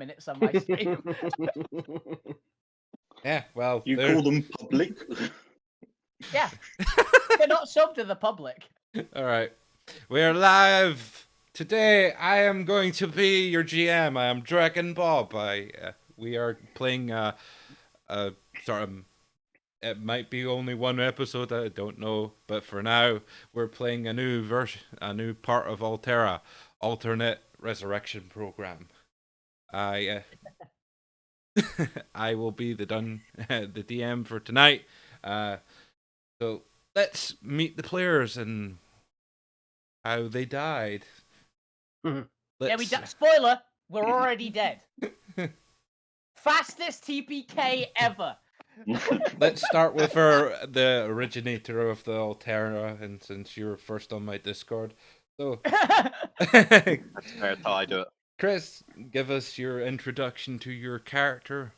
minutes on my stream. Yeah, well, You call them public? Yeah. They're not subbed to the public. All right. We're live. Today I am going to be your GM. I am Dragon Bob. We are playing sort of, it might be only one episode, I don't know, but for now we're playing a new version, a new part of Alterra, alternate resurrection program. I I will be the DM for tonight. So let's meet the players and how they died. Yeah, spoiler, we're already dead. Fastest TPK ever. Let's start with the originator of the Alterra, and since you're first on my Discord. So That's how I do it. Chris, give us your introduction to your character.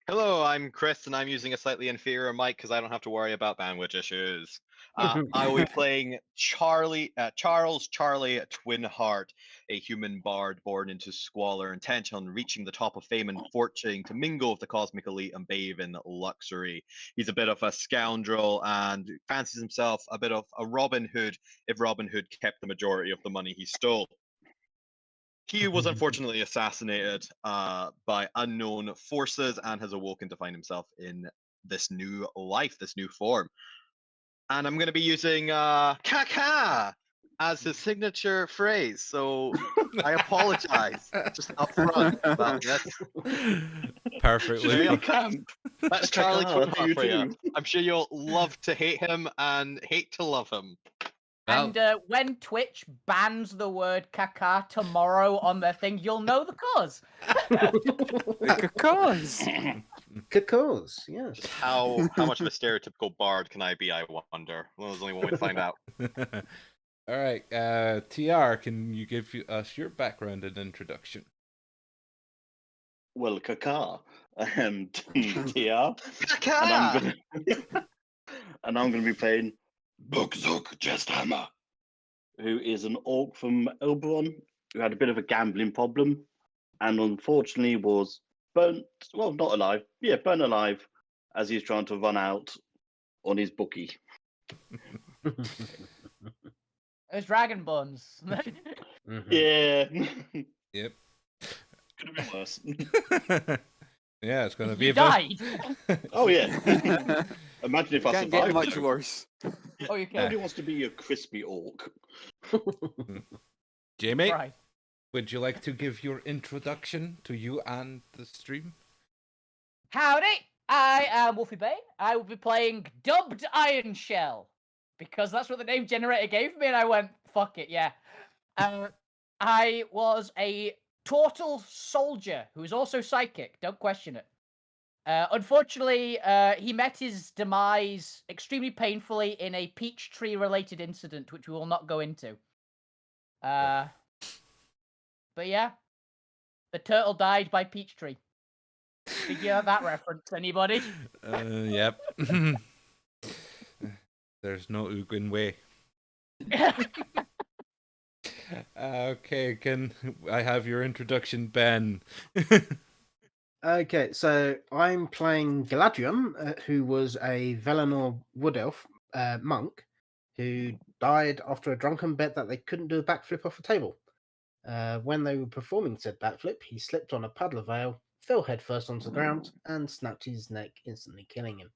Hello, I'm Chris, and I'm using a slightly inferior mic because I don't have to worry about bandwidth issues. I will be playing Charles Charlie Twinheart, a human bard born into squalor, intent on reaching the top of fame and fortune to mingle with the cosmic elite and bathe in luxury. He's a bit of a scoundrel and fancies himself a bit of a Robin Hood if Robin Hood kept the majority of the money he stole. He was unfortunately assassinated by unknown forces and has awoken to find himself in this new life, this new form. And I'm going to be using "caca" as his signature phrase, so I apologize just up front about this. Perfectly. That's Charlie Twinheart for you. I'm sure you'll love to hate him and hate to love him. And when Twitch bans the word caca tomorrow on their thing, you'll know the cause. Cacos, yes. How much of a stereotypical bard can I be, I wonder? Well, there's only one way to find out. All right, TR, can you give us your background and introduction? Well, Kaka and TR. Caca! And I'm going to be playing Bugzuk Jesthammer, who is an orc from Elberon who had a bit of a gambling problem and unfortunately was burnt, well, not alive, burnt alive as he's trying to run out on his bookie. Those dragon buns. Yeah. Yep. Could have been worse. Yeah, it's going to be You died. Oh, yeah. Imagine if I Can't survived. get much worse. Oh, you can. Nobody wants to be a crispy orc. Jamie, Right. would you like to give your introduction to you and the stream? Howdy, I am Wolfie Bane. I will be playing Dubbed Iron Shell because that's what the name generator gave me, and I went, fuck it, yeah. I was a turtle soldier who is also psychic. Don't question it. Unfortunately, he met his demise extremely painfully in a peach tree related incident, which we will not go into. But yeah, the turtle died by peach tree. Did you have that reference, anybody? Yep. There's no Ugin way. Okay, can I have your introduction, Ben? Okay, so I'm playing Galadriel, who was a Valinor wood elf monk who died after a drunken bet that they couldn't do a backflip off a table. When they were performing said backflip, he slipped on a puddle of ale, fell headfirst onto the ground, and snapped his neck, instantly killing him.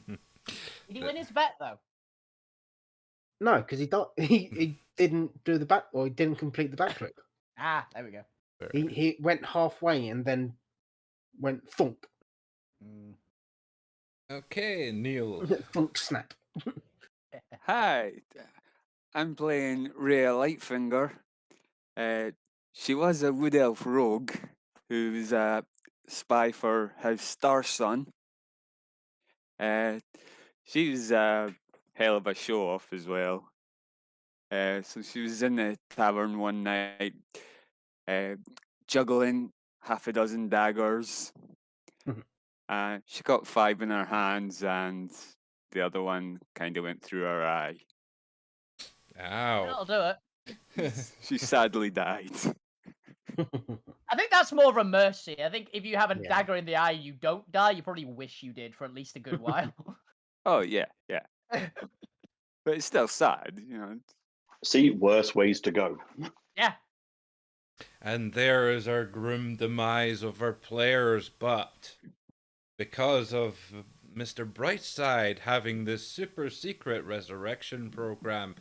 Did he win his bet, though? No, because he didn't do the back, or he didn't complete the backflip. Ah, there we go. He went halfway and then went thunk. Okay, Neil. Thunk snap. Hi, I'm playing Rhea Lightfinger. She was a wood elf rogue who was a spy for House Starsun. She was a hell of a show off as well. So she was in the tavern one night, juggling half a dozen daggers. She got 5 in her hands, and the other one kind of went through her eye. Ow. That'll do it. She sadly died. I think that's more of a mercy. I think if you have a Yeah. dagger in the eye, you don't die. You probably wish you did for at least a good while. Oh yeah. But it's still sad, you know. See, worse ways to go. Yeah. And there is our grim demise of our players, but because of Mr. Brightside having this super secret resurrection program,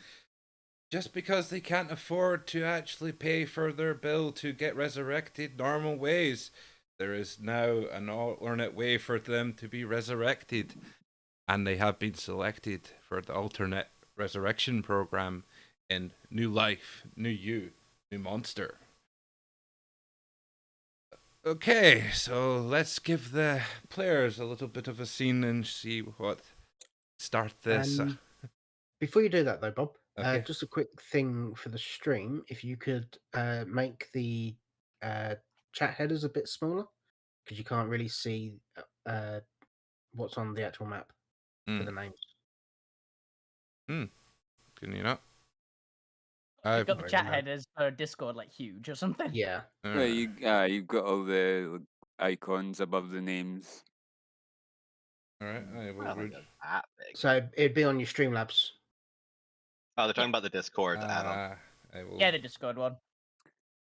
just because they can't afford to actually pay for their bill to get resurrected normal ways, there is now an alternate way for them to be resurrected. And they have been selected for the alternate resurrection program in New Life, New You, New Monster. Okay, so let's give the players a little bit of a scene and see what start this. Before you do that, though, Bob, Okay. just a quick thing for the stream. If you could make the chat headers a bit smaller, because you can't really see what's on the actual map for the names. Can you not? You've got the Right, chat no. headers for Discord like huge or something. Yeah. Well, you've got all the icons above the names. Alright, I I will don't think read. they're that big. So it'd be on your Streamlabs. Oh, they're talking about the Discord add-on. I will Yeah, the Discord one.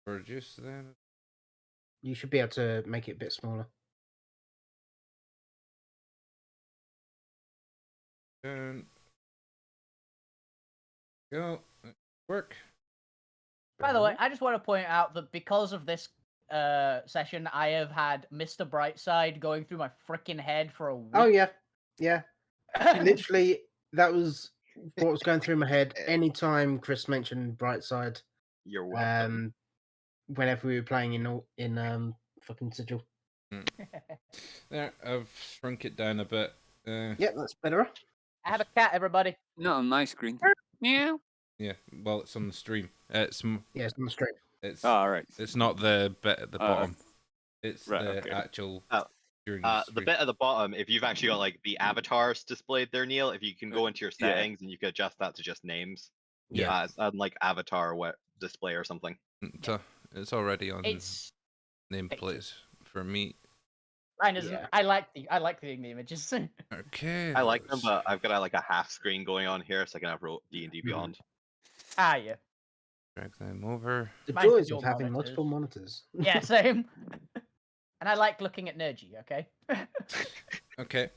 reduce then. You should be able to make it a bit smaller. Down. Go. Work. By the way, I just want to point out that because of this session, I have had Mr. Brightside going through my freaking head for a week. Oh yeah, yeah. Literally, that was what was going through my head anytime Chris mentioned Brightside. You're welcome. Whenever we were playing in fucking Sigil. There, I've shrunk it down a bit. Yeah, that's better. I have a cat, everybody. Not on my screen. Meow. Yeah, well, it's on the stream. Yeah, it's on the stream. It's Oh, all right. it's not the bit at the bottom. It's right, the okay. actual. Oh, during the stream. bit at the bottom, if you've actually got like the avatars displayed there, Neil, if you can go into your Yeah. settings and you can adjust that to just names. Yeah. It's like avatar display or something. It's already on It's nameplates for me. mine isn't. Yeah. I like the images. Okay. I like them, but I've got like a half screen going on here, so I can have D&D Beyond. Yeah. Drag them over. The Mine's joys dual of having monitors. multiple monitors. Yeah, same. And I like looking at Nergy, okay? Okay.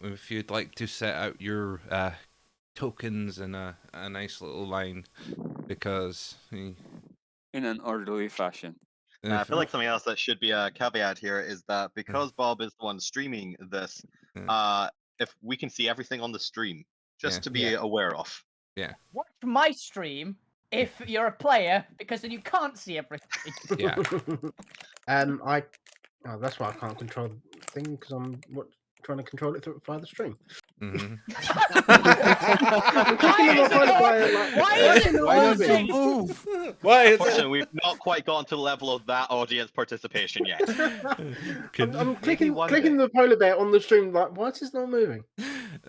If you'd like to set out your tokens in a nice little line, because In an orderly fashion. I feel like something else that should be a caveat here is that because Bob is the one streaming this, if we can see everything on the stream, just to be aware of. Watch my stream if you're a player, because then you can't see everything. Yeah. That's why I can't control the thing because I'm trying to control it via the stream. Mhm. Why is it moving? Move. Why is Unfortunately, we've not quite gotten to the level of that audience participation yet. I'm clicking one the polar bear on the stream. Like, why is this not moving? All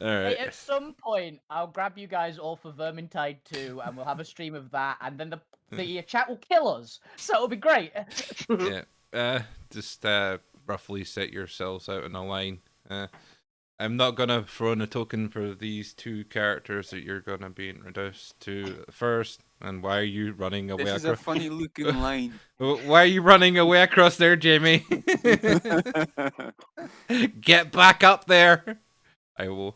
Hey, right. at some point, I'll grab you guys all for Vermintide 2, and we'll have a stream of that, and then the chat will kill us. So it'll be great. Yeah. Just roughly set yourselves out in a line. I'm not gonna throw in a token for these two characters that you're gonna be introduced to first. And why are you running away This is a across? funny looking line. Why are you running away across there, Jamie? Get back up there! I will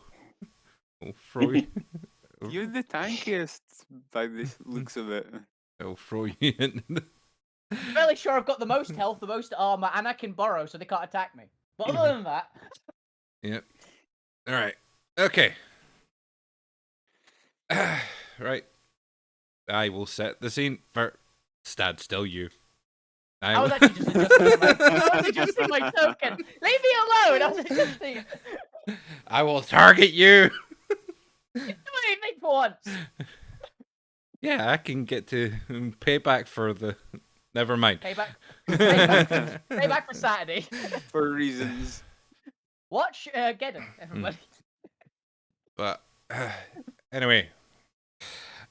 throw you. You're the tankiest by the looks of it. I will throw you in. I'm fairly sure I've got the most health, the most armor, and I can borrow, so they can't attack me. But other than that, Yep. All right. Okay. Right. I will set the scene for stand still. You. I was actually just adjusting my token. Leave me alone. I was adjusting. I will target you. Do anything for once. Yeah, I can get to payback for the. Never mind. Payback. Payback for Saturday. For reasons. Watch Geddon, everybody. But anyway,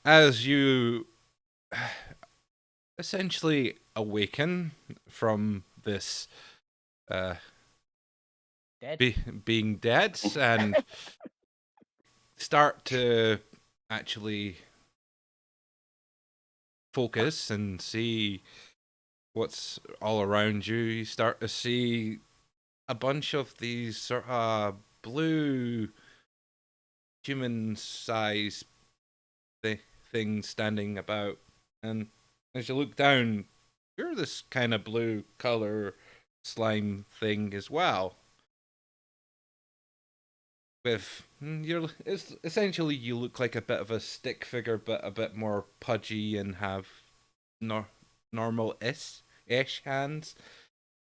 as you essentially awaken from this Dead. being dead and start to actually focus and see what's all around you. You start to see a bunch of these sort of blue human-sized things standing about, and as you look down, you're this kind of blue color slime thing as well. With it's essentially you look like a bit of a stick figure, but a bit more pudgy and have normal ish hands.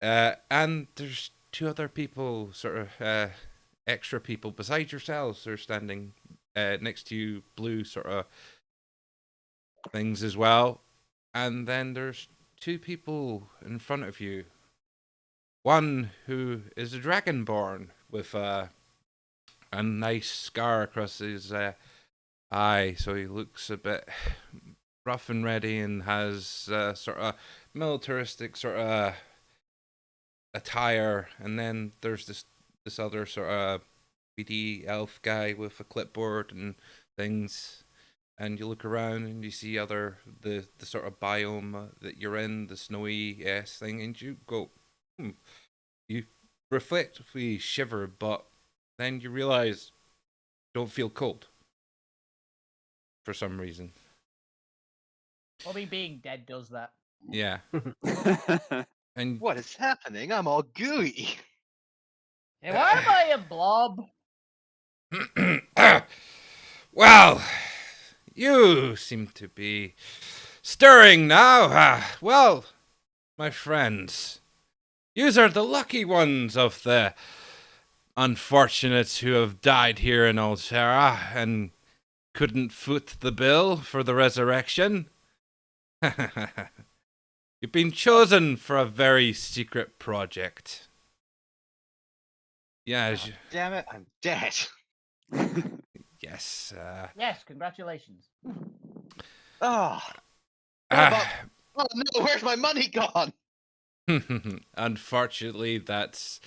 And there's two other people, sort of extra people beside yourselves. They're standing next to you, blue sort of things as well. And then there's two people in front of you. One who is a dragonborn with a nice scar across his eye, so he looks a bit rough and ready and has sort of militaristic sort of attire. And then there's this other sort of BD elf guy with a clipboard and things. And you look around and you see the sort of biome that you're in, the snowy thing, and you go, You reflectively shiver, but then you realize don't feel cold for some reason. Well, being dead does that. Yeah. And What is happening? I'm all gooey. Hey, why am I a blob? well, you seem to be stirring now. Well, my friends, yous are the lucky ones of the unfortunates who have died here in Alterra and couldn't foot the bill for the resurrection. You've been chosen for a very secret project. Yeah, Oh, damn it, I'm dead. yes. Yes, congratulations. Oh, oh no, where's my money gone? Unfortunately, that's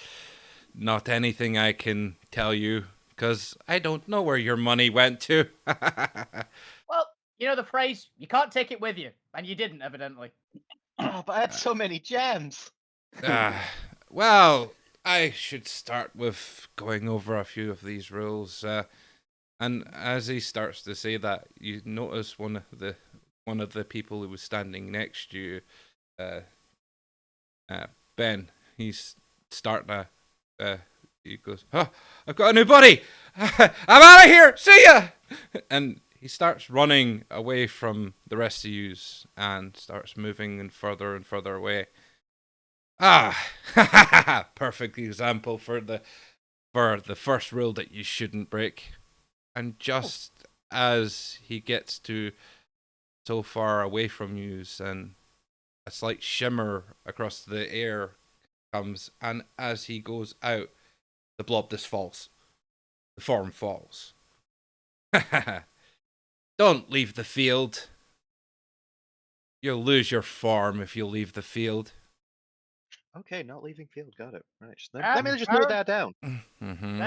not anything I can tell you, because I don't know where your money went to. Well, you know the phrase, you can't take it with you, and you didn't, evidently. Oh, but I had so many gems. Well, I should start with going over a few of these rules. And as he starts to say that, you notice one of the people who was standing next to you, Ben. He's starting to. He goes, "Oh, I've got a new buddy. I'm out of here. See ya!" And he starts running away from the rest of yous and starts moving and further away. Perfect example for the first rule that you shouldn't break. And just as he gets to so far away from yous, and a slight shimmer across the air comes, and as he goes out, the blobness falls. The form falls. Don't leave the field. You'll lose your form if you leave the field. Okay, not leaving field. Got it. Right. Let me just note that down. Mm-hmm.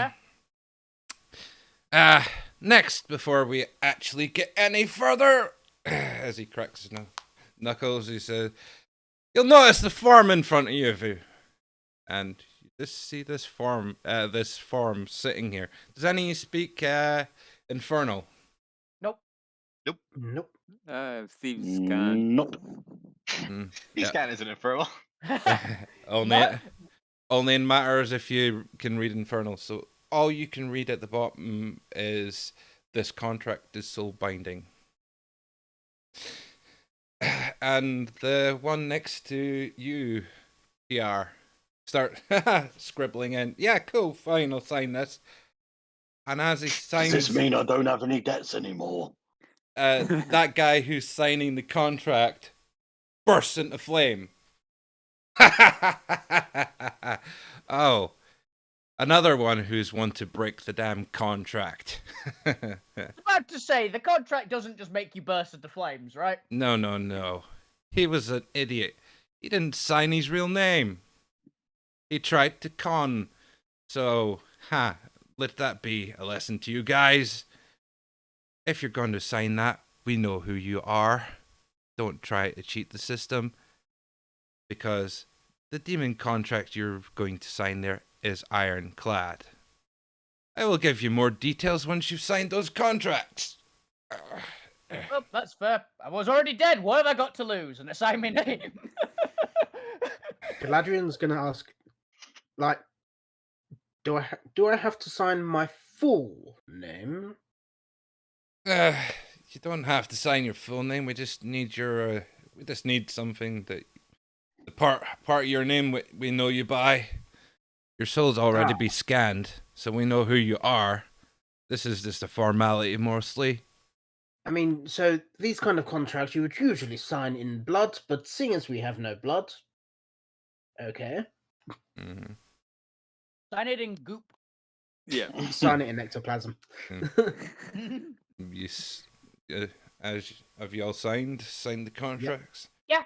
Yeah. Next, before we actually get any further, as he cracks his knuckles, he says, "You'll notice the form in front of you, and see this form sitting here. Does any speak Infernal?" Nope. Nope. Thieves can't. Nope. These can isn't infernal. Only in matters if you can read Infernal. So all you can read at the bottom is this contract is soul binding. And the one next to you, PR, start scribbling in. Yeah, cool, fine, I'll sign this. And as he signs, Does this mean I don't have any debts anymore? that guy who's signing the contract bursts into flame. Oh, another one who's one to break the damn contract. I was about to say, the contract doesn't just make you burst into flames, right? No. He was an idiot. He didn't sign his real name. He tried to con. So, let that be a lesson to you guys. If you're going to sign that, we know who you are. Don't try to cheat the system. Because the demon contract you're going to sign there is ironclad. I will give you more details once you've signed those contracts. Well, that's fair. I was already dead. What have I got to lose? And assign my name. Galadriel's going to ask, like, do I have to sign my full name? You don't have to sign your full name. We just need your. We just need something that the part of your name we know you by. Your soul's already be scanned, so we know who you are. This is just a formality, mostly. I mean, so these kind of contracts you would usually sign in blood, but seeing as we have no blood, okay. Mm-hmm. Sign it in goop. Yeah. Sign it in ectoplasm. Have you all signed the contracts? Yeah.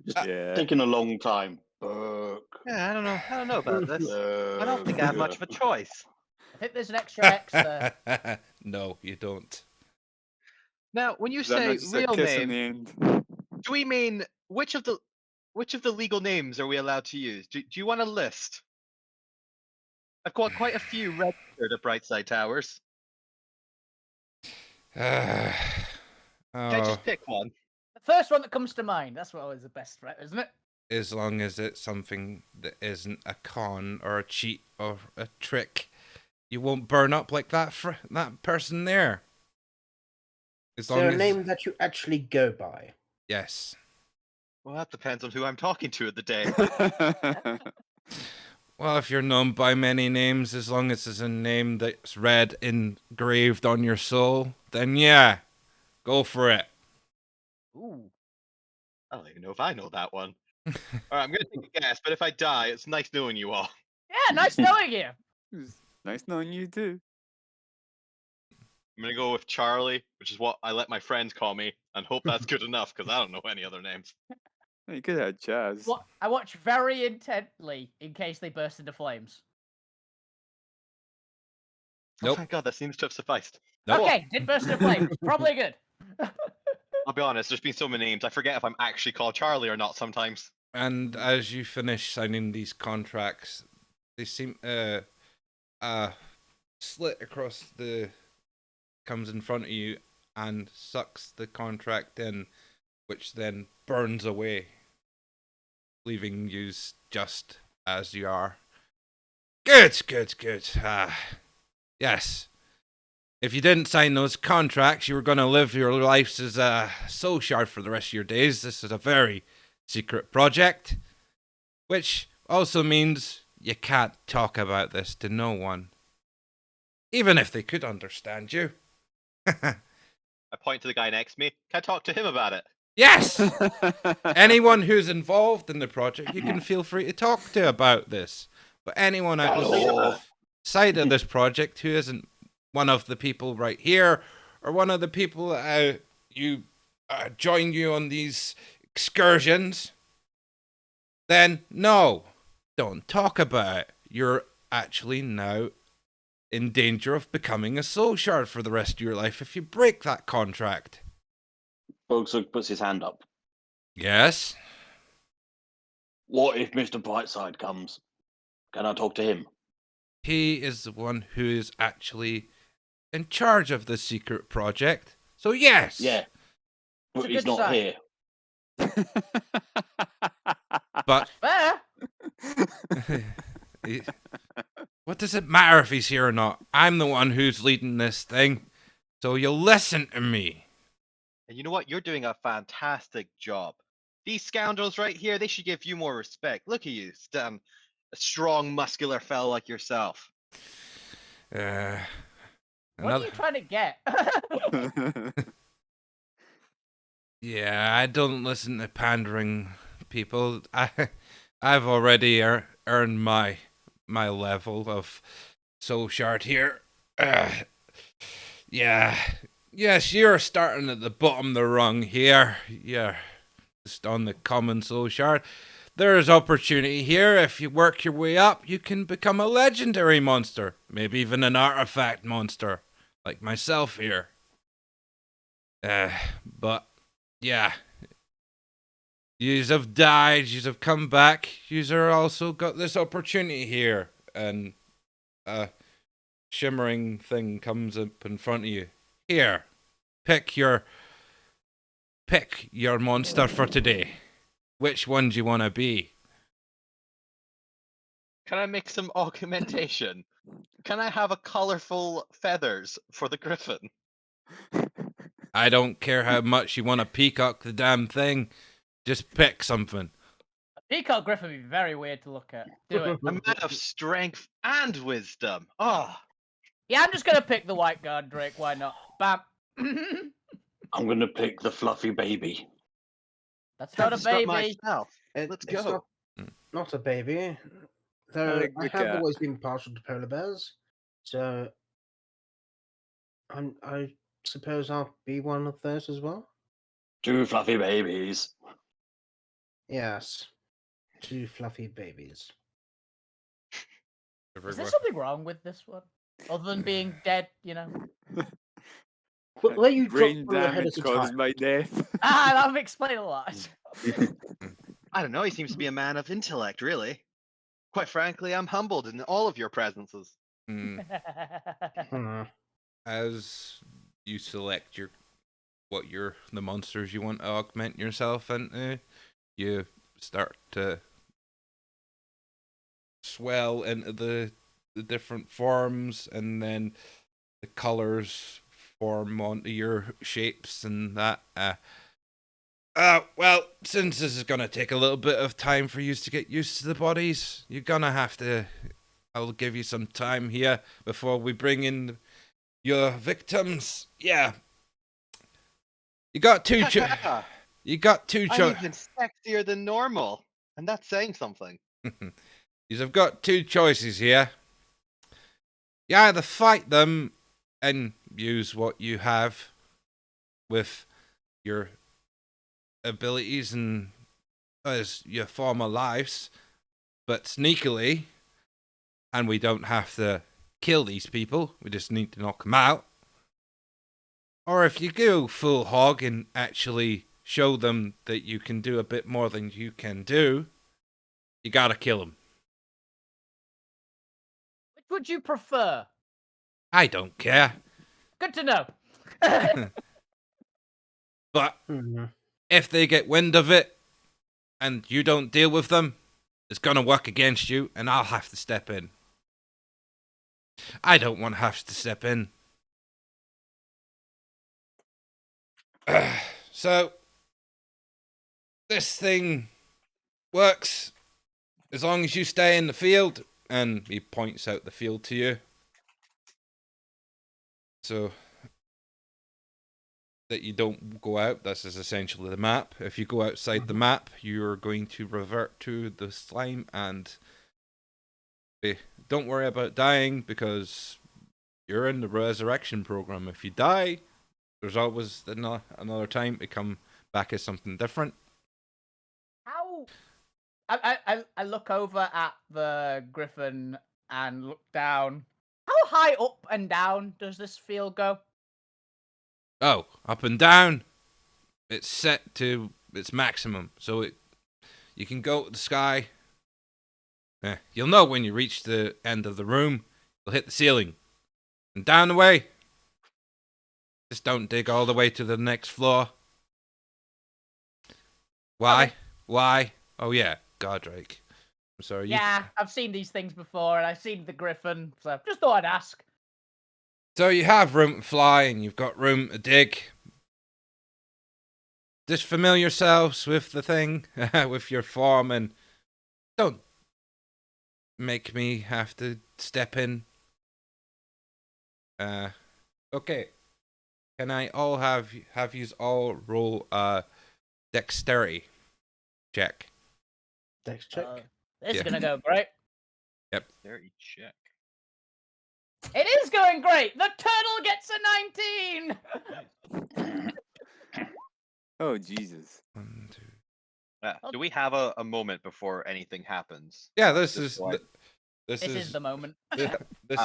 Just Yeah. taking a long time. Burke. Yeah, I don't know about this. I don't think I have much of a choice. I think there's an extra X there. No, you don't. Now, when you Is that say not just a real kiss in name, the end? do we mean which of the legal names are we allowed to use? Do you want a list? I've got quite a few registered at Brightside Towers. Can I Oh, just pick one? The first one that comes to mind. That's what always the best threat, isn't it? as long as it's something that isn't a con or a cheat or a trick, you won't burn up like that for that person there. As So long a as name that you actually go by. yes. Well, that depends on who I'm talking to at the day. Well, if you're known by many names, as long as it's a name that's red engraved on your soul, then yeah, go for it. Ooh. I don't even know if I know that one. All right, I'm gonna take a guess, but if I die, it's nice knowing you all. Yeah, nice knowing you. It's nice knowing you too. I'm gonna go with Charlie, which is what I let my friends call me, and hope that's good enough because I don't know any other names. You could have Chaz. What I watch very intently in case they burst into flames. Oh, Nope. thank God, that seems to have sufficed. Nope. Okay, did burst into flames. Probably good. I'll be honest, there's been so many names, I forget if I'm actually called Charlie or not sometimes. And as you finish signing these contracts, they seem slit across the comes in front of you and sucks the contract in, which then burns away, leaving you just as you are. Good. Yes. If you didn't sign those contracts, you were going to live your lives as a soul shard for the rest of your days. This is a very secret project, which also means you can't talk about this to no one, even if they could understand you. I point to the guy next to me. Can I talk to him about it? Yes! Anyone who's involved in the project, you can feel free to talk to about this. But anyone outside of this project who isn't one of the people right here, or one of the people you join you on these excursions, then no, don't talk about it. You're actually now in danger of becoming a soul shard for the rest of your life if you break that contract. Bogsug puts his hand up. Yes? What if Mr. Brightside comes? Can I talk to him? He is the one who is actually in charge of the secret project. So yes. Yeah. It's But a he's good not sign. here. But Fair. what does it matter if he's here or not? I'm the one who's leading this thing. So you'll listen to me. And you know what? You're doing a fantastic job. These scoundrels right here, they should give you more respect. Look at you, a strong, muscular fellow like yourself. What are Another. you trying to get? Yeah, I don't listen to pandering people. I've already earned my level of soul shard here. Yeah. Yes, you're starting at the bottom of the rung here. just on the common soul shard. There's opportunity here. If you work your way up, you can become a legendary monster. Maybe even an artifact monster. Like myself here. But, yeah. Yous have died, yous have come back. Yous are also got this opportunity here. And a shimmering thing comes up in front of you. Here. Pick your monster for today. Which one do you want to be? Can I make some augmentation? Can I have a colorful feathers for the griffin? I don't care how much you want to peacock the damn thing. Just pick something. A peacock griffin would be very weird to look at. Do it. A man of strength and wisdom. Oh, Yeah, I'm just gonna pick the white guard, Drake. Why not? Bam. I'm going to pick the fluffy baby. That's not a Construct baby. myself. It- Let's it's go. not a baby. Though like I the have cat. always been partial to polar bears, so I suppose I'll be one of those as well. 2 fluffy babies. Yes, 2 fluffy babies. Is there something wrong with this one? Other than being dead, Where you drop Brain from your head damage as a caused type. by death. That would explain a lot. I don't know. He seems to be a man of intellect, really. Quite frankly, I'm humbled in all of your presences. Hmm. As you select the monsters you want to augment yourself into, you start to swell into the different forms, and then the colors form onto your shapes and that. Well, since this is gonna take a little bit of time for you to get used to the bodies, you're gonna have to. I'll give you some time here before we bring in your victims. Yeah. You got two. You got 2 I'm even sexier than normal, and that's saying something. You've got 2 choices here. You either fight them and use what you have with your abilities and as your former lives, but sneakily, and we don't have to kill these people, we just need to knock them out. Or if you go full hog and actually show them that you can do a bit more than you can do, you gotta kill them. Which would you prefer? I don't care. Good to know. But Mhm. if they get wind of it and you don't deal with them, it's gonna work against you and I'll have to step in. I don't want to have to step in. So, this thing works as long as you stay in the field, and he points out the field to you. So that you don't go out, this is essentially the map. If you go outside the map, you're going to revert to the slime, and don't worry about dying because you're in the resurrection program. If you die, there's always another time to come back as something different. How? I look over at the griffin and look down. How high up and down does this field go? Oh, up and down. It's set to its maximum, so you can go to the sky. You'll know when you reach the end of the room. You'll hit the ceiling, and down the way. Just don't dig all the way to the next floor. Why? Okay. Why? Oh yeah, Godrike. I'm sorry. Yeah, I've seen these things before, and I've seen the griffin, so just thought I'd ask. So you have room to fly, and you've got room to dig. Just familiar yourselves with the thing, with your form, and don't make me have to step in. Okay. Can I all have yous all roll dexterity check? Dex check. This is Yeah. gonna go great. Very check. It is going great. The turtle gets a 19. Oh, Jesus. 1, 2, Do we have a moment before anything happens? Yeah, this Just is so I- this This is is the moment. this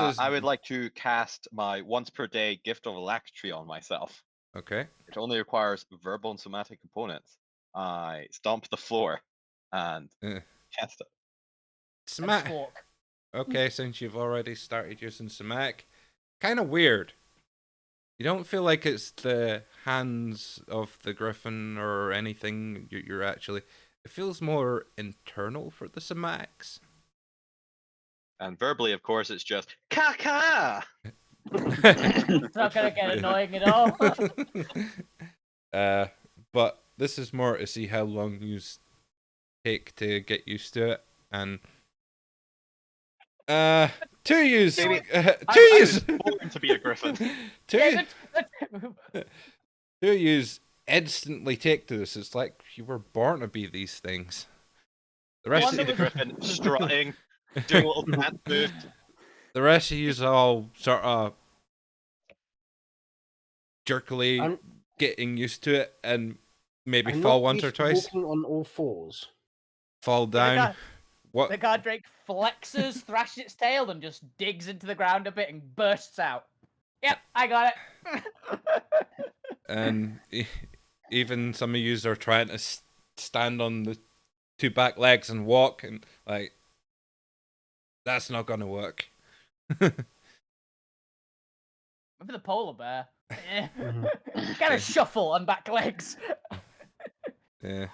is I would like to cast my once per day gift of Alacrity on myself. okay. It only requires verbal and somatic components. I stomp the floor and Eh. cast it. And Smack. squawk. Okay, since you've already started using Smack, kind of weird. You don't feel like it's the hands of the griffin or anything. You're actually. It feels more internal for the Smacks. And verbally, of course, it's just "Kaka." It's not gonna get annoying at all. But this is more to see how long you take to get used to it, and two use, Maybe- two I use, was born to be a griffin. two use instantly take to this. It's like you were born to be these things. The rest, One See that the was- griffin strutting, doing little dance moves. the rest of you all sort of jerkily I'm, getting used to it, and maybe I'm fall not once or used to twice, walking on all fours. fall down. What? The guard drake flexes, thrashes its tail, and just digs into the ground a bit and bursts out. Yep, I got it. And even some of yous are trying to stand on the two back legs and walk, and like that's not gonna work. Maybe the polar bear. Kind of shuffle on back legs. Yeah,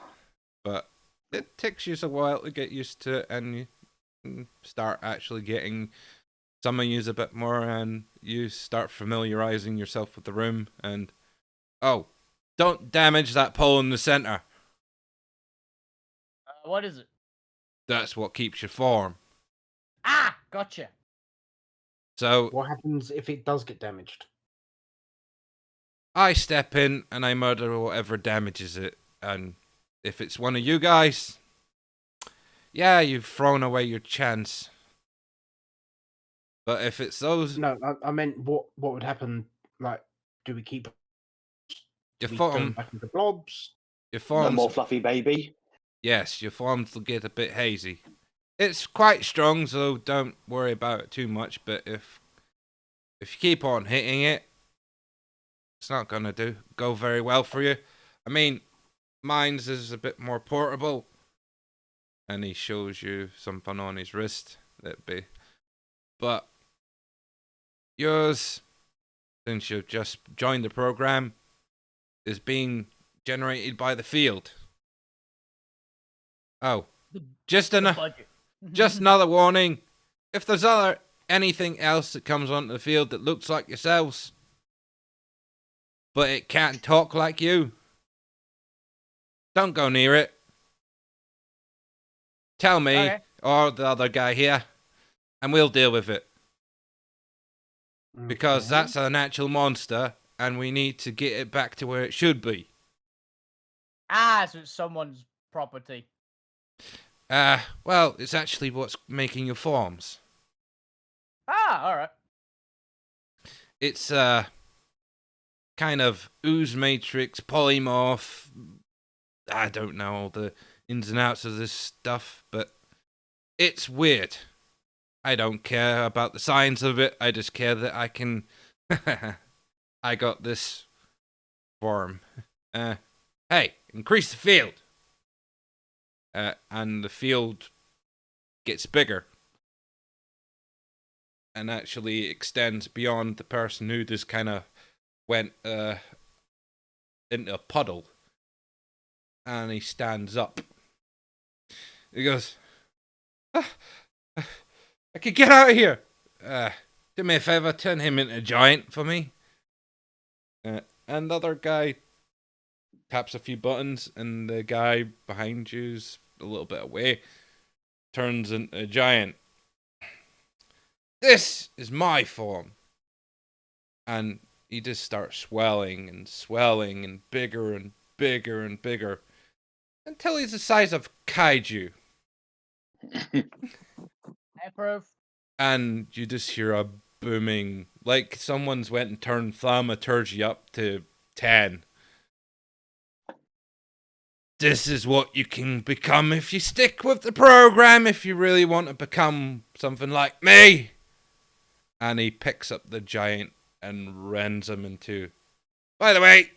but it takes you a while to get used to it, and you start actually getting some of yous a bit more, and you start familiarizing yourself with the room. And oh, don't damage that pole in the center. What is it? That's what keeps you form. Ah, gotcha. So What happens if it does get damaged? I step in and I murder whatever damages it. And if it's one of you guys, yeah, you've thrown away your chance. But if it's those, No, I meant what would happen? Like, do we keep your we turn form, back into blobs? your No forms, more fluffy baby. yes, your forms will get a bit hazy. It's quite strong, so don't worry about it too much. But if you keep on hitting it, it's not gonna go very well for you. I mean, mine's is a bit more portable, and he shows you something on his wrist that be, but yours, since you've just joined the program, is being generated by the field. Oh, just The enough. budget. Just another warning. If there's anything else that comes onto the field that looks like yourselves, but it can't talk like you, don't go near it. Tell me, Okay. or the other guy here, and we'll deal with it. Because Okay. that's a natural monster, and we need to get it back to where it should be. Ah, so it's someone's property. Well, it's actually what's making your forms. Ah, alright. It's kind of ooze matrix, polymorph. I don't know all the ins and outs of this stuff, but it's weird. I don't care about the science of it. I just care that I can. I got this form. Hey, increase the field. And the field gets bigger and actually extends beyond the person who just kind of went into a puddle. And he stands up. He goes, I could get out of here. Do me a favor, turn him into a giant for me. And the other guy taps a few buttons, and the guy behind you's a little bit away, turns into a giant. This is my form. And he just starts swelling and swelling and bigger and bigger and bigger until he's the size of kaiju. I approve. And you just hear a booming, like someone's went and turned thaumaturgy up to 10. this is what you can become if you stick with the program, if you really want to become something like me. And he picks up the giant and rends him in two. By the way,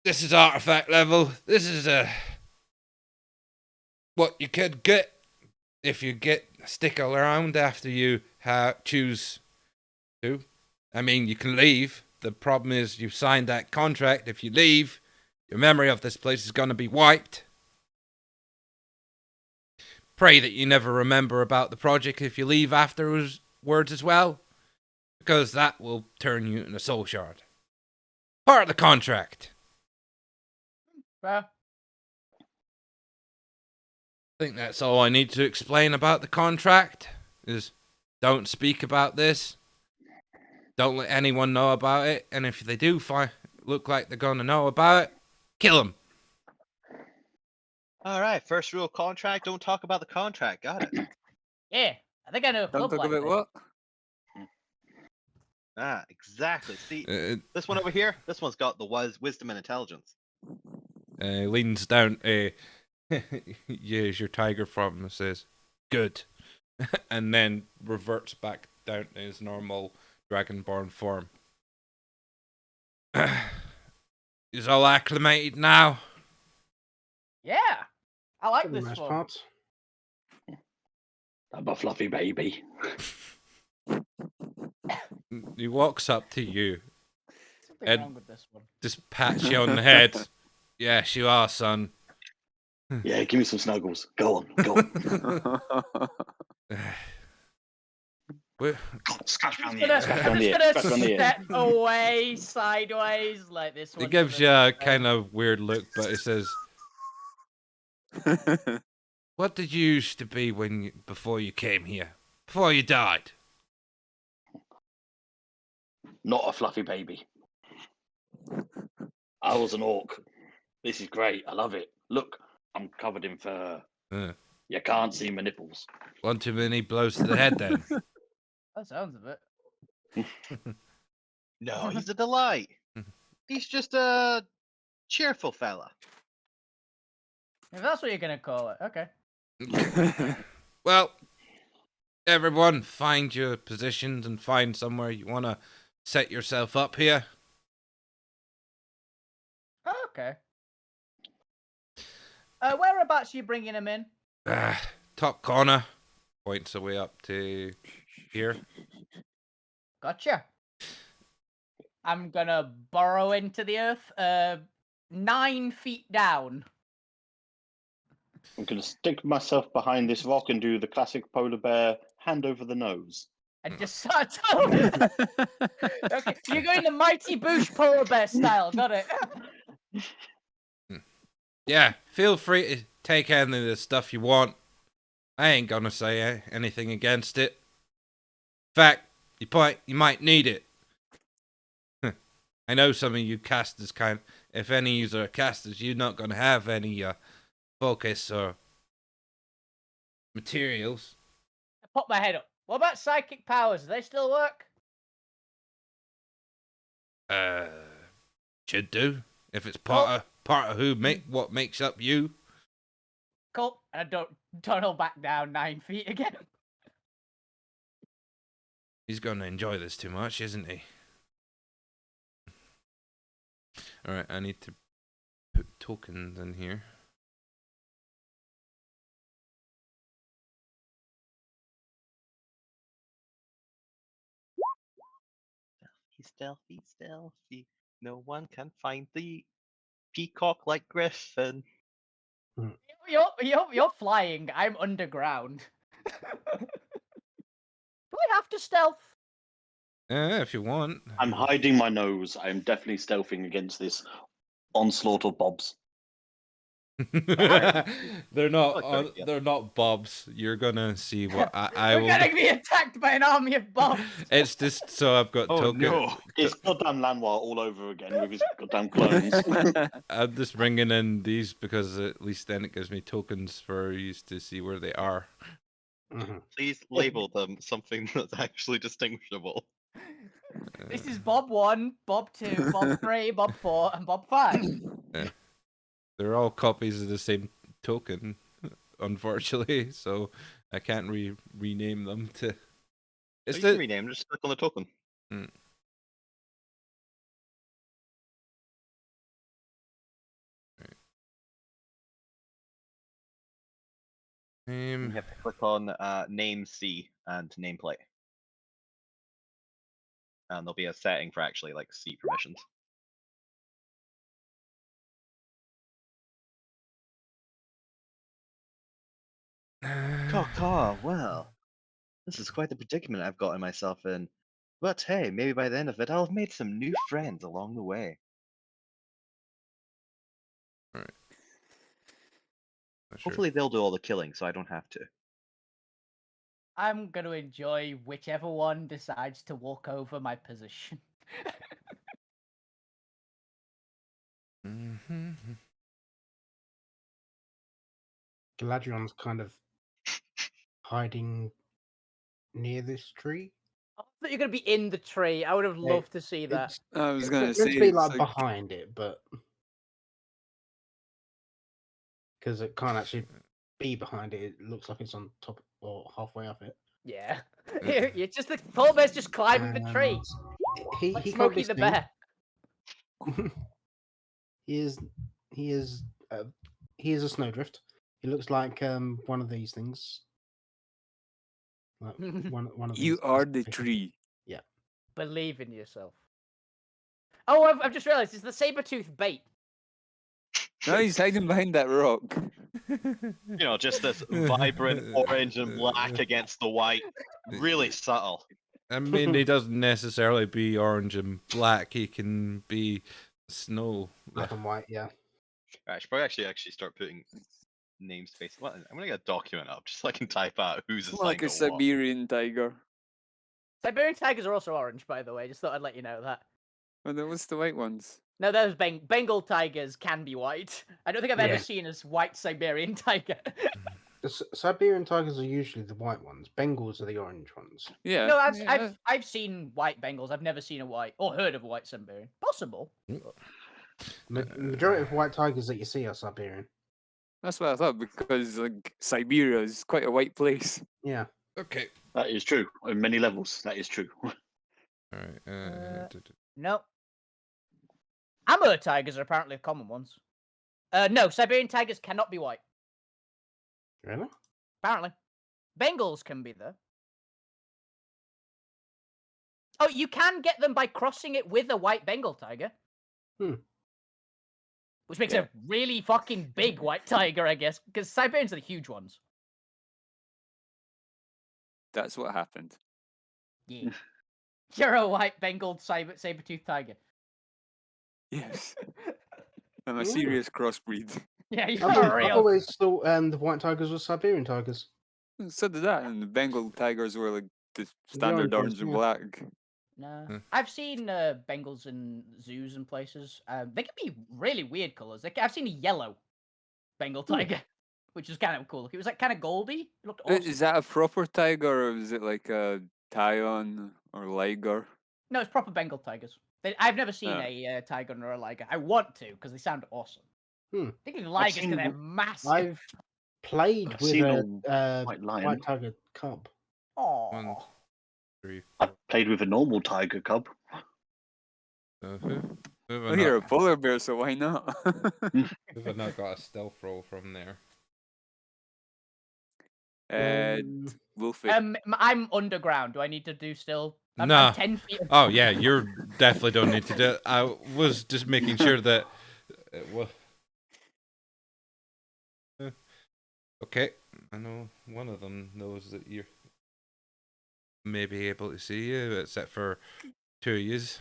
this is artifact level. This is what you could get if you stick around after you choose to. I mean, you can leave. The problem is you signed that contract. If you leave, your memory of this place is going to be wiped. Pray that you never remember about the project if you leave afterwards as well, because that will turn you into a soul shard. Part of the contract. Well, I think that's all I need to explain about the contract. Is don't speak about this. Don't let anyone know about it. And if they do look like they're going to know about it, kill them. All right, first rule of contract: don't talk about the contract. Got it. yeah. I think I know a Don't club talk like about this. what? Ah, exactly. See, this one over here. This one's got the wisdom and intelligence. Leans down. Yes, your tiger form and says, "Good," and then reverts back down to his normal dragonborn form. He's all acclimated now. Yeah. I like For the this most one. part. I'm a fluffy baby. He walks up to you, Something Ed- wrong with this one. just pats you on the head. Yes, you are, son. Yeah, give me some snuggles. Go on, go on. We're- Scratch me on I'm the ear. just Scratch me on gonna, the ear. I'm Scratch just me on gonna the ear. step away sideways like this one. It gives you a kind of weird look, but it says, "What did you used to be before you came here? Before you died?" Not a fluffy baby. I was an orc. This is great. I love it. Look, I'm covered in fur. Uh, You can't see my nipples. One too many blows to the head, then. That sounds of it. No, he's a delight. He's just a cheerful fella. If that's what you're gonna call it, okay. Well, everyone, find your positions and find somewhere you want to set yourself up here. Oh, okay. Whereabouts are you bringing him in? Top corner. Points away up to here. Gotcha. I'm gonna burrow into the earth, 9 feet down. I'm going to stick myself behind this rock and do the classic polar bear hand over the nose. And just start. Okay, you're going the Mighty Boosh polar bear style. Got it. Yeah, feel free to take any of the stuff you want. I ain't gonna say anything against it. In fact, you might need it. I know some of you casters if any of you are casters, you're not gonna have any focus or materials. I pop my head up. What about psychic powers? Do they still work? Should do. If it's part of what makes up you. Cool. And I don't tunnel back down 9 feet again. He's gonna enjoy this too much, isn't he? Alright, I need to put tokens in here. Stealthy, stealthy. No one can find the peacock like Griffin. You're flying. I'm underground. Do we have to stealth? If you want. I'm hiding my nose. I'm definitely stealthing against this onslaught of bobs. They're not. Good idea. They're not bobs. You're gonna see what I We're will. gonna be attacked by an army of bombs. It's just so I've got token. It's goddamn Lanois all over again with his goddamn clones. I'm just bringing in these because at least then it gives me tokens for you to see where they are. Please label them something that's actually distinguishable. This is Bob 1, Bob 2, Bob 3, Bob 4, and Bob 5. They're all copies of the same token, unfortunately. So I can't rename them to. So It's you can the rename. Just click on the token. Mm. You name. have to click on name C and nameplate. And there'll be a setting for actually like C permissions. Caw, well, this is quite the predicament I've gotten myself in. But hey, maybe by the end of it, I'll have made some new friends along the way. Not sure. Hopefully they'll do all the killing, so I don't have to. I'm going to enjoy whichever one decides to walk over my position. Mhm. Galadrion's kind of hiding near this tree. I thought you were going to be in the tree. I would have Yeah, loved to see that. It's, I was it's gonna meant say to be it's like like, behind it, but because it can't actually be behind it, it looks like it's on top or halfway up it. Yeah. You're just the polar bear's just climbing the tree. And He Like he can't Smokey be the seen. Bear. he is a snowdrift. He looks like one of these things. Like one of you these are the fish. tree. Believe in yourself. Oh, I've just realised it's the saber-tooth bait. No, he's hiding behind that rock. You know, just this vibrant orange and black against the white. Really subtle. I mean, he doesn't necessarily be orange and black. He can be snow. Black and white, yeah. I should probably actually start putting namespace. What? I'm gonna get a document up just so I can type out who's It's more like assigned a to what. Siberian tiger. Siberian tigers are also orange, by the way. Just thought I'd let you know that. Oh, no, what's the white ones? No, those Bengal tigers can be white. I don't think I've ever Yeah. seen a white Siberian tiger. The Siberian tigers are usually the white ones. Bengals are the orange ones. Yeah. No, yeah. I've seen white Bengals. I've never seen a white or heard of a white Siberian. Possible. Majority of white tigers that you see are Siberian. That's what I thought, because like Siberia is quite a white place. Yeah. Okay. That is true. On many levels, that is true. All right. No. Amur tigers are apparently common ones. No, Siberian tigers cannot be white. Really? Apparently. Bengals can be though. Oh, you can get them by crossing it with a white Bengal tiger. Which makes it a really fucking big white tiger, I guess, because Siberians are the huge ones. That's what happened. Yeah. You're a white Bengal saber-toothed tiger. Yes. I'm a Yeah. serious crossbreed. Yeah, I've you're real. always thought the white tigers were Siberian tigers. So did that, and the Bengal tigers were like the standard orange orange ones, and yeah. black. No. I've seen Bengals in zoos and places. They can be really weird colors. I've seen a yellow Bengal tiger, which is kind of cool. It was like kind of goldy. It looked awesome. Is that a proper tiger, or is it like a Tyon or liger? No, it's proper Bengal tigers. I've never seen Oh. a tiger nor a liger. I want to because they sound awesome. Particularly ligers because seen they're massive. I've played I've with seen a white lion. white tiger cub. One, Aww. 3, I 4. played with a normal tiger cub. Who Oh, have you're a not, polar bear, so why not? who have not got a stealth roll from there? Wolfie. I'm underground. Do I need to do still? I'm Nah. 10 feet. Oh yeah, you definitely don't need to do it. I was just making sure that it was. Okay, I know one of them knows that you're maybe able to see you, except for 2 of yous.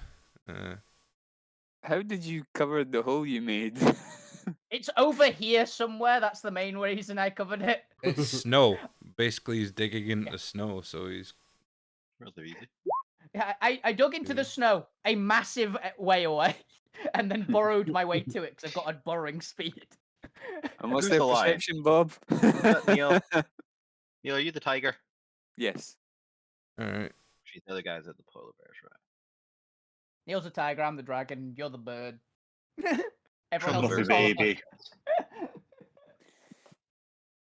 How did you cover the hole you made? It's over here somewhere. That's the main reason I covered it. It's snow. Basically, he's digging into snow, so he's. Rather easy. Yeah, I dug into the snow a massive way away, and then burrowed my way to it because I've got a burrowing speed. I must Who's have the lion? perception, Bob. Neil? Neil, are you the tiger? Yes. All right. She's the other guys at the polar bears, right? Neil's the tiger. I'm the dragon. You're the bird. Everyone Come else on, is all baby.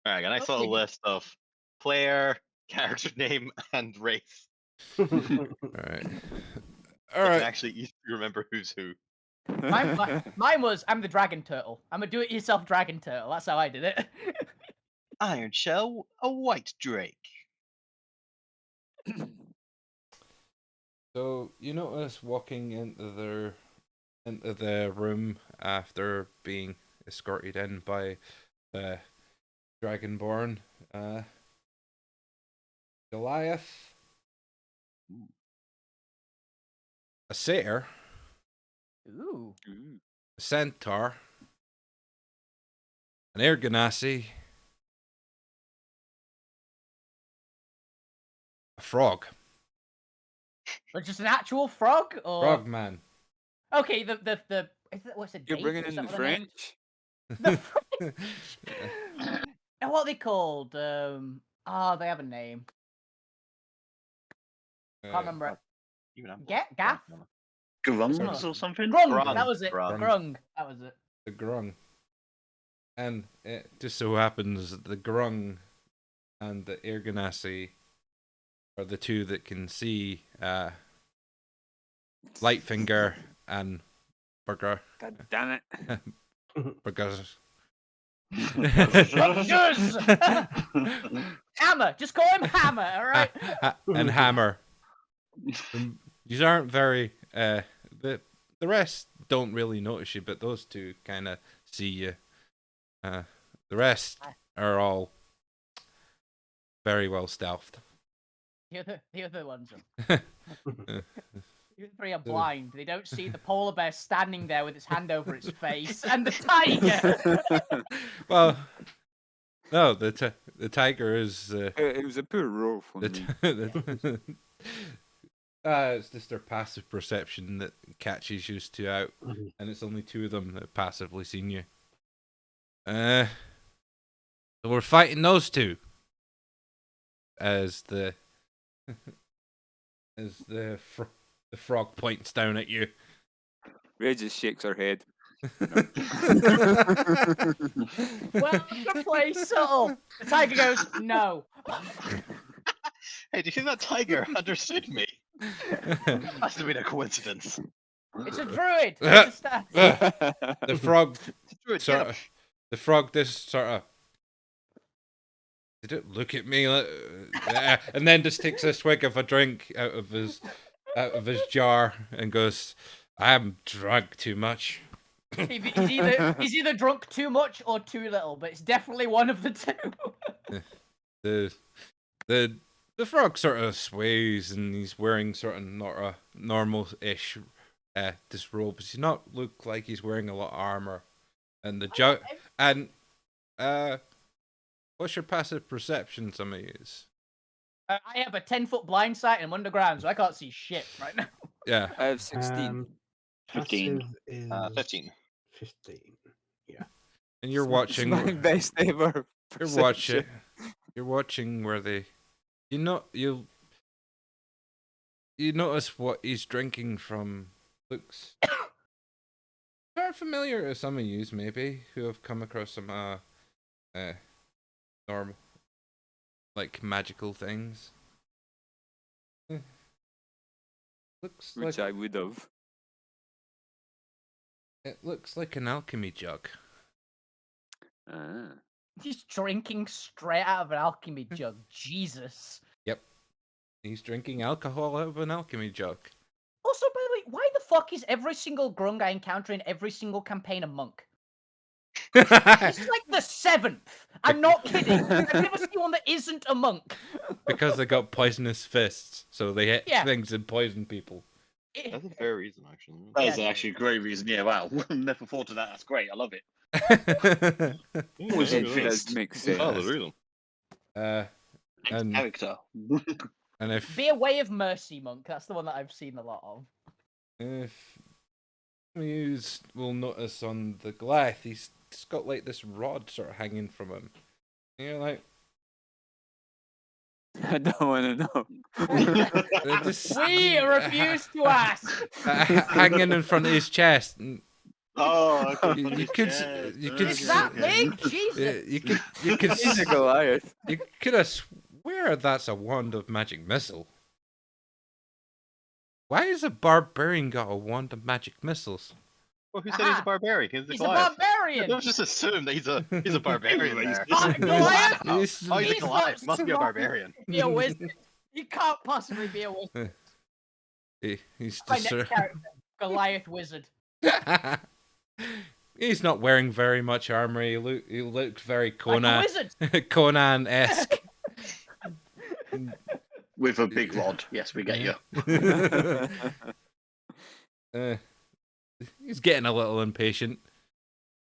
All right, a nice little Lovely. list of player, character name, and race. All right. All I can right. actually easily remember who's who. Mine was, I'm the dragon turtle. I'm a do-it-yourself dragon turtle. That's how I did it. Iron Shell, a white drake. So you notice walking into the room after being escorted in by the Dragonborn, Goliath, a satyr, Ooh. a centaur, an air ganassi, a frog. But just an actual frog, or Frog man. okay, the is it, what's it? You're Date? bringing Is in that the what their name- French? The Now, what are they called? They have a name. Can't remember it. Even I'm Gaff? Grungs or something? Grung. Grung. That was it. Grung. Grung. That was it. The grung. And it just so happens that the grung and the air ganassi are the two that can see Lightfinger and Burger. God damn it. Burgers. Rutgers! Hammer. Just call him Hammer. All right. And Hammer. These aren't very. The rest don't really notice you, but those two kind of see you. The rest are all very well stealthed. The other ones. The other three are blind. They don't see the polar bear standing there with its hand over its face and the tiger. Well, no, the tiger is. It was a poor roll for me. It's just their passive perception that catches you two out, Mhm. and it's only two of them that passively seen you. So we're fighting those two. As the frog points down at you. Ray just shakes her head. Well, I'm gonna play subtle. The tiger goes, no. Hey, do you think that tiger understood me? Must have been a coincidence. It's a druid. I understand. The frog Druid, sort get him. of, the frog just sort of did it look at me like, and then just takes a swig of a drink out of his jar and goes, I'm drunk too much. He's either drunk too much or too little, but it's definitely one of the two. The frog sort of sways and he's wearing sort of not a normal-ish disrobe. But he's not look like he's wearing a lot of armor. And the what's your passive perception, some of yous? I have a 10-foot blind sight and I'm underground, so I can't see shit right now. Yeah. I have 16. 15. Passive is 15. 15. And you're It's watching. my best ever. You're watching where they. You notice what he's drinking from looks very familiar to some of yous, maybe who have come across some normal, like magical things. Looks Which like I would have. it looks like an alchemy jug. Ah. He's drinking straight out of an alchemy jug. Jesus. Yep, he's drinking alcohol out of an alchemy jug. Also, by the way, why the fuck is every single grung I encounter in every single campaign a monk? This is like the 7th. I'm not kidding. I've never seen one that isn't a monk. Because they got poisonous fists, so they hit Yeah. things and poison people. That's a fair reason, actually. That is Yeah. actually a great reason. Yeah, wow. Never thought of that. That's great. I love it. Poison It fist. does make Oh, sense. the reason. And Character. and if Be a way of mercy monk. That's the one that I've seen a lot of. you will notice on the Goliath, he's got like this rod sort of hanging from him. And you're like, I don't want to know. they're just We refuse to ask. hanging in front of his chest. And Oh, I You- couldn't you put could his s- chest. you could Is s- that Okay. big? Jesus. you could He's a Goliath. you could have swear that's a wand of magic missile. Why has a barbarian got a wand of magic missiles? Well, who said he's Aha. a barbarian? He's He's a a Goliath. barbarian. Don't just assume that he's a barbarian there. Not Goliath. Wow. He's- Oh, he's a He's Goliath. not Must be a small. barbarian. Be a wizard. You can't possibly be a wizard. He's My just next character, Goliath wizard. He's not wearing very much armor. He looks very Like a Conan wizard. Conan-esque. With a big rod. Yes, we get you. He's getting a little impatient.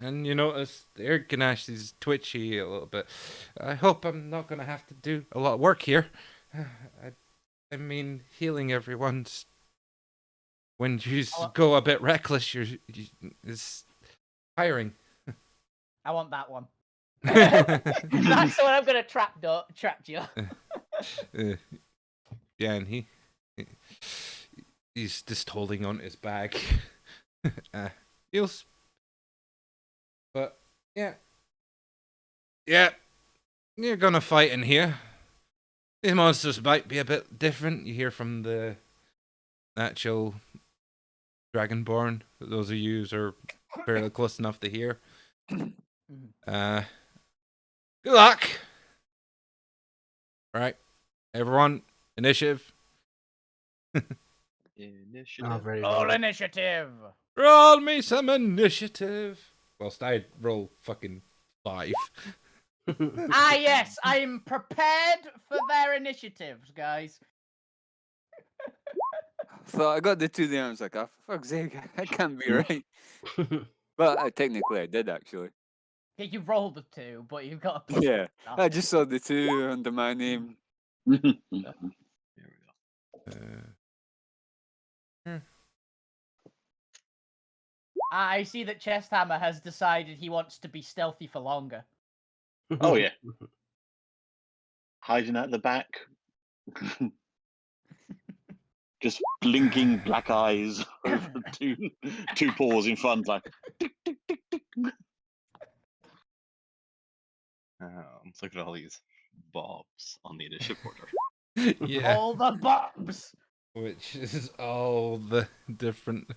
And you notice Air Ganache is twitchy a little bit. I hope I'm not going to have to do a lot of work here. I mean, healing everyone's... When you go a bit reckless, it's tiring. I want that one. That's what I'm gonna trap you. Yeah, and he's just holding on to his bag. But yeah, you're gonna fight in here. These monsters might be a bit different. You hear from the actual Dragonborn. Those of you who are fairly close enough to hear. Good luck. Right, everyone, initiative. Initiative. Oh, very All well. initiative. Roll me some initiative. Whilst I roll fucking 5. Ah, yes, I'm prepared for their initiatives, guys. So I got the 2 there. I was like, oh, for fuck's sake, that can't be right. But technically, I did actually. Yeah, you rolled the 2, but you've got a Yeah, I just saw the 2 under my name. There we go. I see that Chesthammer has decided he wants to be stealthy for longer. Oh, yeah. Hiding at the back. Just blinking black eyes over two paws in front, like. Let's look at all these bobs on the initiative order. Yeah, All the bobs. which is all the different.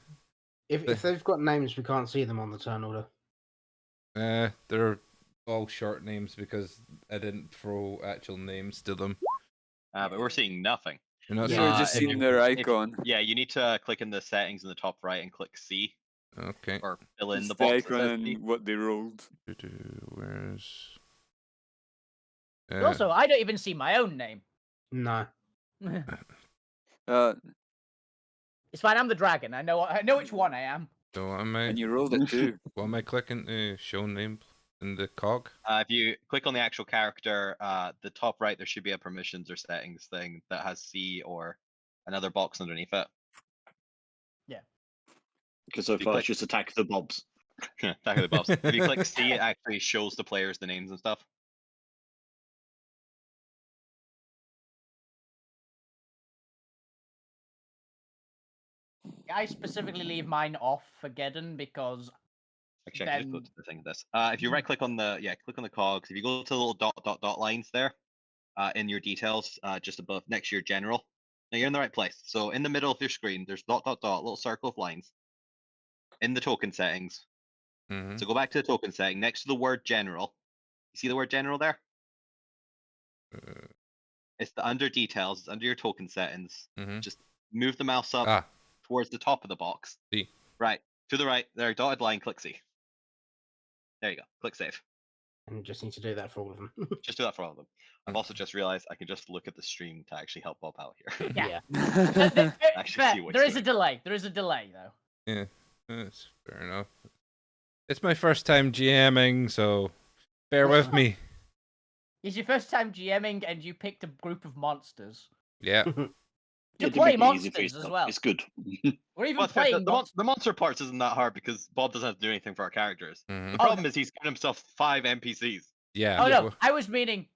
If they've got names, we can't see them on the turn order. They're all short names because I didn't throw actual names to them. But we're seeing nothing. You're not You Yeah, were seeing just if seeing you- their if- icon. Yeah, you need to click in the settings in the top right and click C, Okay. or fill in It's the the box that icon says C. and what they rolled. Where's? Also, I don't even see my own name. No. Uh, It's fine. I'm the dragon. I know which one I am. So am I? and you rolled it too. What am I clicking to show name in the cog? If you click on the actual character, the top right, there should be a permissions or settings thing that has C or another box underneath it. Because so You far click- it's just attack the bobs. Back of the bobs. If you click C, it actually shows the players the names and stuff. I specifically leave mine off for Geddon because Actually, I can just go Then- to the thing of this. If you right click on the click on the cogs. If you go to the little dot lines there, in your details, just above next to your general. Now you're in the right place. So in the middle of your screen, there's dot little circle of lines. In the token settings. Mm-hmm. So go back to the token setting next to the word general. You see the word general there? It's the under details. It's under your token settings. Mm-hmm. Just move the mouse up Ah, towards the top of the box. C. Right. To the right. There, dotted line, click C. There you go. Click save. And just need to do that for all of them. Just do that for all of them. I've also just realized I can just look at the stream to actually help Bob out here. yeah. Actually Fair, see what there he's is a doing. delay. There is a delay though. Yeah, that's fair enough. It's my first time GMing, so bear with me. It's your first time GMing and you picked a group of monsters. Yeah. To to play make it easy for monsters as yourself. well. It's good. We're even Well, it's fair, playing the monster parts isn't that hard because Bob doesn't have to do anything for our characters. Mhm. The problem is he's given himself 5 NPCs. Yeah. Oh no, well, I was meaning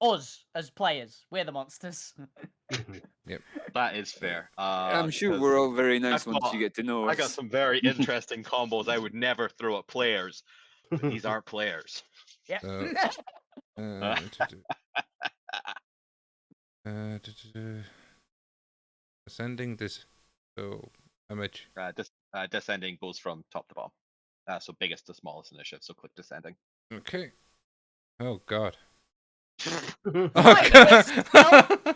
us as players. We're the monsters. That is fair. I'm sure 'cause we're all very nice I've once got- you get to know I us. got some very interesting combos I would never throw at players. But these aren't players. Yeah. Ascending this. So image. Descending goes from top to bottom. So biggest to smallest initiative. So click descending. Okay. Oh God. Wait, Oh,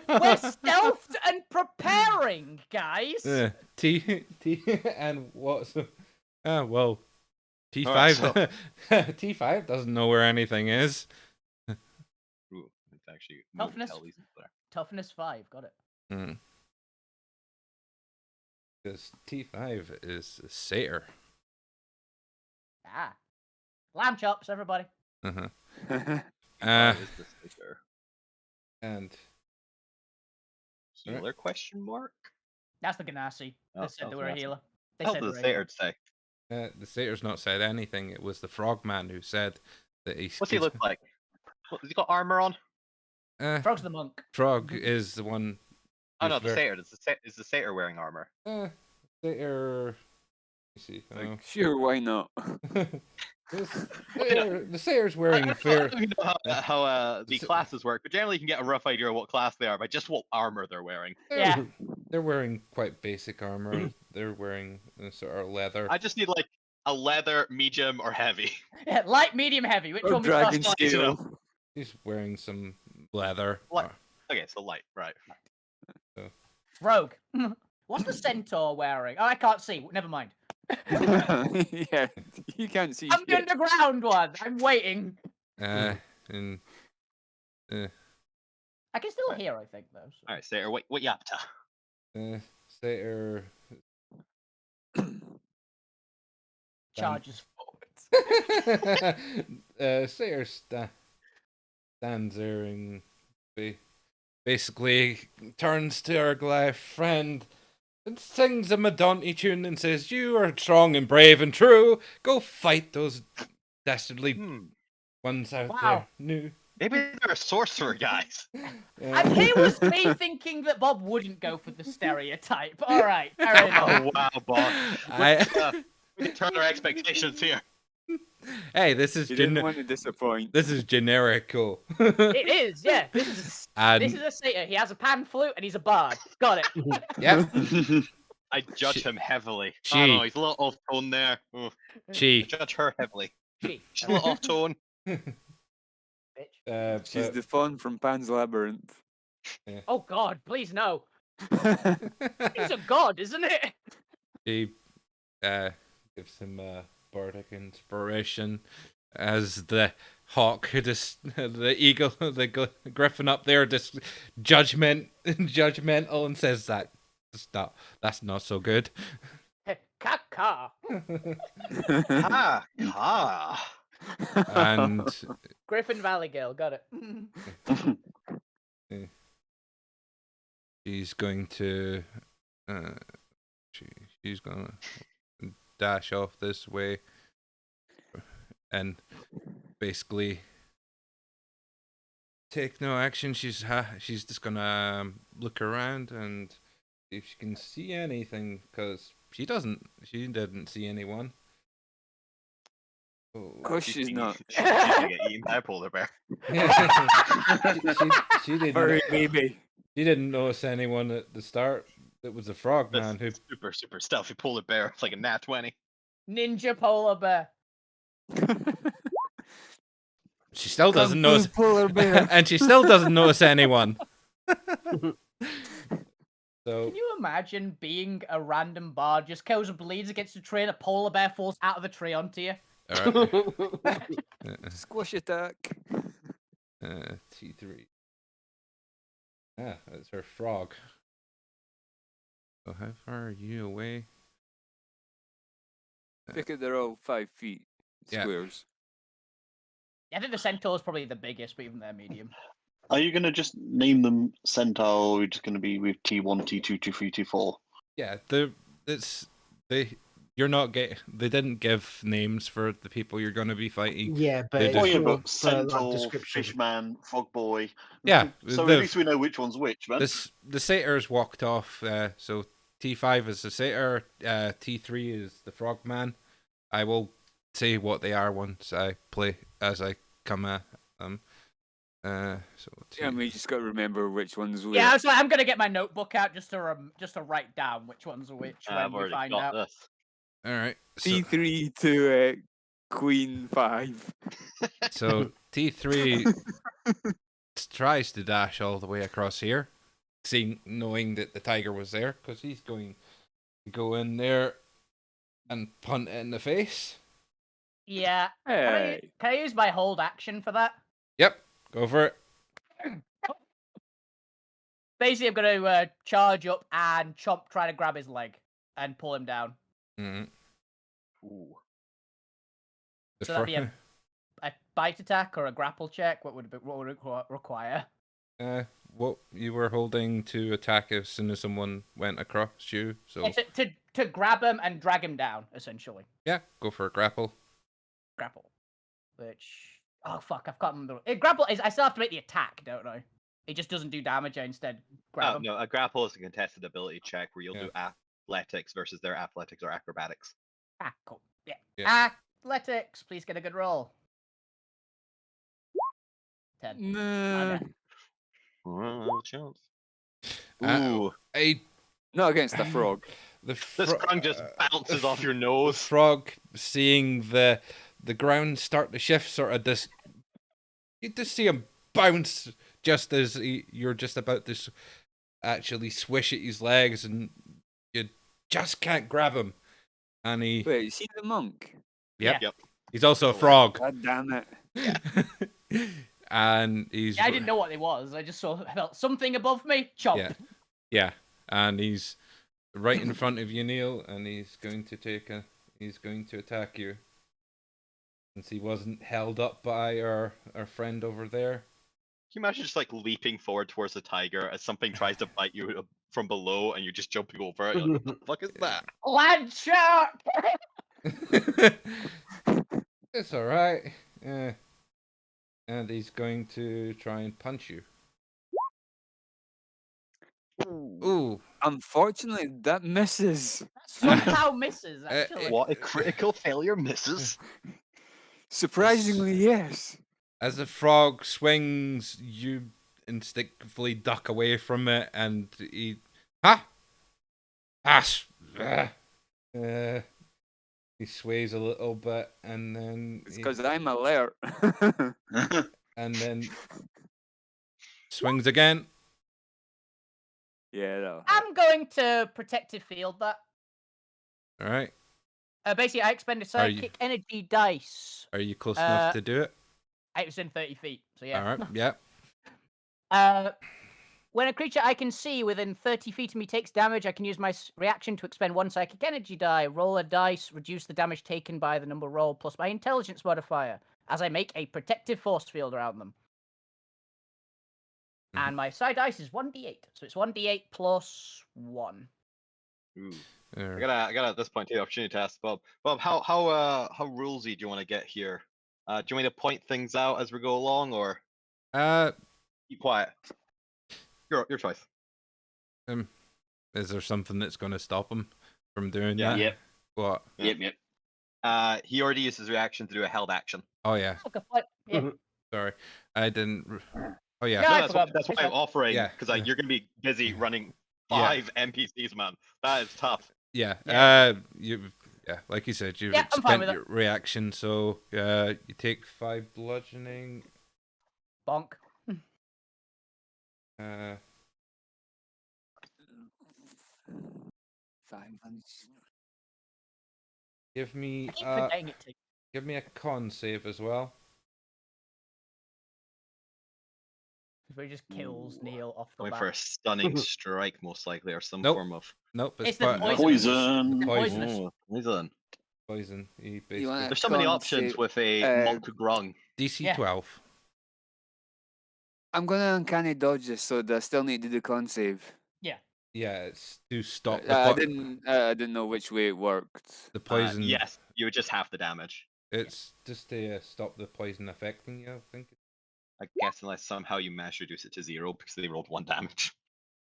we're stealthed and preparing, guys. T and what's well T5 Alright, so- T5 doesn't know where anything is. Ooh, it's actually no Toughness. tell these there. Toughness 5, got it. Because T5 is a satyr. Ah. Lamb chops, everybody. Uh-huh. What is this later? And Healer question mark? That's the Ganassi. Oh, They said that they was were a Ganassi. healer. They Hell said did they the were a healer. satyr say? the satyr's not said anything. It was the frogman who said that he. What's he look like? Has he got armor on? Frog's the monk. Frog is the one. Oh no, who's the satyr. Is the satyr wearing armor? Satyr. Let me see. Like, sure, why not? The satyr's wearing I fair. don't know how the classes work, but generally you can get a rough idea of what class they are by just what armor they're wearing. Yeah. They're wearing quite basic armor. They're wearing sort of leather. I just need like a leather, medium, or heavy. Yeah, light, medium, heavy. Which Or one we dragon class? scale. He's wearing some leather. Light. Okay, so light, right? Rogue. What's the centaur wearing? Oh, I can't see. Never mind. Yeah, you can't see I'm the shit. underground one. I'm waiting. And I can still hear, I think, though. So. All right, satyr. What you up to? satyr. Charges forward. Satyr stands there and basically turns to our Goliath friend and sings a Madonti tune and says, "You are strong and brave and true. Go fight those dastardly ones out Wow. there." Maybe they're sorcerer guys. And here was me thinking that Bob wouldn't go for the stereotype. All right, fair enough. Oh wow, boss. We can turn our expectations here. Hey, this is You didn't want to disappoint. this is generical. It is, yeah. This is And a satyr. He has a pan flute and he's a bard. Got it. yep, I judge him heavily. She. Oh no, he's a little off tone there. I she. judge her heavily. Gee, She's a little off tone. bitch. She's But- the fawn from Pan's Labyrinth. Oh God, please no. He's a god, isn't it? She gives him bardic inspiration as the hawk, the eagle, the griffin up there, just judgmental, and says that's not so good. Caca. Ah. And Griffin Valley Girl, got it. she's going to she's gonna dash off this way and basically take no action. She's just gonna look around and see if she can see anything, because she didn't see anyone. Oh. Of course she's not. She's gonna get eaten by a polar bear. she didn't. Furry baby. She didn't notice anyone at the start. It was a frog This man who. super stealthy polar bear. It's like a nat 20. Ninja polar bear. She still doesn't notice. Polar bear. And she still doesn't notice anyone. So Can you imagine being a random bard, just kills and bleeds against a tree and a polar bear falls out of the tree onto you? all right. Squash attack. T3. Ah, that's her frog. So how far are you away? Pick it, they're all 5 feet Yeah. squares. I think the centaur's probably the biggest, but even they're medium. Are you going to just name them Centaur, or are you just going to be with T1, T2, T3, T4? Yeah, you're not getting. They didn't give names for the people you're going to be fighting. Yeah, but They it's Oh just- yeah, more but for, like, Centaur, description. Fishman, Frog Boy. Yeah, So the- at least we know which one's which, man. The satyrs walked off. So T5 is the satyr. T3 is the frogman. I will say what they are once I play as I come at them. So Yeah, we just got to remember which ones we. Yeah, so I'm gonna get my notebook out just to write down which ones are which I've when we already find got out. this. all right. So, T3 to Queen 5. so T3 tries to dash all the way across here, knowing that the tiger was there, because he's going to go in there and punt it in the face. Yeah. Hey. Can I use my hold action for that? Yep, go for it. Basically, I'm gonna charge up and Chomp try to grab his leg and pull him down. Mm-hmm. Ooh. So that'd be a bite attack or a grapple check. What would it require? What you were holding to attack as soon as someone went across you. So Yeah, to grab him and drag him down, essentially. yeah, go for a grapple. Grapple. Which fuck, I've got him. Grapple is I still have to make the attack, don't I? It just doesn't do damage. I instead grab him. No, a grapple is a contested ability check where you'll Yeah. do athletics versus their athletics or acrobatics. Ah, cool. Yeah. Yeah. Athletics, please get a good roll. 10. Nah, Okay. Well, chance. Uh, Ooh, not against the frog. this tongue just bounces off your The nose. frog, seeing the ground start to shift, sort of this. You just see him bounce just as you're just about to actually swish at his legs, and you just can't grab him. And he, Wait, you see the monk? yep, Yep. he's also a frog. God damn it. And he's Yeah, I didn't know what it was. I just felt something above me. Chomp. yeah, and he's right in front of you, Neil, and he's going to attack you. Since he wasn't held up by our friend over there. Can you imagine just like leaping forward towards the tiger as something tries to bite you from below and you're just jumping over it? You're like, what the fuck is that? Land shark. It's all right. Yeah. And he's going to try and punch you. Ooh. Unfortunately, that misses. Somehow misses, actually. What a critical failure misses. Surprisingly, yes. As the frog swings, you instinctively duck away from it, and he... Ha! Ash! He sways a little bit, and then... It's because I'm alert. And then... swings again. Yeah, no. I'm going to protective field that. All right. Basically, I expend a Are you- psychic energy dice. Are you close enough to do it? It was in 30 feet, so yeah. All right. Yeah. When a creature I can see within 30 feet of me takes damage, I can use my reaction to expend one psychic energy die. Roll a dice, reduce the damage taken by the number rolled, plus my intelligence modifier, as I make a protective force field around them. And my side dice is 1d8, so it's 1d8 plus 1. Ooh. All I right. gotta at this point take the opportunity to ask Bob. Bob, how rulesy do you want to get here? Do you want me to point things out as we go along, or keep quiet? Your choice. Is there something that's going to stop him from doing Yeah. that? Yep. What? Yep. He already used his reaction to do a held action. Oh yeah. Okay, fine. Yeah. Sorry, I didn't. Oh yeah. No, No, I that's forgot. why I'm offering, Yeah. because you're gonna be busy running Yeah. 5 NPCs, man. That is tough. Yeah. Yeah. Like you said, you've Yeah, I'm fine spent with it. your reaction, so you take 5 bludgeoning. Bonk. Uh, 500. give me I keep forgetting it too. give me a con save as well. Where he just kills Neil off the Going bat. for a stunning strike, most likely, or some Nope. form of Nope, It's it's the part Poison. Poisonous. poison. poison. He basically wanna- There's so many Con options save, with a monk grung. DC Yeah. 12. I'm gonna uncanny dodge this, so do I still need to do con save? Yeah. Yeah, it's to stop I didn't know which way it worked. the poison. Yes, you would just half the damage. It's just to stop the poison affecting you, I think. I guess unless somehow you manage to reduce it to 0 because they rolled 1 damage.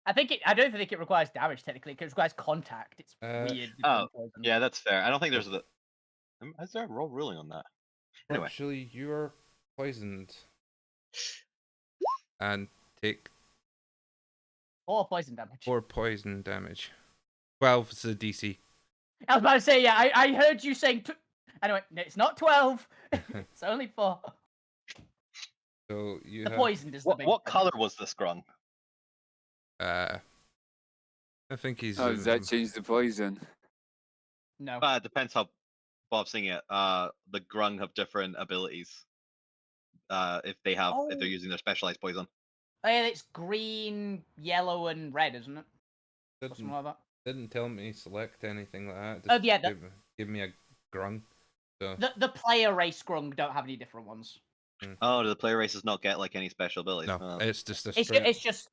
I don't think it requires damage technically. It requires contact. It's weird. Oh, poison. yeah, that's fair. I don't think there's is there a roll ruling on that? Anyway. Actually, you are poisoned. And take 4 poison damage. 4 poison damage. 12 is the DC. I was about to say, yeah, I heard you saying. Anyway, no, it's not 12. It's only 4. So you The have, poisoned is the big. What color was this grung? I think he's. How does that change the poison? No. It depends how Bob's seeing it. The grung have different abilities. If they're Oh. using their specialized poison. Oh, yeah, it's green, yellow, and red, isn't it? Or something like that. Didn't tell me select anything like that. Oh, yeah, give me a grung. So The player race grung don't have any different ones. Oh, do the player races not get like any special abilities? no, Oh. it's just a It's straight.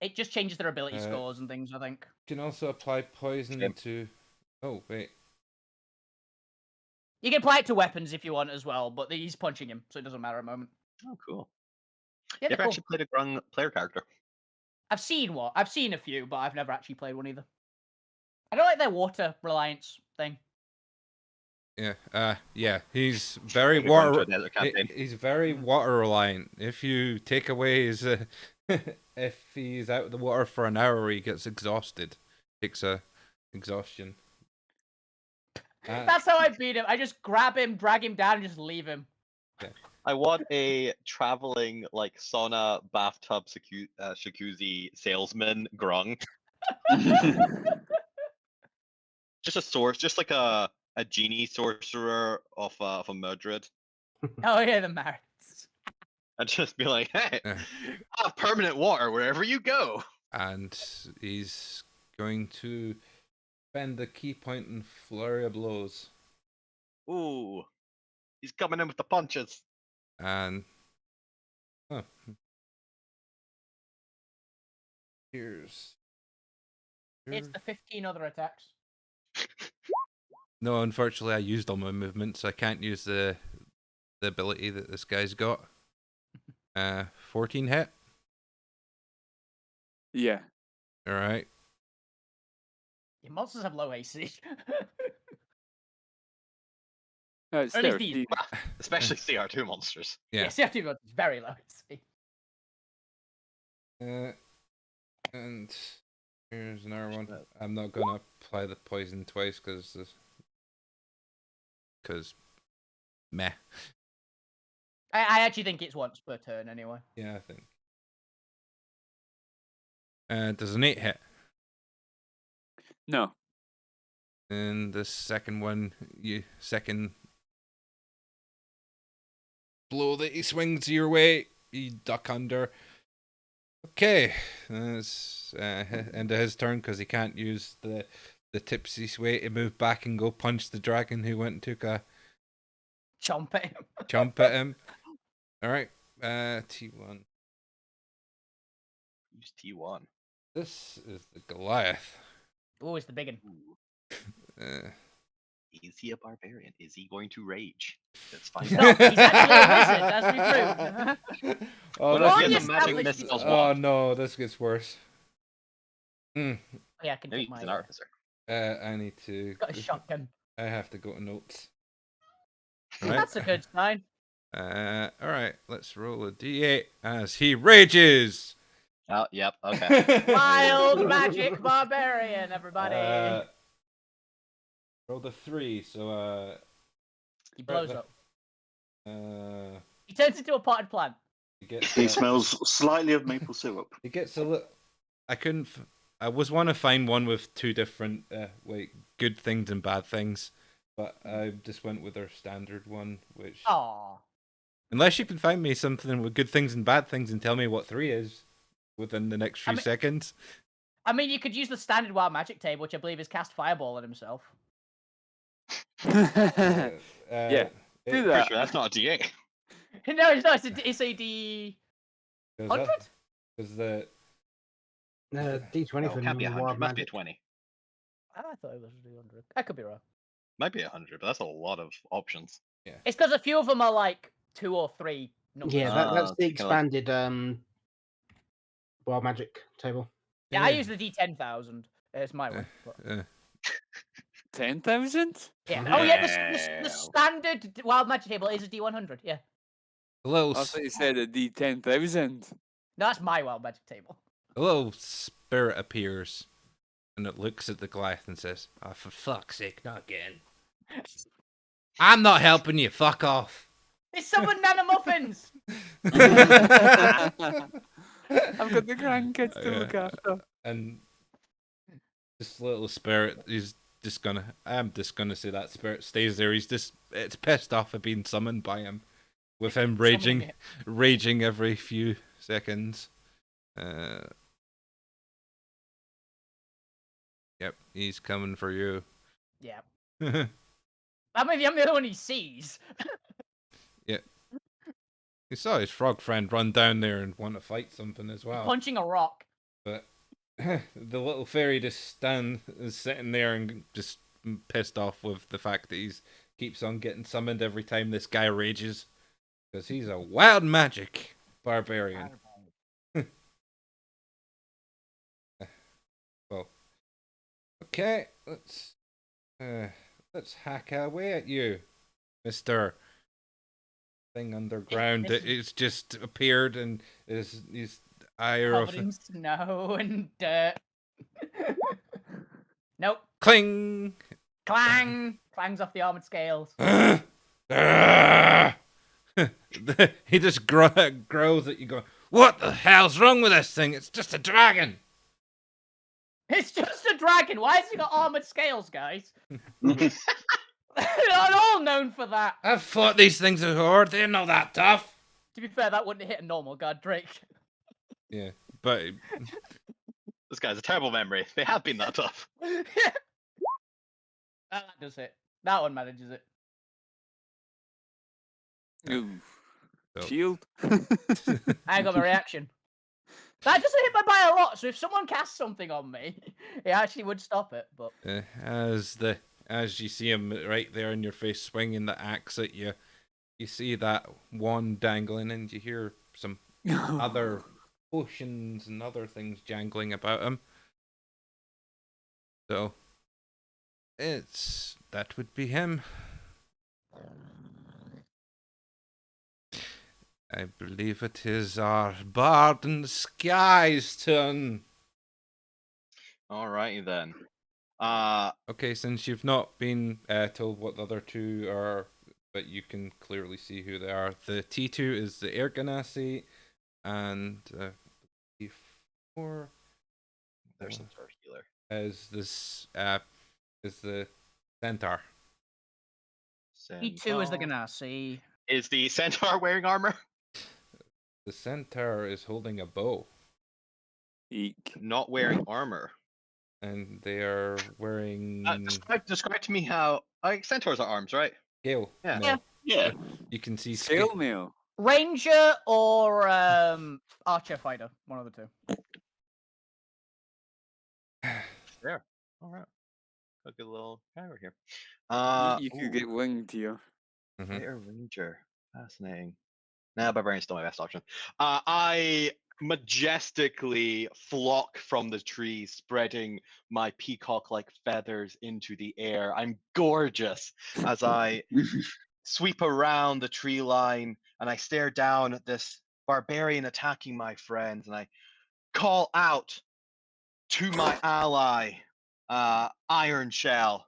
it just changes their ability Uh, scores and things. I think. You can also apply poison Yep. to. Oh wait, You can apply it to weapons if you want as well, but he's punching him, so it doesn't matter at the moment. Oh, cool. Yeah, You ever cool. actually played a grung player character? I've seen one. I've seen a few, but I've never actually played one either. I don't like their water reliance thing. yeah, he's very Maybe run water. to a desert campaign. He's very water reliant. If you take away his, if he's out of the water for an hour, he gets exhausted. Takes a exhaustion. That's how I beat him. I just grab him, drag him down, and just leave him. I want a traveling like sauna bathtub jacuzzi salesman grung. Just a source, just like a genie sorcerer of a Murdred. Oh yeah, the merits. And just be like, hey, Yeah. have permanent water wherever you go. And he's going to spend the key point in flurry of blows. Ooh. He's coming in with the punches. And here's It's the 15 other attacks. no, unfortunately, I used all my movements. So I can't use the ability that this guy's got. 14 hit. Yeah. All right. Your monsters have low AC. No, it's Or at least these. 13. Especially CR2 monsters. Yeah. Yeah, CF2 monsters very low AC. And here's another one. I'm not gonna apply the poison twice because meh. I actually think it's once per turn anyway. Yeah, I think. Does an 8 hit? No. And the second one, second blow that he swings your way, you duck under. Okay, that's end of his turn because he can't use the tipsy sway to move back and go punch the dragon who went and took a Chomp at him. jump at him. All right, T1. Use T1. This is the Goliath. Oh, it's the big one. Uh, Is he a barbarian? Is he going to rage? Let's find He's out. not. He's actually a wizard, as we proved. oh, What this if he Long has a magic established- missiles oh wand? no, this gets worse. Yeah, I can Maybe take he's my. an artificer. I need to. Got a shotgun. I have to go to notes. Right. That's a good sign. All right, let's roll a d8 as he rages. Oh, yep, okay. Wild magic barbarian, everybody. Rolled a 3, so He blows right, up. uh, He turns into a potted plant. he gets He smells slightly of maple syrup. he gets a little. I couldn't. I was want to find one with 2 different like good things and bad things, but I just went with our standard one, which Aww. unless you can find me something with good things and bad things and tell me what 3 is within the next few seconds. I mean, you could use the standard wild magic table, which I believe is cast fireball on himself. Yeah. It- Do Pretty that. sure that's not a D8. No, it's not. It's a D. 'cause 100? Because the D20 No, for it can't be normal 100. wild It must be a magic. 20. I thought it was 200. I could be wrong. Might be 100, but that's a lot of options. It's because a few of them are like 2 or 3 numbers. Yeah, that's the kinda like- expanded wild magic table. Yeah, I use the D10,000. It's my one. but- 10,000? Yeah. Mhm. Oh yeah, the Wow. standard wild magic table is a D100. Yeah. A little, I thought you said a D10,000. No, that's my wild magic table. a little spirit appears, and it looks at the Goliath and says, "Oh, for fuck's sake, not again! I'm not helping you. Fuck off." It's someone nanomuffins. I've got the grandkids to look after. And this little spirit, I'm just gonna say that spirit stays there. It's pissed off at being summoned by him, with him Summoning raging every few seconds. Yep, he's coming for you. Yeah. I mean, I'm the other one he sees. He saw his frog friend run down there and want to fight something as well. Punching a rock. But the little fairy just is sitting there and just pissed off with the fact that he's keeps on getting summoned every time this guy rages, because he's a wild magic barbarian. Well, okay, let's hack away at you, Mister Thing Underground. It's just appeared and his ire of Covered in snow and dirt. Nope. cling. Clang! Clangs off the armored scales. He just growls at you, going, "What the hell's wrong with this thing? It's just a dragon." It's just a dragon. Why has he got armored scales, guys? They're not all known for that. I've fought these things before. They're not that tough. To be fair, that wouldn't hit a normal guard Drake. Yeah, but This guy's a terrible memory. They have been that tough. That does it. That one manages it. Ooh. So- Shield? I got my reaction. That doesn't hit my by a lot, so if someone casts something on me, it actually would stop it. But as you see him right there in your face, swinging the axe at you, you see that wand dangling, and you hear some other potions and other things jangling about him. So that would be him. I believe it is our bard in the sky's turn. Alrighty then. Okay, since you've not been told what the other two are, but you can clearly see who they are. The T2 is the Air Ganassi, and T4 There's some sort of healer. is the Centaur. E2 is the Centaur. Ganassi. Is the centaur wearing armor? The Centaur is holding a bow, Eek. Not wearing armor. and they are wearing Describe to me how centaurs are arms, right? scale. Yeah. mail. Yeah. You can see Sail mail. Ranger or Archer Fighter. One of the two. There. All right. A good little camera here. You could get winged here. Mhm. Fighter Ranger. Fascinating. Nah, Barbarian's still my best option. I majestically flock from the trees, spreading my peacock-like feathers into the air. I'm gorgeous as I sweep around the tree line, and I stare down at this barbarian attacking my friends, and I call out to my ally, Iron Shell.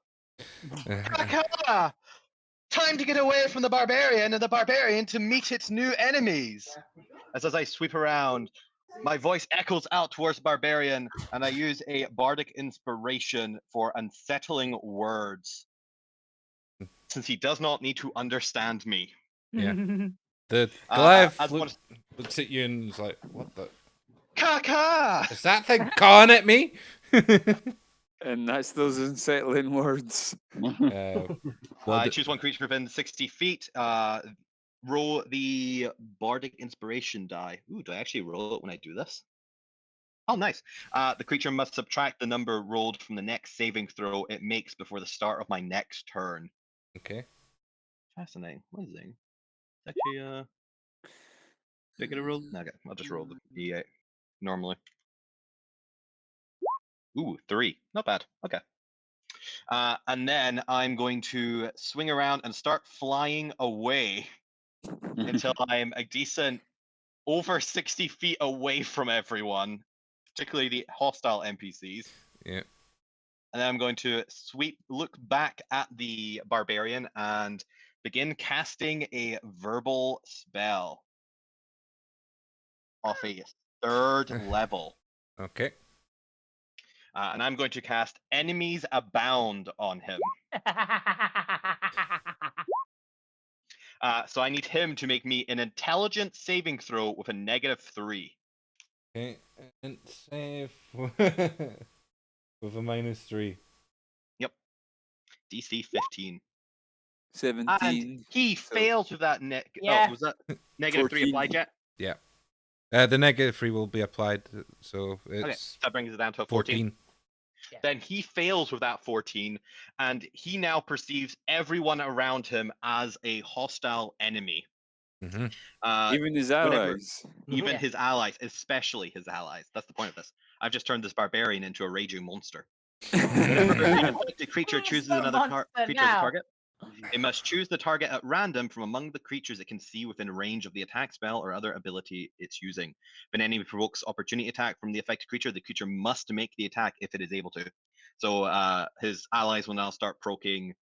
Kaka! Time to get away from the barbarian and the barbarian to meet its new enemies. As I sweep around, my voice echoes out towards the barbarian, and I use a bardic inspiration for unsettling words, since he does not need to understand me. Yeah. The Goliath as one- looks at you and is like, "What the? Kaka! Is that thing cawing at me?" And that's those unsettling words. I choose one creature within 60 feet. Roll the bardic inspiration die. Ooh, do I actually roll it when I do this? Oh, nice. The creature must subtract the number rolled from the next saving throw it makes before the start of my next turn. Okay. Fascinating. What is it? It's actually, do I get a roll? No, okay. I'll just roll the D8 normally. Ooh, 3. Not bad. Okay. And then I'm going to swing around and start flying away until I'm a decent over 60 feet away from everyone, particularly the hostile NPCs. Yeah. And then I'm going to look back at the barbarian and begin casting a verbal spell of a 3rd level. Okay. And I'm going to cast Enemies Abound on him. So I need him to make me an intelligence saving throw with a -3. Okay. And save with a -3. Yep. DC 15. 17. And he so fails with that Yeah. Oh, was that -3 14. applied yet? Yeah. The -3 will be applied, so Okay, it's that brings it down to a 14. 14. Then he fails with that 14, and he now perceives everyone around him as a hostile enemy. Mm-hmm. Even his whenever- allies. Even Yeah. his allies, especially his allies. That's the point of this. I've just turned this barbarian into a raging monster. Whenever the affected creature He's chooses the another creature as a monster target, it must choose the target at random from among the creatures it can see within range of the attack spell or other ability it's using. If an enemy provokes opportunity attack from the affected creature, the creature must make the attack if it is able to. So his allies will now start provoking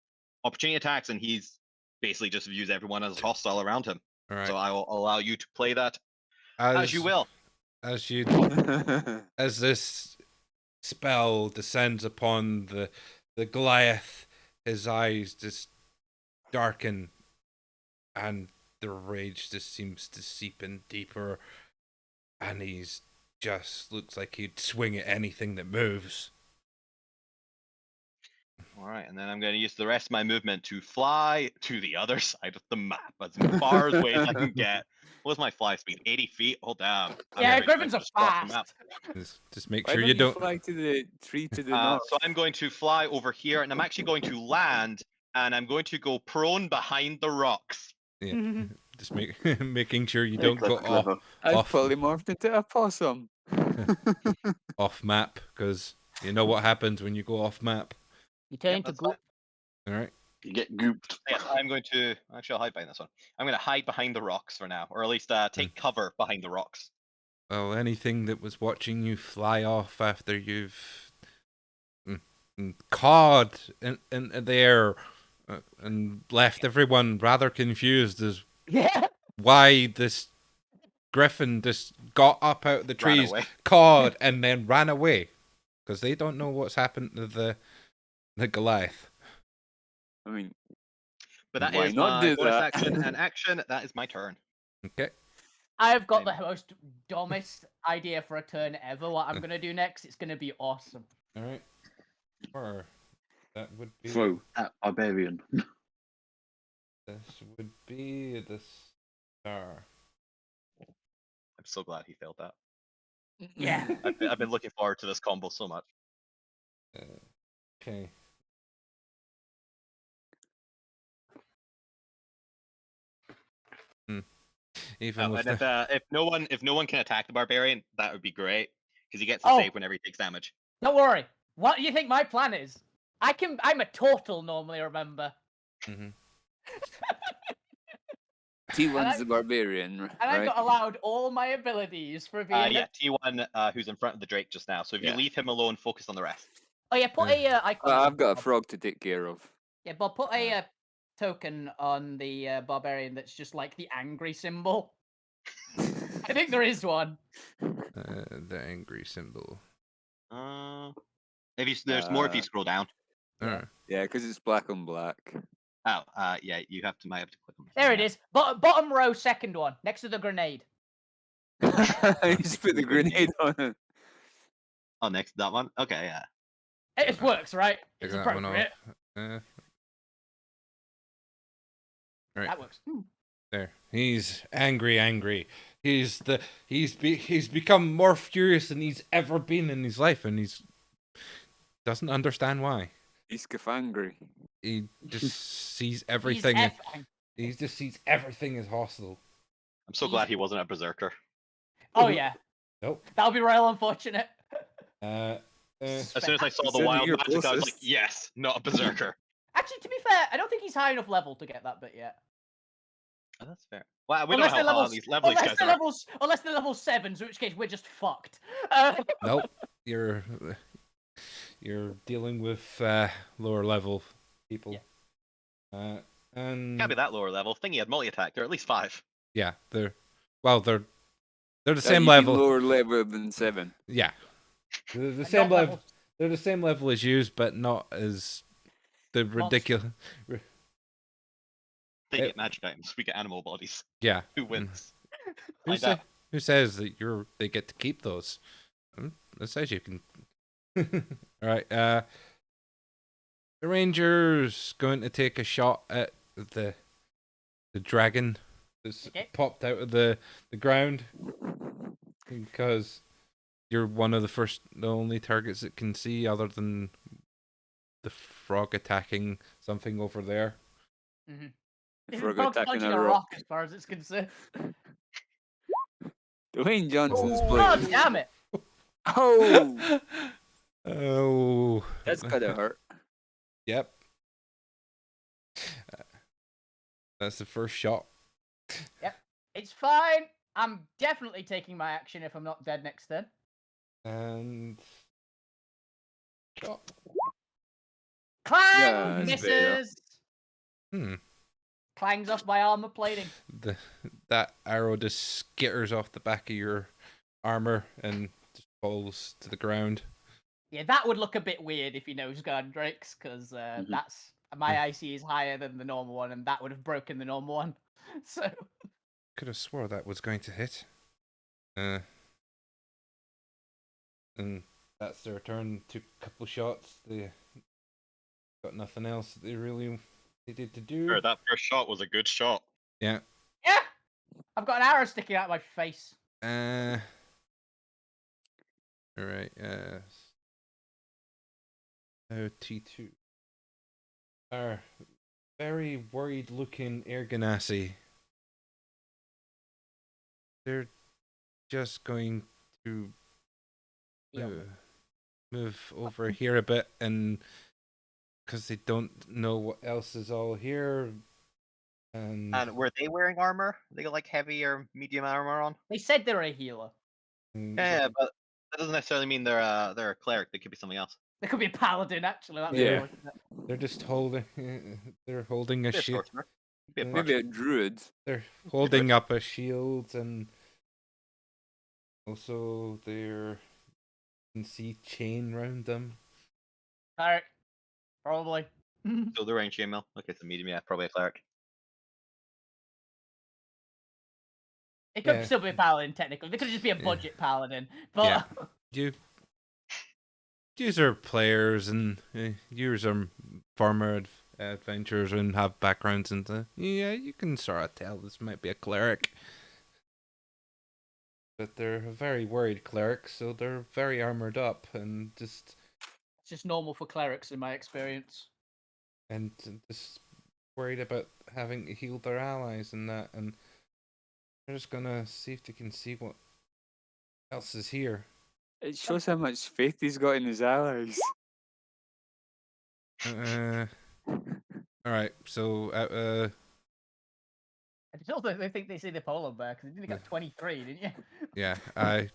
opportunity attacks, and he's basically just views everyone as hostile around him. All right. So I will allow you to play that as you will. As this spell descends upon the Goliath, his eyes just darken, and the rage just seems to seep in deeper, and he's just looks like he'd swing at anything that moves. All right, and then I'm going to use the rest of my movement to fly to the other side of the map as far away as I can get. What's my fly speed? 80 feet? Oh, damn. I'm Yeah, very griffins good are to cross the map. fast. Just make Why sure don't you don't. fly to the tree to the north? So I'm going to fly over here, and I'm actually going to land, and I'm going to go prone behind the rocks. Yeah, just making sure you Hey, don't go clever. I've off polymorphed into a possum. off map, because you know what happens when you go off map. You turn Yep, into that's fine. goop. All right. You get gooped. Yes, I'm going to actually I'll hide behind this one. I'm going to hide behind the rocks for now, or at least take cover behind the rocks. Well, anything that was watching you fly off after you've cawed in the air and left everyone rather confused as Yeah. why this griffin just got up out of the Ran trees, away. cawed, and then ran away because they don't know what's happened to the Goliath. I mean, But that Why is not my do bonus that? action and action. That is my turn. Okay. I've got Same. the most dumbest idea for a turn ever. What I'm gonna do next, it's gonna be awesome. All right. Or that would be Throw that barbarian. this would be the star. I'm so glad he failed that. Yeah. I've been looking forward to this combo so much. Okay. Even Oh, with and the, if no one can attack the barbarian, that would be great because he gets to Oh. save whenever he takes damage. Don't worry. What do you think my plan is? I'm a total normally, remember. Mhm. T1's the barbarian, And I right? got allowed all my abilities for being. Yeah, T1, who's in front of the Drake just now. So if you Yeah. leave him alone, focus on the rest. Oh yeah, put a icon. on I've got a Bob. frog to take care of. Yeah, Bob, put a token on the barbarian that's just like the angry symbol. I think there is one. the angry symbol. If there's more if you scroll down. Alright. Yeah, because it's black on black. Oh, yeah, you might have to click on the There thing, it is. Bottom row, second one, next to the grenade. You just put the grenade on it. Oh, next to that one. Okay, yeah. It works, right? Take It's that one appropriate. off. Right. That works. There. He's angry. He's become more furious than he's ever been in his life, and he's doesn't understand why. He's angry. He just sees He's everything. F- He just sees everything as hostile. I'm so glad he wasn't a berserker. Oh yeah, Nope. that would be real unfortunate. As soon as I saw the Consider wild your magic, I was like, closest. yes, not a berserker. Actually, to be fair, I don't think he's high enough level to get that bit yet. Oh, that's fair. Well, we don't know how high these level these guys are. Unless they're level 7s, in which case we're just fucked. Nope. You're dealing with lower level people. Yeah. And Can't be that lower level. Thingy had multi-attack. They're at least 5. yeah, they're the That same you'd be level. Lower level than 7. Yeah, they're the And same not level. level- They're the same level as you, but not as the ridiculous. They It- get magic items. We get animal bodies. Yeah. Who wins? Who, Find out. who says that they get to keep those? It says you can. All right. The Ranger's going to take a shot at the dragon that's Okay. popped out of the ground, because you're one of the only targets it can see, other than the frog attacking something over there. Mhm. The This frog is dog's attacking punching a a rock. rock as far as it's concerned. Dwayne Johnson's God playing. damn it! Oh, Oh, that's gotta hurt. Yep. That's the first shot. It's fine. I'm definitely taking my action if I'm not dead next turn. And shot. Clang! Yeah, it's better. Misses! Hmm. Clangs off my armor plating. That arrow just skitters off the back of your armor and just falls to the ground. Yeah, that would look a bit weird if you nose guard Drakes, because that's my IC is higher than the normal one, and that would have broken the normal one. So Could have swore that was going to hit. And that's their turn. Took a couple shots. They got nothing else they really needed to do. Sure, that first shot was a good shot. Yeah. yeah, I've got an arrow sticking out of my face. All right. T2 are very worried looking Air Ganassi. They're just going to Yeah. move over here a bit, and because they don't know what else is all here. And were they wearing armor? They got like heavy or medium armor on? They said they're a healer. Yeah, but that doesn't necessarily mean they're a cleric. They could be something else. They could be a paladin, actually. That'd be Yeah. worth it. they're just holding. They're holding a Be a shield. sorcerer. Be a Yeah. Maybe parchment. a druid. They're holding up a shield, and also you can see chain round them. Cleric. Probably. So the range chainmail. Okay, so medium, yeah, probably a cleric. It could Yeah. still be a paladin, technically. They could just be a Yeah. budget paladin. But Yous are players, and yous are former adventurers and have backgrounds into. Yeah, you can sort of tell this might be a cleric. But they're a very worried cleric, so they're very armored up and just it's just normal for clerics, in my experience. just worried about having to heal their allies and that, and they're just gonna see if they can see what else is here. It shows how much faith he's got in his allies. All right, so I still they think they see the polar bear, because you got 23, didn't you? yeah, I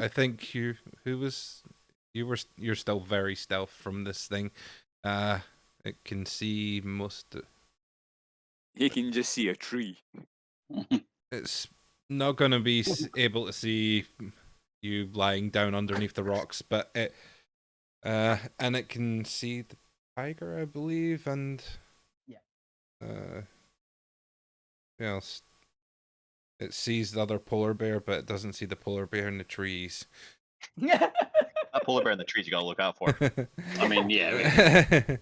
think you're still very stealth from this thing. It can see most. He can just see a tree. It's not gonna be able to see you lying down underneath the rocks, but and it can see the tiger, I believe, and what else? It sees the other polar bear, but it doesn't see the polar bear in the trees. That polar bear in the trees you gotta look out for. I mean, yeah.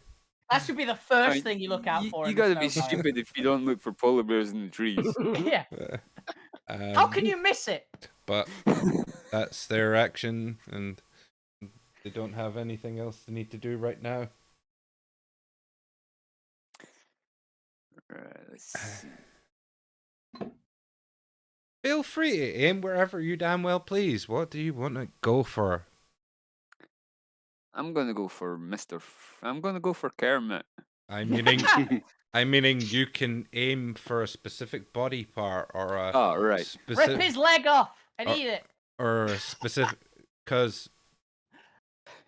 That should be the first thing you look out for. You in the gotta be snow biome. stupid if you don't look for polar bears in the trees. Yeah. How can you miss it? But that's their action, and they don't have anything else they need to do right now. Right, let's see. Feel free to aim wherever you damn well please. What do you want to go for? I'm gonna go for I'm gonna go for Kermit. I'm meaning you can aim for a specific body part or a Oh, right. Rip specific his leg off and Oh. eat it. or a specific because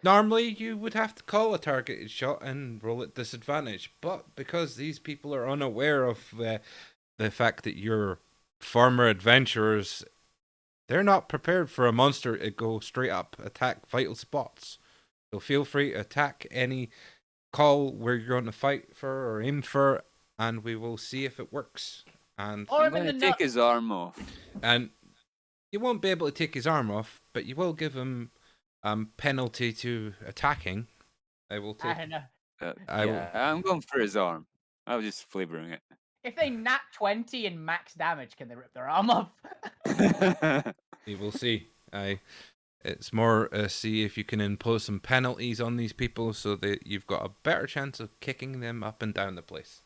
normally you would have to call a targeted shot and roll at disadvantage, but because these people are unaware of the fact that you're former adventurers, they're not prepared for a monster to go straight up attack vital spots. So feel free to attack any call where you're going to fight for or aim for, and we will see if it works. And Or I'm him in the gonna take nuts. his arm off. and you won't be able to take his arm off, but you will give him penalty to attacking. I will I take. don't know. I'm going for his arm. I was just flavoring it. If they nat 20 in max damage, can they rip their arm off? We will see. It's more see if you can impose some penalties on these people so that you've got a better chance of kicking them up and down the place.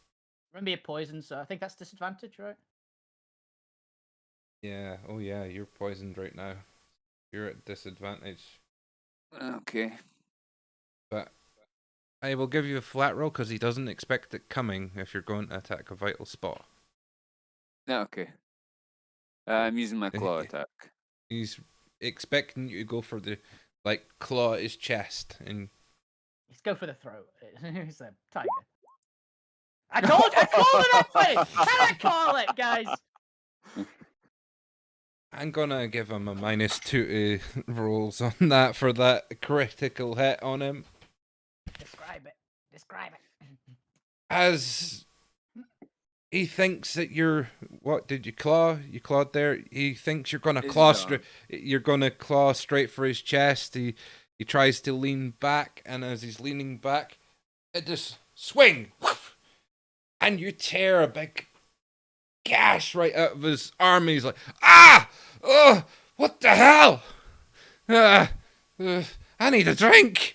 Remember you're poisoned, so I think that's disadvantage, right? Yeah. Oh yeah. You're poisoned right now. You're at disadvantage. Okay. But I will give you a flat roll because he doesn't expect it coming if you're going to attack a vital spot. Okay. I'm using my claw attack. He's expecting you to go for the claw at his chest and Let's go for the throat. It's a tiger. I called it up, buddy! Can I call it, guys? I'm gonna give him a -2 to rolls on that for that critical hit on him. Describe it. Describe it. As he thinks that you're what did you claw? You clawed there. He thinks you're gonna His claw arm. straight. You're gonna claw straight for his chest. He tries to lean back, and as he's leaning back, it just swing, and you tear a big gash right out of his arm. He's like, ah, oh, what the hell? I need a drink.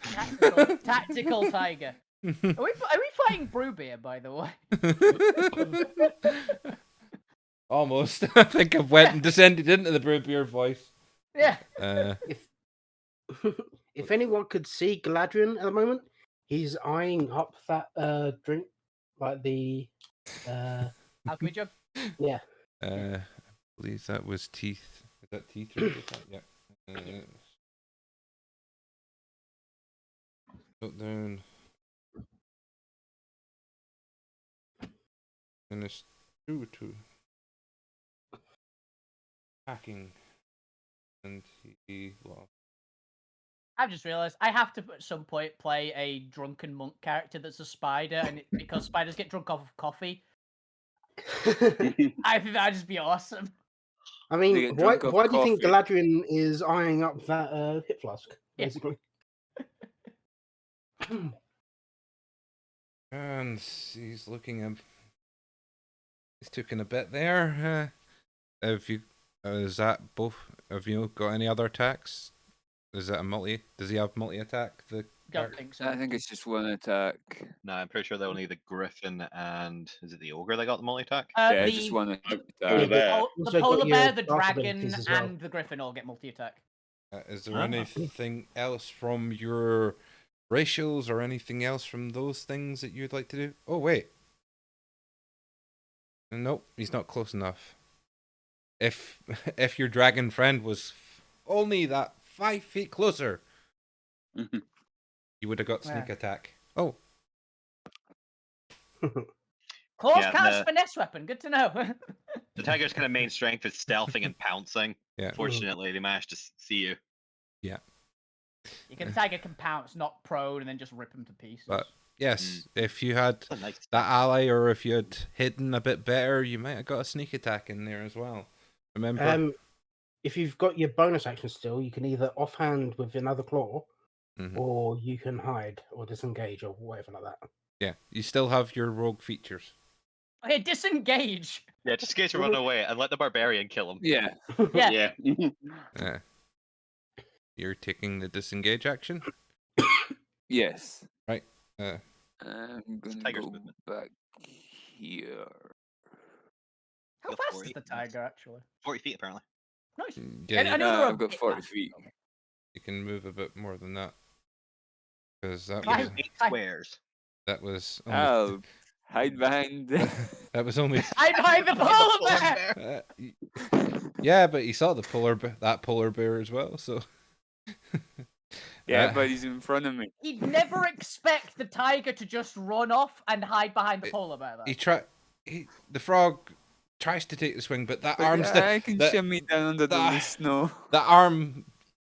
Tactical tiger. Are we fighting Brewbeer, by the way? Almost. I think I've went and descended into the Brewbeer voice. Yeah. If anyone could see Galadriel at the moment, he's eyeing up that drink, like the Alchemy jug. yeah. I believe that was teeth. Is that teeth? Or is that? Yeah. Put down. And it's 2 hacking, and he lost. I've just realised I have to at some point play a drunken monk character that's a spider, and because spiders get drunk off of coffee, I think that'd just be awesome. I They mean, get why drunk off do you think coffee. Galadriel is eyeing up that hip flask? Yeah. Basically. And he's looking up. He's taking a bit there. Have you? Is that both? Have you got any other attacks? Is that a multi? Does he have multi attack? The Don't think so. I think it's just one attack. No, I'm pretty sure that only the Griffin and is it the Ogre that got the multi attack? Yeah, The, just one attack. Polar bear. the Also got polar your bear, the dark dragon, abilities as well. and the griffin all get multi-attack. Is there Ah. anything else from your racials or anything else from those things that you'd like to do? Oh wait. Nope, he's not close enough. If your dragon friend was only that 5 feet closer, you would have got sneak Yeah. attack. Oh, Claws Yeah, cast the- finesse weapon. Good to know. The tiger's kind of main strength is stealthing and pouncing. yeah. Fortunately, they managed to see you. Tiger can pounce, not prone, and then just rip him to pieces. But yes, if you had That's a nice. that ally, or if you had hidden a bit better, you might have got a sneak attack in there as well. Remember? If you've got your bonus action still, you can either offhand with another claw, Mhm. or you can hide or disengage or whatever like that. Yeah, you still have your rogue features. Okay, disengage. Yeah, just in case you run away and let the barbarian kill him. Yeah. Yeah. Yeah. You're taking the disengage action. Yes. Right. I'm gonna tiger's go movement. back here. How Got fast 40. is the tiger, actually? 40 feet, apparently. Nice. Yeah, I know they're a I've got bit 40 faster, feet. though. you can move a bit more than that. Because that Fine. was 8 I- squares. that was only, I'll hide behind. that was only I'm behind the polar bear. yeah, but he saw the that polar bear as well. So Yeah, but he's in front of me. He'd never expect the tiger to just run off and hide behind the polar bear, though. the frog tries to take the swing, but that But arm's I can that- shimmy down under the that- loose snow. that arm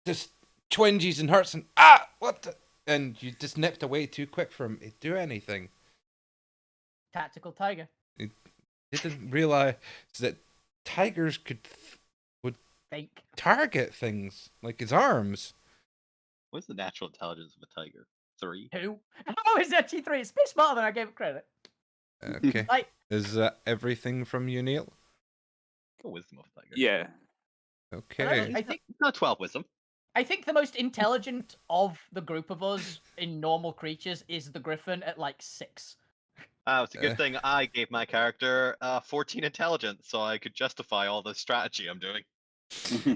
just twinges and hurts, and what the, and you just nipped away too quick for him to do anything. Tactical tiger. Didn't realize that tigers would Think. target things like his arms. What's the natural intelligence of a tiger? 3? Who? Oh, it's actually 3. It's a bit smarter than I gave it credit. Okay, Like, is that everything from you, Neil? Go wisdom of a tiger. Yeah. Okay. I think Not 12 wisdom. the most intelligent of the group of us in normal creatures is the griffin at like 6. It's a good thing I gave my character 14 intelligence, so I could justify all the strategy I'm doing.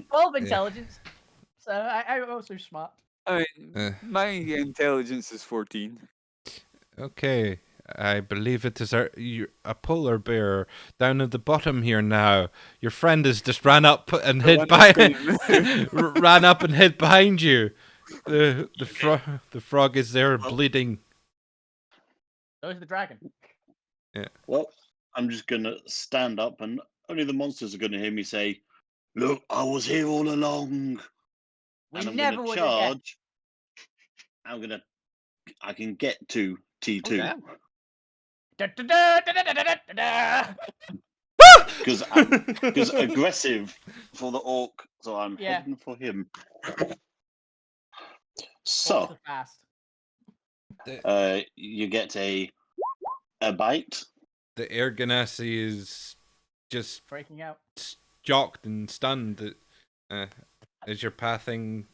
12 intelligence. So I'm also smart. I mean, my intelligence is 14. Okay, I believe it is a polar bear down at the bottom here now. Your friend has just ran up and The hid one that's behind, ran up and hid behind you. The frog is there bleeding. So is the dragon. Well, I'm just gonna stand up, and only the monsters are gonna hear me say, "Look, I was here all along." We And I'm never gonna would have guessed. charge. I can get to T2 yeah. Da, da, da, da, da, da, da, da, da. because aggressive for the orc, so I'm Yeah. heading for him. Orcs So are fast. you get a bite. The air ganassi is just Breaking out. shocked and stunned. As you're pathing,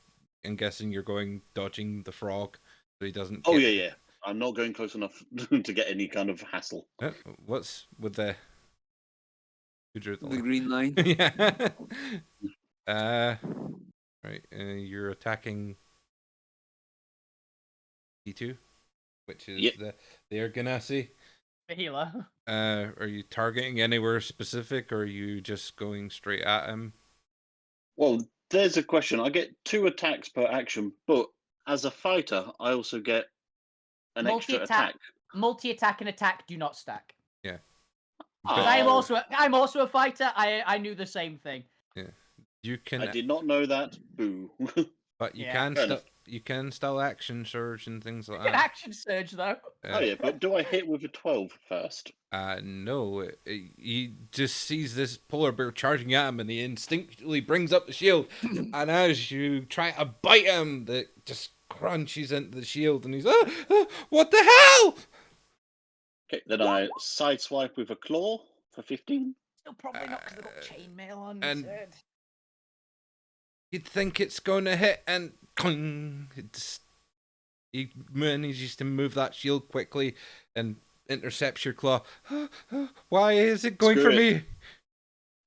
I'm guessing you're going dodging the frog so he doesn't. Oh yeah. I'm not going close enough to get any kind of hassle. What's with the? Who drew the The line? green line. Yeah. Right. You're attacking T2, which is Yep. the air ganassi. The healer. Are you targeting anywhere specific, or are you just going straight at him? Well, there's a question. I get 2 attacks per action, but as a fighter, I also get an extra attack. Multi-attack and attack do not stack. Yeah. Because I'm also a fighter. I knew the same thing. You can. I did not know that. Boo. But you Yeah. can Fair still enough. you can still action surge and things like You can that. action surge though. Oh yeah, but do I hit with a 12 first? No, he just sees this polar bear charging at him, and he instinctively brings up the shield. And as you try to bite him, that just crunches into the shield, and he's what the hell? Okay, then I sideswipe with a claw for 15. Still probably not because they've got chainmail on. and- so- You'd think it's going to hit, and cling, he manages to move that shield quickly and intercepts your claw. Why is it going Screw for it. me?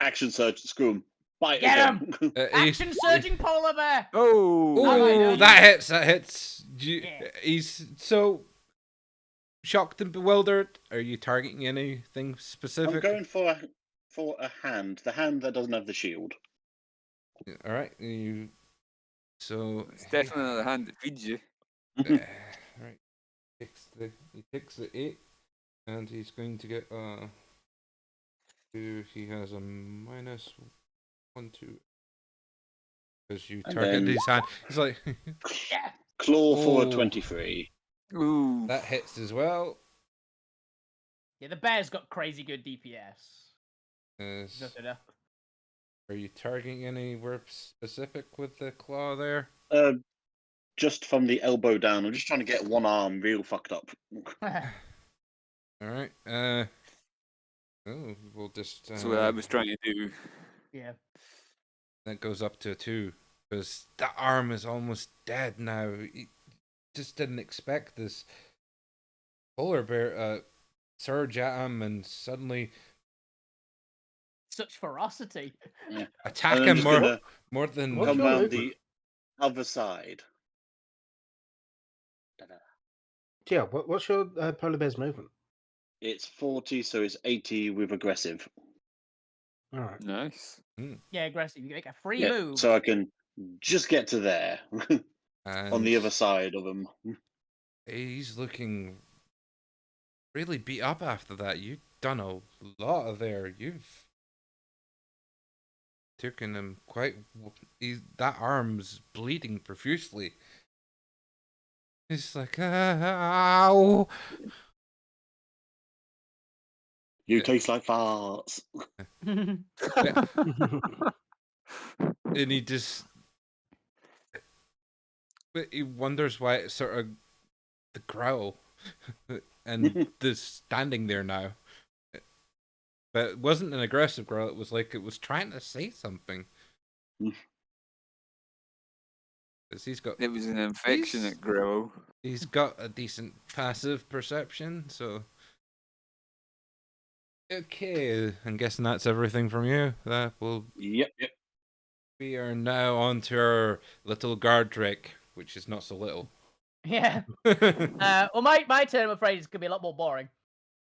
Action surge, screw him. Bite Get again. Action surging polar bear. Oh! Oh, that hits. Yeah. He's so shocked and bewildered. Are you targeting anything I'm specific? going for a hand. The hand that doesn't have the shield. All right, you. So It's definitely the hand that feeds you. right. He takes the 8, and he's going to get he has a -1, 2. Because you And target then- his hand. He's like, Yeah. Claw for a Oh. 23. Ooh. that hits as well. Yeah, the bear's got crazy good DPS. Is- Da-da-da. Are you targeting anywhere specific with the claw there? just from the elbow down. I'm just trying to get one arm real fucked up. All right. We'll just. That's what I was trying to do. Yeah. That goes up to a 2 because that arm is almost dead now. He just didn't expect this polar bear surge at him and suddenly Such ferocity. attack And I'm him just gonna more than What's come your round movement? the other side. Yeah, what's your polar bear's movement? It's 40, so it's 80 with aggressive. All right. Nice. Yeah, aggressive. You make a free Yeah, move. so I can just get to there on the and other side of him. he's looking really beat up after that. You've done a lot of there. You've taken him quite. That arm's bleeding profusely. He's like, ow. You Yeah. taste like farts. And he just. He wonders why it's sort of the growl and the standing there now. But it wasn't an aggressive growl, it was like it was trying to say something. Because he's got It was an affectionate growl. he's got a decent passive perception, so okay, I'm guessing that's everything from you. That will Yep. we are now on to our little guard trick, which is not so little. Yeah. Well, my turn, I'm afraid, is going to be a lot more boring.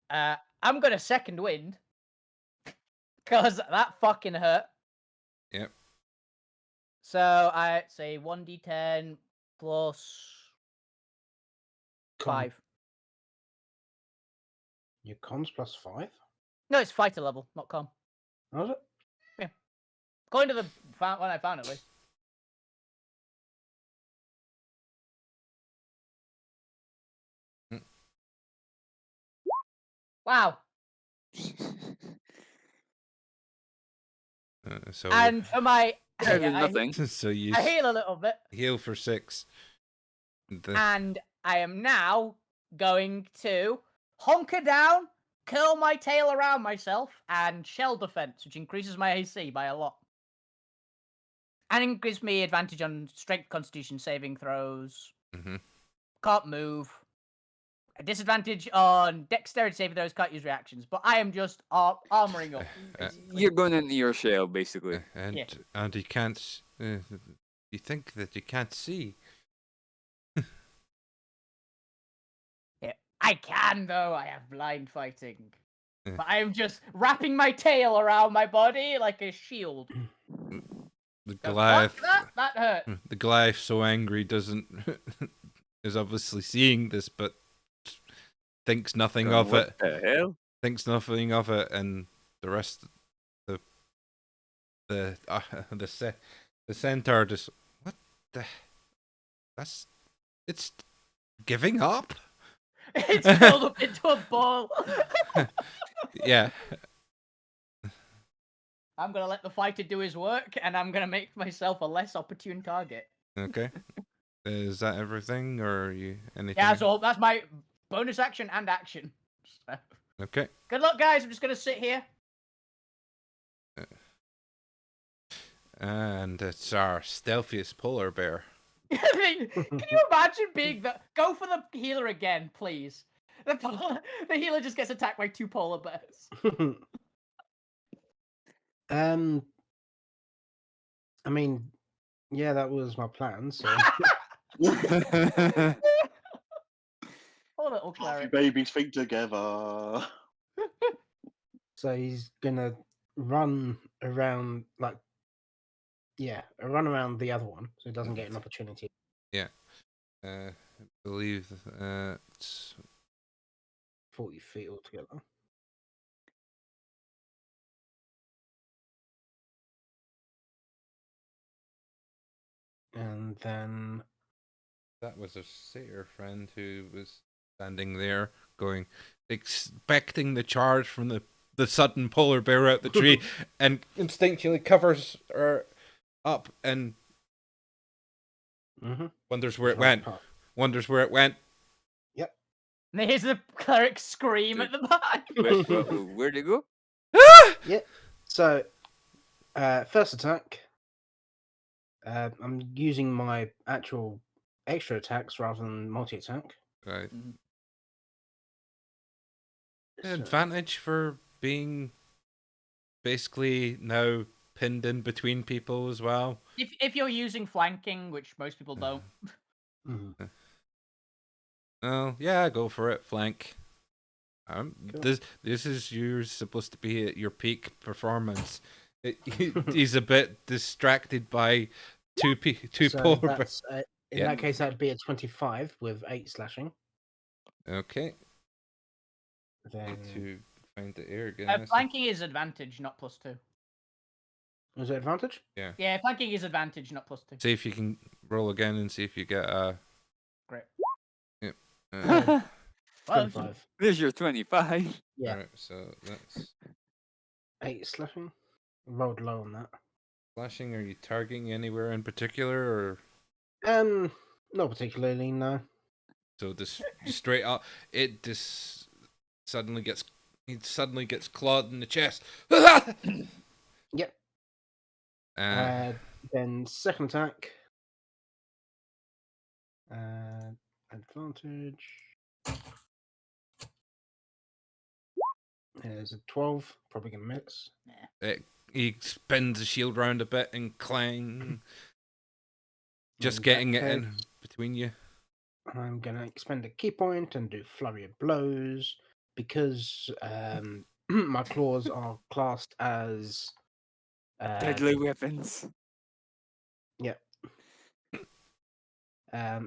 I'm going to second wind. Because that fucking hurt. Yep. So I say 1d10 plus Con. 5. Your cons plus 5? No, it's fighter level, not com. Was it? According to the one I found, at least. Wow. So And for my... Better than I nothing. so you heal a little bit. heal for 6. And I am now going to hunker down, curl my tail around myself, and shell defense, which increases my AC by a lot. And it gives me advantage on strength constitution saving throws. Mhm. Can't move. A disadvantage on dexterity saving throws, can't use reactions. But I am just armoring up. You're going into your shell, basically. And Yeah. and you can't. You think that you can't see. Yeah. I can, though. I have blind fighting. Yeah. But I'm just wrapping my tail around my body like a shield. The Go, Goliath. "Fuck that hurt. The Goliath, so angry, doesn't is obviously seeing this, but thinks nothing of it. What the hell? Thinks nothing of it, and the rest, the centaur just what the it's giving up. It's curled up into a ball. Yeah. I'm going to let the fighter do his work, and I'm going to make myself a less opportune target. Okay. Is that everything, or are you anything? Yeah, so that's my bonus action and action. So, Okay. good luck, guys. I'm just going to sit here. And it's our stealthiest polar bear. Can you imagine being the... Go for the healer again, please. The healer just gets attacked by 2 polar bears. I mean, yeah, that was my plan. So Poor little Fluffy cleric. babies feet together. so he's gonna run around run around the other one, so he doesn't get an opportunity. I believe it's 40 feet altogether. And then that was a satyr friend who was standing there, expecting the charge from the sudden polar bear out the tree, and instinctually covers her up and Mm-hmm. Wonders where it went. Wonders where it went. And here's the cleric scream at the back. Where'd it go? Yep. So, first attack. I'm using my actual extra attacks rather than multi-attack. Right. So, Advantage for being basically now pinned in between people as well. If you're using flanking, which most people don't. mhm. Oh yeah, go for it. Flank. Cool. This is you're supposed to be at your peak performance. He's a bit distracted by two So poor. that's, in Yeah. that case, that'd be a 25 with 8 slashing. Okay. Then Need to find the air again. Flanking is advantage, not +2. was it advantage? Yeah, flanking is advantage, not +2. See if you can roll again and see if you get a. Great. Yep. Well, 25. There's your 25. Yeah. Alright, so that's 8 slashing. Rolled low on that. flashing. Are you targeting anywhere in particular, or Not particularly, no. so this straight up? It just suddenly gets clawed in the chest. Yep. Then second attack. Advantage. There's a 12. Probably gonna miss. He spins the shield round a bit and clang. Just In getting that it in case, between you. I'm gonna expend a key point and do flurry of blows because my claws are classed as Deadly weapons.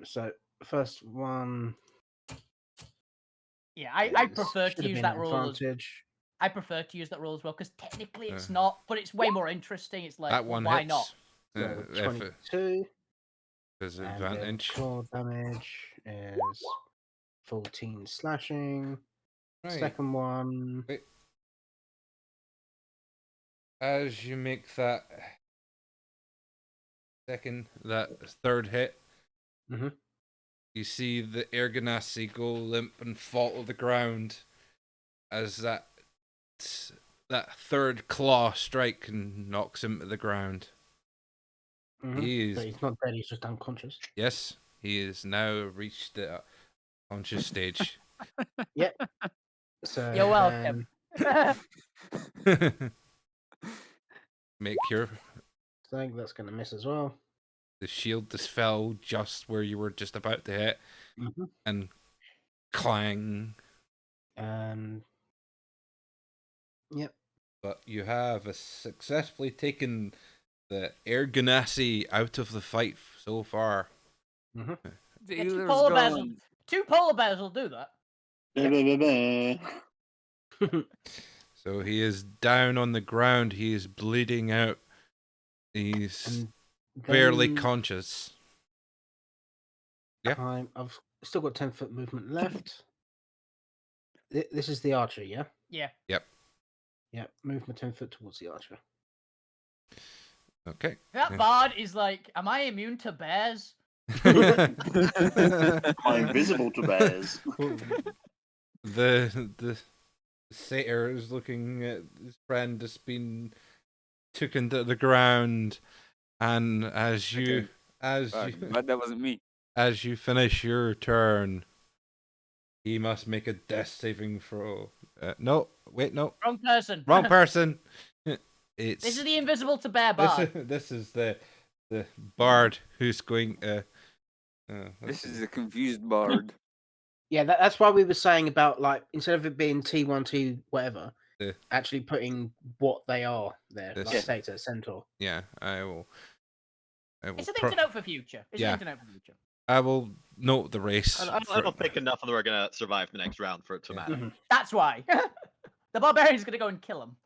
So first one yeah, I prefer should to have use been that rule. advantage. I prefer to use that rule as well because technically it's not, but it's way more interesting. It's like, That one why hits. not? So If 22. there's And then advantage. claw damage is 14 slashing. Right. Second one. Wait. As you make that third hit, Mhm. you see the Air Ganassi go limp and fall to the ground as that third claw strike and knocks him to the ground. Mhm. He But is, he's not dead, he's just unconscious. yes, he is now reached the conscious stage. So You're welcome. Make your I think that's going to miss as well. the shield just fell just where you were just about to hit, Mhm. and clang. Yep. But you have successfully taken the Air Ganassi out of the fight so far. Mhm. The Yeah, two healer's polar bears gone. Two polar bears will do that. So he is down on the ground. He is bleeding out. He's And barely then conscious. Yeah. I've still got 10-foot movement left. This is the archer, yeah? Yeah. Yep. Yeah, move my 10 foot towards the archer. Okay. That bard is like, am I immune to bears? I'm invisible to bears. The satyr is looking at his friend that's been taken to the ground, and as you But that wasn't me. as you finish your turn, he must make a death saving throw. No, wait, no, Wrong person. wrong person. It's This is the invisible to bear bard. this is the bard who's going. This is a confused bard. Yeah, that's why we were saying about, like, instead of it being T1, T whatever, Yeah. actually putting what they are there, This- like Satyr, Centaur. Yeah, I will. It's a thing to note for future. It's a thing to note for future. I will note the race. I don't think enough of them are going to survive the next round for it to Yeah. matter. Mhm. That's why. The barbarian's gonna go and kill him.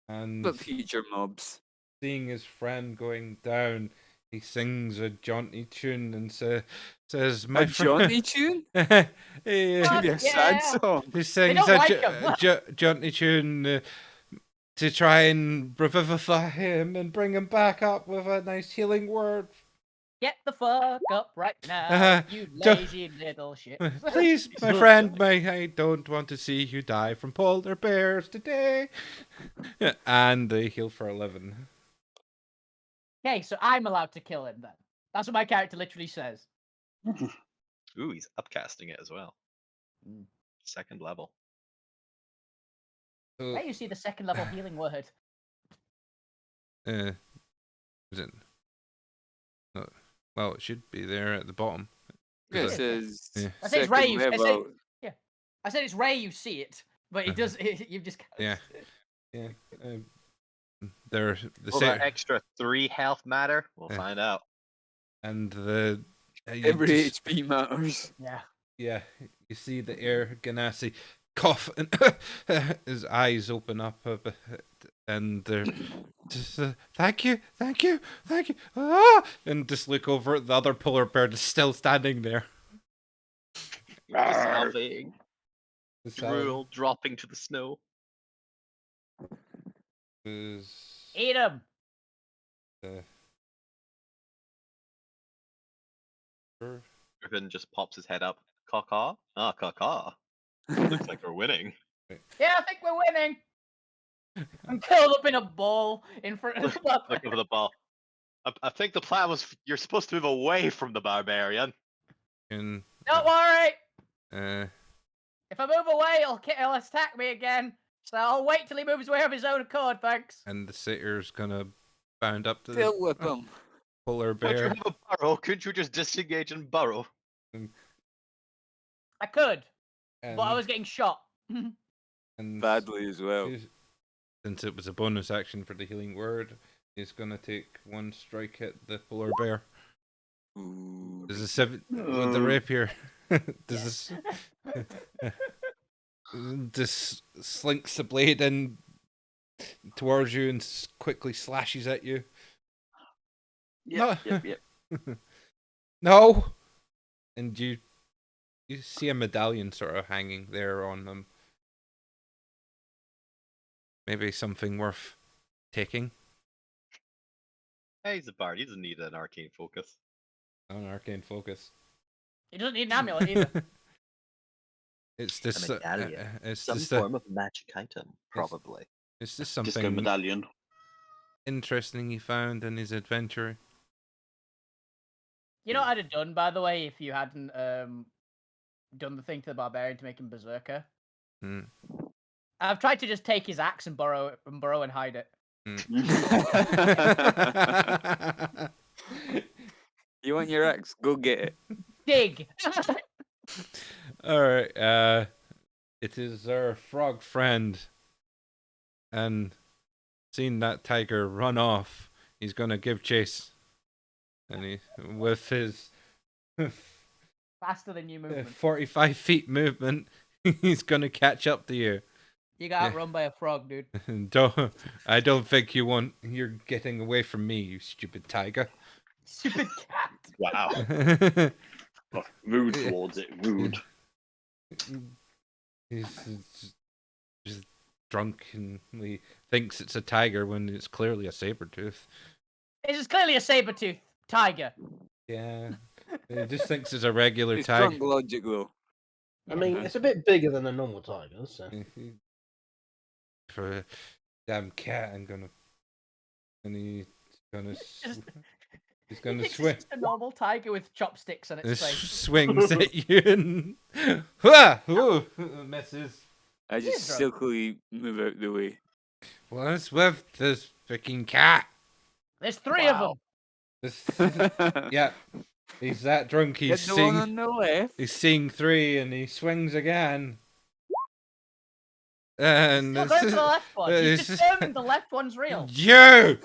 And But future mobs. seeing his friend going down, he sings a jaunty tune and says, "My A jaunty tune? Hey, Should be a sad Yeah. song. he sings don't a like him. jaunty tune to try and revivify him and bring him back up with a nice healing word. Get the fuck up right now, you don't- lazy little shit. Please, my friend, I don't want to see you die from polar bears today. And they heal for 11. Okay, so I'm allowed to kill him then. That's what my character literally says. Ooh, he's upcasting it as well. Mm. 2nd level. So, There you see the 2nd level healing word. is it? Oh, well, it should be there at the bottom. It Yeah. says Yeah. I said it's Ray. second I said, level. I said it's Ray. You see it, but it does. You've just. Yeah. Yeah. They're the Will same. that extra 3 health matter? We'll Yeah. find out. And the. you Every just- HP matters. Yeah. Yeah, you see the Air Ganassi cough and his eyes open up a bit, and they're just thank you, and just look over at the other polar bear that's still standing there. Salving. This Drool dropping to the snow. is Eat him. Griffin just pops his head up. Caw-caw? Ah, caw-caw. Looks like we're winning. Yeah, I think we're winning. I'm curled up in a ball in front of the Look over the ball. I think the plan was you're supposed to move away from the barbarian. and Don't worry. uh, If I move away, he'll attack me again. So I'll wait till he moves away of his own accord, thanks. and the sitter's gonna bound up to Fill the whip him. polar Don't you bear. have a burrow? Couldn't you just disengage and burrow? I could, And, but I was getting shot. and Badly as well. since it was a bonus action for the healing word, he's gonna take 1 strike at the polar bear. Ooh. There's a 7 with the rapier. Does this slinks the blade in towards you and quickly slashes at you. Yep. No, and you see a medallion sort of hanging there on them. Maybe something worth taking. Hey, he's a bard. He doesn't need an arcane focus. An arcane focus. He doesn't need an amulet either. It's this. medallion. It's Some just form of magic item, probably. It's just Disco something medallion. interesting he found in his adventure. You know what I'd have done, by the way, if you hadn't done the thing to the barbarian to make him berserker? Hmm. I've tried to just take his axe and burrow and hide it. You want your axe? Go get it. Dig! All right. It is our frog friend, and seeing that tiger run off, he's gonna give chase, and he with his Faster than you movement. 45 feet movement, he's gonna catch up to you. You got outrun by a frog, dude. I don't think you're getting away from me, you stupid tiger. Stupid cat. Wow. Oh, rude towards it. Rude. He's just drunkenly thinks it's a tiger when it's clearly a saber tooth. This is clearly a saber-tooth tiger. Yeah, he just thinks it's a regular It's tiger. drunk logic though. I mean, it's a bit bigger than a normal tiger, so. For a damn cat, and he's gonna It's swing. just a normal tiger with chopsticks on its face. Swings at you and ooh, misses. I just drunk. silkily move out the way. What's with this freaking cat? There's 3 of them. This, yeah, he's that drunk. Get He's the one seeing. on the left. He's seeing 3, and he swings again. And Still going for the left one. He's it's just- determined the left one's real. you're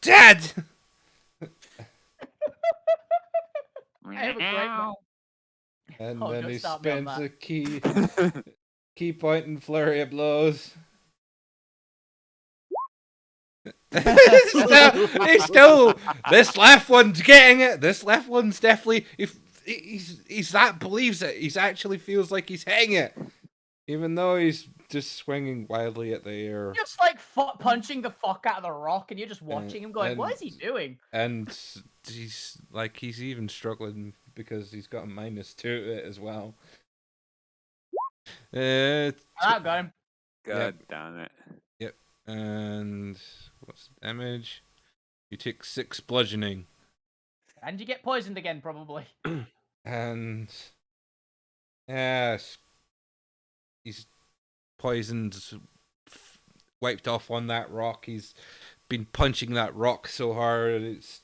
dead. I have a great one. And Oh, then don't he start me on spends that. a key point and flurry of blows. He's still. This left one's getting it. This left one's definitely. If he's that believes it, he's actually feels like he's hitting it, even though he's just swinging wildly at the air. Just like punching the fuck out of the rock, and you're just watching him going, "What is he doing?" And he's even struggling because he's got a -2 to it as well. I got him. God damn it. Yep. And what's the damage? You take 6 bludgeoning. And you get poisoned again, probably. And yes, he's poisoned, wiped off on that rock. He's been punching that rock so hard it's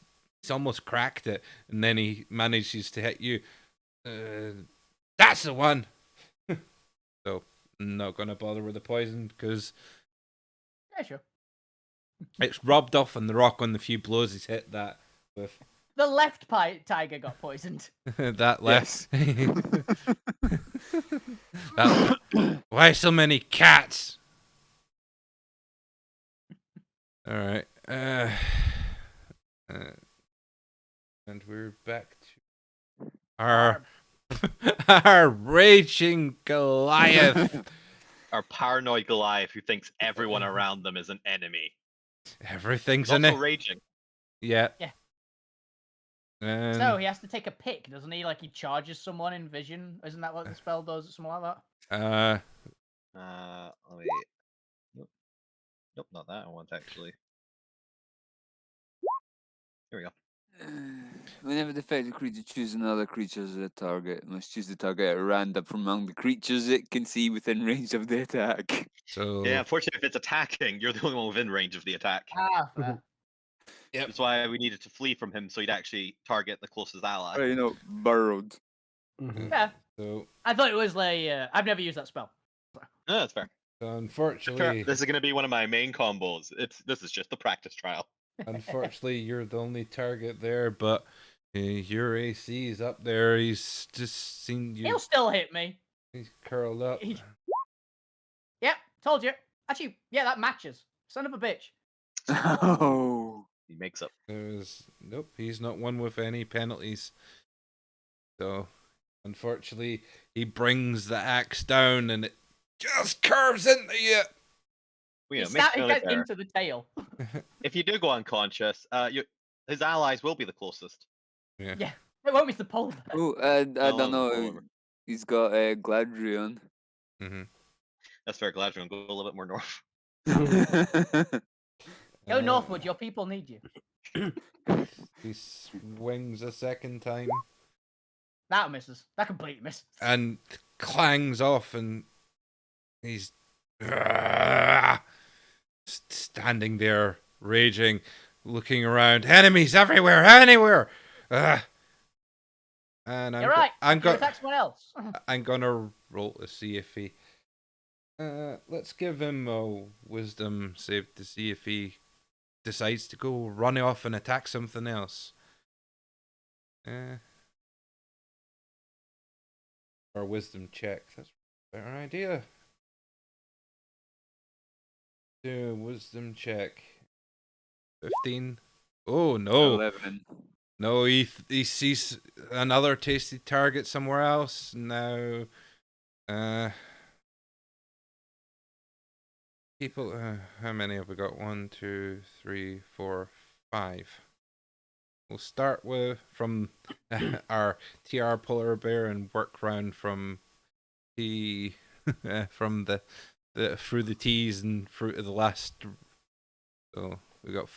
almost cracked it, and then he manages to hit you. That's the one. So I'm not gonna bother with the poison because Yeah, sure. it's rubbed off on the rock on the few blows he's hit that with. The left tiger got poisoned. That left. Why so many cats? All right. And we're back to our our raging Goliath. Our paranoid Goliath who thinks everyone around them is an enemy. Everything's He's in also it. raging. Yeah. Yeah. And So he has to take a pick, doesn't he? Like he charges someone in vision. Isn't that what the spell does? Something like that. Let me. Nope, not that one actually. Here we go. Whenever the affected creature chooses another creature as a target, it must choose the target at random from among the creatures it can see within range of the attack. so Yeah, unfortunately, if it's attacking, you're the only one within range of the attack. Fair. Yep. That's why we needed to flee from him so he'd actually target the closest ally. Or, burrowed. Yeah. So I thought it was like I've never used that spell. No, that's fair. unfortunately, This is going to be one of my main combos. This is just the practice trial. unfortunately, you're the only target there, but your AC is up there. He's just seen you. He'll still hit me. He's curled up. Yep, told you. Actually, yeah, that matches. Son of a bitch. Oh. He makes up. Nope, he's not one with any penalties. So, unfortunately, he brings the axe down and it just curves into you. You know, He make sure gets there. into the tail. If you do go unconscious, his allies will be the closest. Yeah, it won't miss the pole. Oh, I No, don't know. whatever. He's got a Gladrion. Mm-hmm. That's fair. Gladrion, go a little bit more north. Go northward. Your people need you. He swings a second time That misses. That completely misses. and clangs off, and he's standing there, raging, looking around. Enemies everywhere, anywhere. And You're right. I'm Go attack someone else. I'm gonna roll to see if he. Let's give him a wisdom save to see if he decides to go run off and attack something else. Or wisdom check. That's a better idea. Do a wisdom check. 15. Oh no! 11. No, he sees another tasty target somewhere else now. People, how many have we got? 1, 2, 3, 4, 5. We'll start from our TR polar bear and work round from the from the through the T's and through to the last. So we got.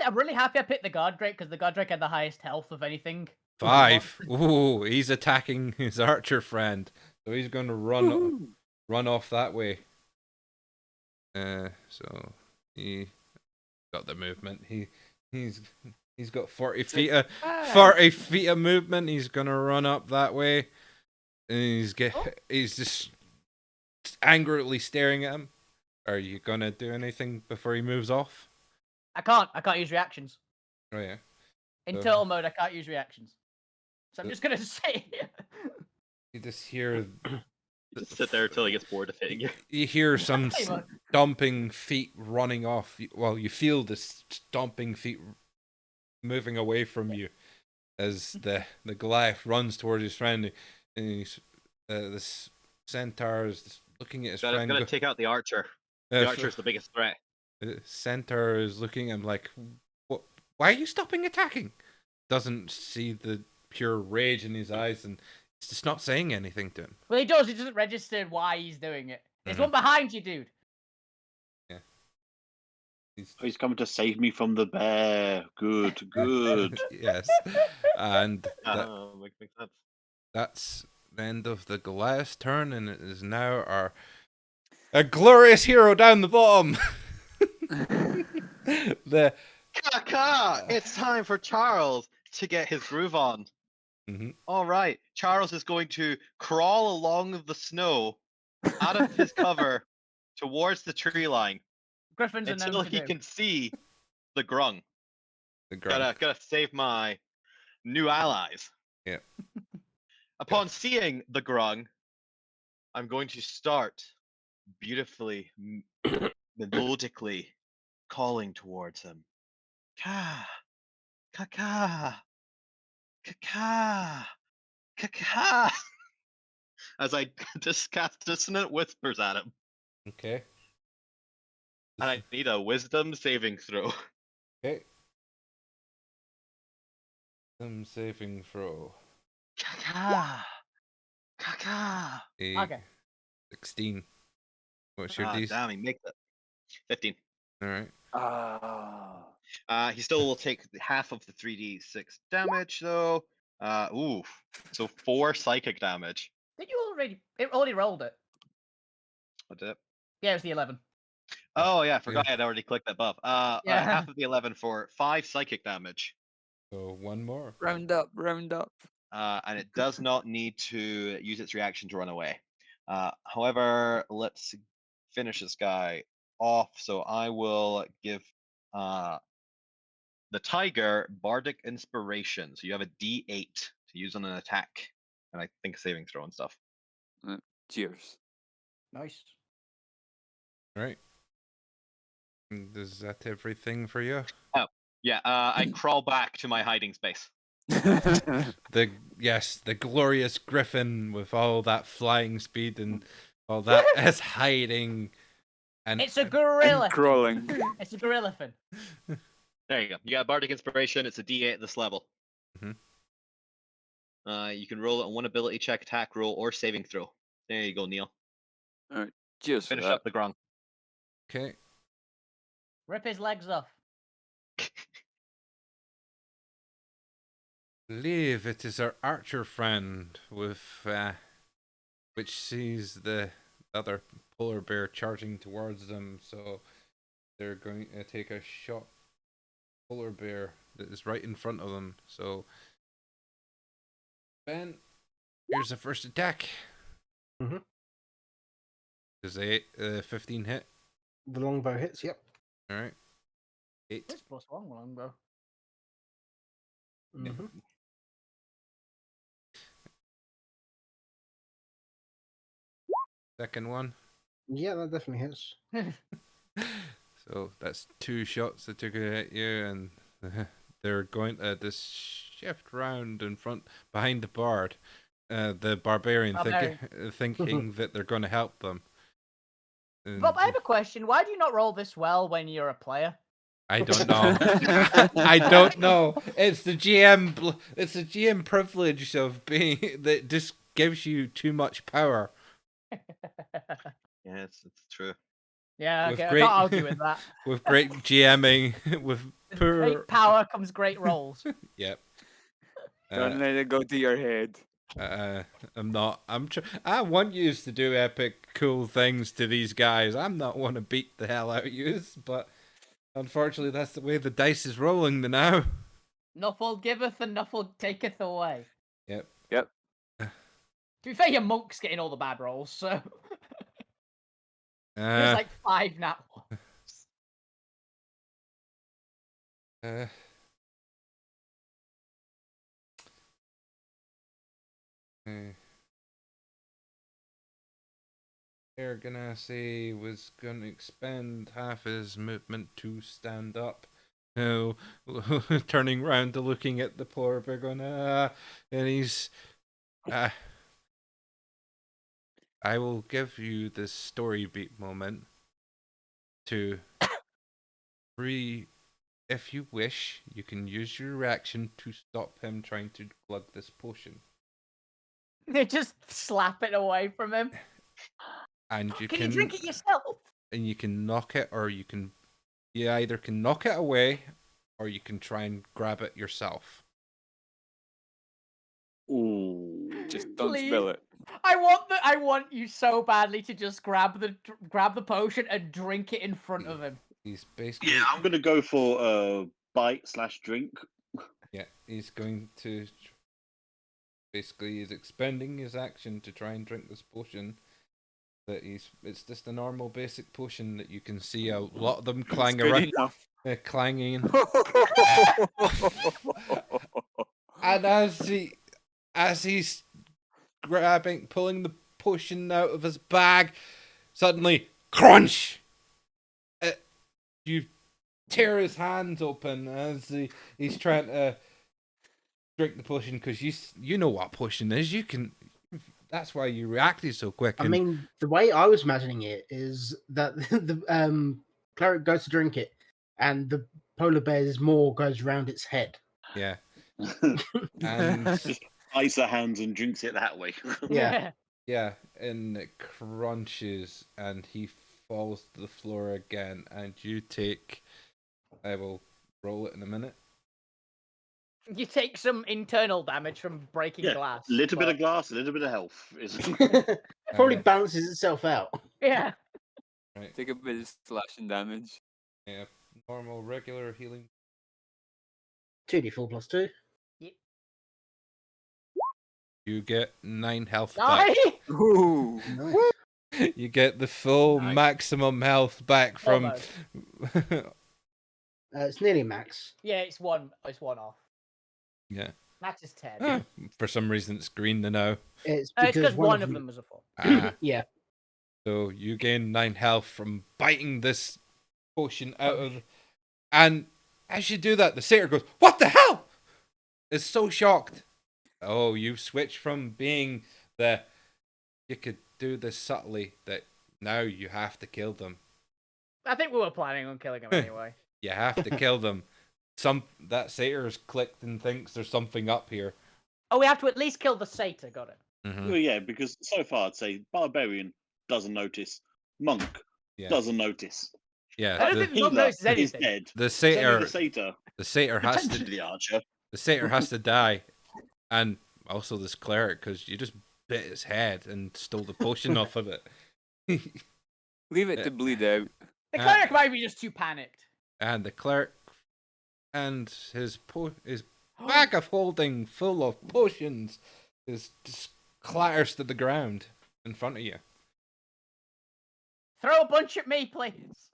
I'm really happy I picked the guard drake because the guard drake had the highest health of anything. 5. Ooh, he's attacking his archer friend, so he's going to run off that way. So he got the movement. He's got 40 feet of 40 feet of movement. He's going to run up that way, and he's just angrily staring at him. Are you going to do anything before he moves off? I can't use reactions. Oh yeah. In So- turtle mode, I can't use reactions. So I'm just gonna say You just hear Just sit there until he gets bored of hitting you. You hear some Pretty much. stomping feet running off. Well, you feel the stomping feet moving away from you as the Goliath runs towards his friend, and he's this centaur is looking at his friend. Gotta take out the archer. The archer's the biggest threat. The centaur is looking at him like, "What? Why are you stopping attacking?" Doesn't see the pure rage in his eyes, and he's just not saying anything to him. Well, he does. He doesn't register why he's doing it. There's Mhm. one behind you, dude. Yeah. He's coming to save me from the bear. Good, good. Yes, and Makes sense. that's the end of the Goliath's turn, and it is now a glorious hero down the bottom. the Kaka! It's time for Charles to get his groove on. Mhm. All right, Charles is going to crawl along the snow out of his cover towards the tree line Griffins are until known to he do. can see the grung. the grunt. Gotta save my new allies. Yeah. Upon seeing the grung, I'm going to start beautifully, melodically calling towards him. Ka, ka, ka, ka. As I just cast dissonant whispers at him. Okay. And I need a wisdom saving throw. Okay. Some saving throw. Ka, ka. A Okay. 16. What's your Ah, DC? damn, he makes it. 15. All right. He still will take half of the 3d6 damage though. So 4 psychic damage. Did you already? It already rolled it. What did it? Yeah, it was the 11. Oh yeah, I forgot I had already clicked that buff. Yeah. Half of the 11 for 5 psychic damage. So one more. Round up, round up. And it does not need to use its reaction to run away. However, let's finish this guy off. So I will give the tiger bardic inspiration. So you have a D8 to use on an attack, and I think saving throw and stuff. Cheers. Nice. All right. Is that everything for you? Yeah, I crawl back to my hiding space. The glorious griffin with all that flying speed and all that is hiding. And It's a gorilla. Crawling. It's a gorilla fin. There you go. You got bardic inspiration. It's a D8 at this level. Mhm. You can roll it on one ability check, attack roll, or saving throw. There you go, Neil. Cheers for Finish that. up the grung. okay. Rip his legs off. Believe it is our archer friend with which sees the other polar bear charging towards them, so they're going to take a shot. Polar bear that is right in front of them. So Ben, here's the first attack. Mhm. Does a 15 hit? The longbow hits. Yep. All right. 8. This plus one, bro. Mhm. Second one. Yeah, that definitely hits. So that's 2 shots that took it at you, and they're going to this shift round in front behind the bard. The barbarian thinking that they're going to help them. And Bob, I have a question. Why do you not roll this well when you're a player? I don't know. I don't know. It's the GM. It's the GM privilege of being that just gives you too much power. Yeah, it's true. Yeah, With okay, great- I can't argue with that. With great GMing, with With poor. great power comes great rolls. Yep. Don't let it go to your head. I'm not. I want you to do epic, cool things to these guys. I'm not want to beat the hell out of you, but unfortunately, that's the way the dice is rolling now. Nuffle giveth and Nuffle taketh away. Yep. Yep. To be fair, your monk's getting all the bad rolls, so there's like 5 now. Air Ganassi was going to expend half his movement to stand up. Oh, turning round to looking at the poor bear going, and he's, I will give you this story beat moment to if you wish, you can use your reaction to stop him trying to glug this potion. They just slap it away from him. And you Can you drink it yourself? And you can knock it, or you either can knock it away, or you can try and grab it yourself. Ooh. Just don't Please. spill it. I want you so badly to just grab the potion and drink it in front of him. He's basically Yeah, I'm gonna go for bite/drink. Yeah, he's going to basically he's expending his action to try and drink this potion. That it's just a normal basic potion that you can see a lot of them clang Good around, enough. clanging. And as he's pulling the potion out of his bag, suddenly crunch! You tear his hands open as he's trying to drink the potion, because you know what potion is. You can. That's why you reacted so quick. I mean, the way I was imagining it is that the cleric goes to drink it, and the polar bear's maw goes round its head. Yeah. And Just ice her hands and drinks it that way. Yeah. yeah, and it crunches, and he falls to the floor again, and you take. I will roll it in a minute. You take some internal damage from breaking glass. A little bit but- of glass, a little bit of health. Probably balances itself out. Yeah. Right. Take a bit of slashing damage. Yeah, normal, regular healing. 2d4 plus 2. You get 9 health back. Die! Ooh. Nice. You get the full Nice. maximum health back from. Almost. It's nearly max. Yeah, it's one off. Yeah. Max is 10. Ah, for some reason, it's green now. It's It's because one of them- them was a 4. Ah, Yeah. so you gain 9 health from biting this potion out of. And as you do that, the satyr goes, "What the hell?" Is so shocked. Oh, you switch from being you could do this subtly, that now you have to kill them. I think we were planning on killing him anyway. You have to kill them. That satyr's clicked and thinks there's something up here. Oh, we have to at least kill the satyr. Got it. Mhm. Well, yeah, because so far I'd say barbarian doesn't notice, monk Yeah. doesn't notice. Yeah, I don't the, think the monk Healer notices is anything. dead. the It's only satyr, the satyr, the satyr has potentially to, the archer. the satyr has to die, and also this cleric, because you just bit his head and stole the potion off of it. Leave it to bleed out. The cleric might be just too panicked. And the cleric and his bag of holding full of potions just clatters to the ground in front of you. Throw a bunch at me, please.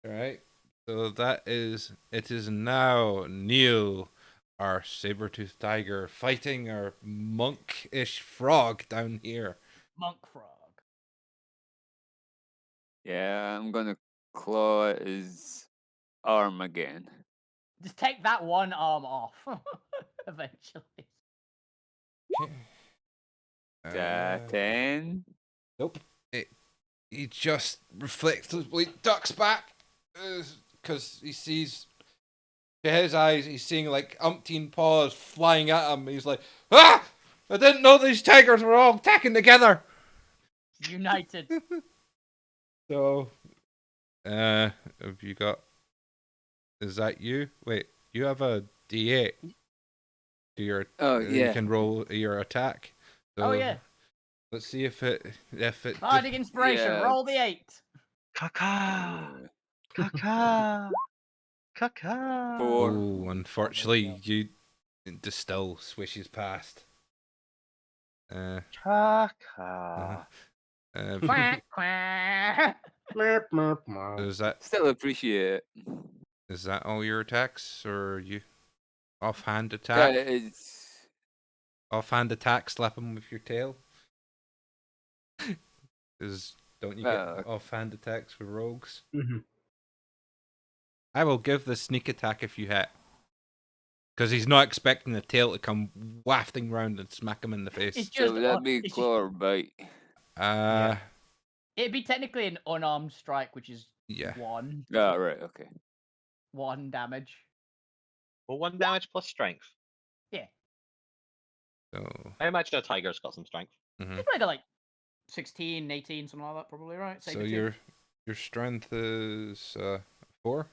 Alright. So it is now Neil, our saber-toothed tiger, fighting our monk-ish frog down here. Monk frog. Yeah, I'm gonna claw at his arm again. Just take that one arm off. Eventually. Uh, 10. Nope. He just reflexively ducks back because he sees, to his eyes, he's seeing like umpteen paws flying at him. He's like, "Ah! I didn't know these tigers were all attacking together." United. So, have you got? Is that you? Wait, you have a D8. To your, Oh, you yeah. can roll your attack. So Oh yeah. Let's see if it Bardic inspiration. Yeah. Roll the 8. Caca. Caca. Caca. 4. Oh, unfortunately, you just still swishes past. Caca. Quack, quack. Merp, merp, merp. is that Still appreciate it. is that all your attacks, or you offhand Yeah, attack? it's Offhand attack, slap him with your tail. Because don't you get Uh, offhand attacks with rogues? Mm-hmm. I will give the sneak attack if you hit. Because he's not expecting the tail to come wafting round and smack him in the face. It's so just, would that be it's just, claw or bite? Uh, it'd be technically an unarmed strike, which is yeah. Ah, right, okay. 1 damage. Well, 1 damage plus strength. Yeah, So, I imagine a tiger's got some strength. mhm. it's probably got like 16, 18, something like that, probably, right? So Saber-tooth. your strength is 4.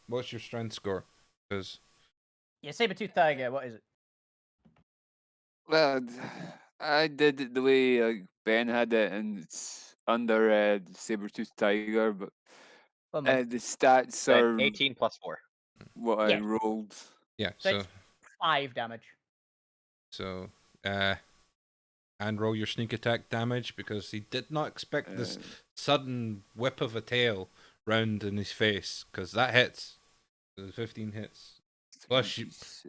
What's your strength score? Because Yeah, Saber-tooth tiger, what is it? Well, I did it the way Ben had it, and it's under the saber-tooth tiger, but One month. the stats Then are 18 plus 4. what I Yeah. rolled. yeah, So so it's 5 damage. and roll your sneak attack damage because he did not expect this Uh, sudden whip of a tail round in his face because that hits. The 15 hits. Plus you- 26.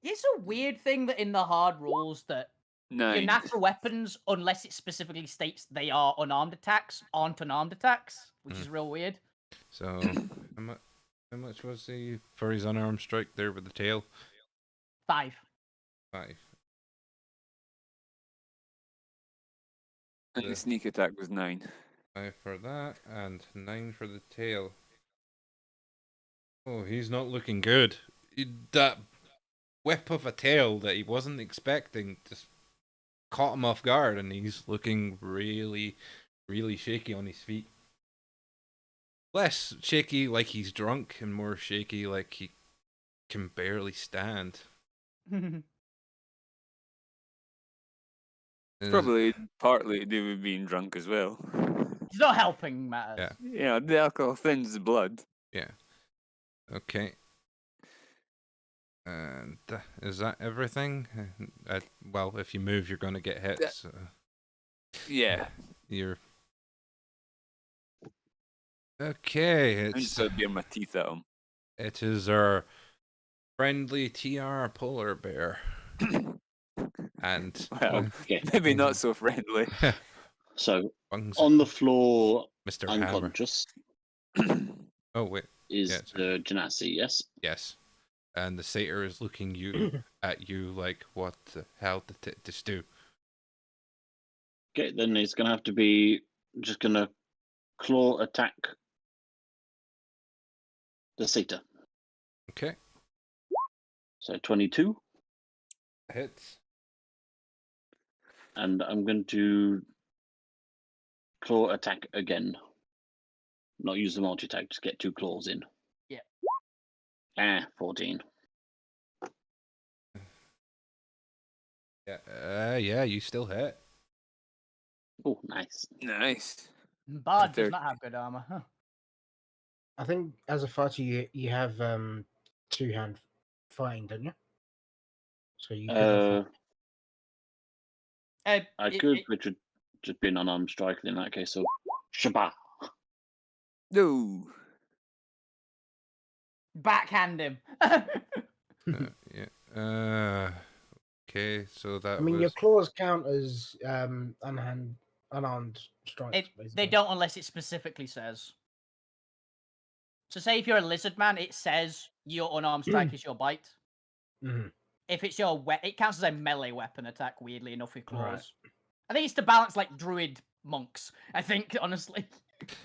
It's a weird thing that in the hard rules that your 9. natural weapons, unless it specifically states they are unarmed attacks, aren't unarmed attacks, which is real weird. So how much was he for his unarmed strike there with the tail? 5. 5. And the sneak attack was 9. 5 for that and 9 for the tail. Oh, he's not looking good. That whip of a tail that he wasn't expecting just caught him off guard, and he's looking really, really shaky on his feet. Less shaky like he's drunk, and more shaky like he can barely stand. It's Probably partly to do with being drunk as well. not helping matters. Yeah. Yeah, the alcohol thins the blood. Yeah. Okay. And is that everything? Well, if you move, you're going to get hit. So Yeah. you're okay. I'm just gonna bear my teeth at him. It is our friendly TR polar bear. And Well, Okay. maybe not so friendly. So Bungs, on the floor, Mr. Hammer. unconscious, Oh wait, is Yeah, the Genasi, yes? yes. And the satyr is looking at you like, what the hell did this do? Okay, then it's going to have to be just going to claw attack the Satyr. Okay, So 22, hits. and I'm going to claw attack again. Not use the multi attack, just get 2 claws in. Yeah. 14. Yeah, you still hit. Oh, nice. Nice. Bard They're- does not have good armor. Huh. I think as a fighter, you have 2-hand fighting, don't you? So you could have I could, which would just be an unarmed strike in that case. So, Shabbat. No. Backhand him. Yeah. Okay, so that I mean, was your claws count as unarmed strikes. they basically. don't unless it specifically says. So say if you're a lizard man, it says your unarmed strike is your bite. Mhm. If it's your it counts as a melee weapon attack, weirdly enough, with claws. Right. I think it's to balance like druid monks, I think, honestly.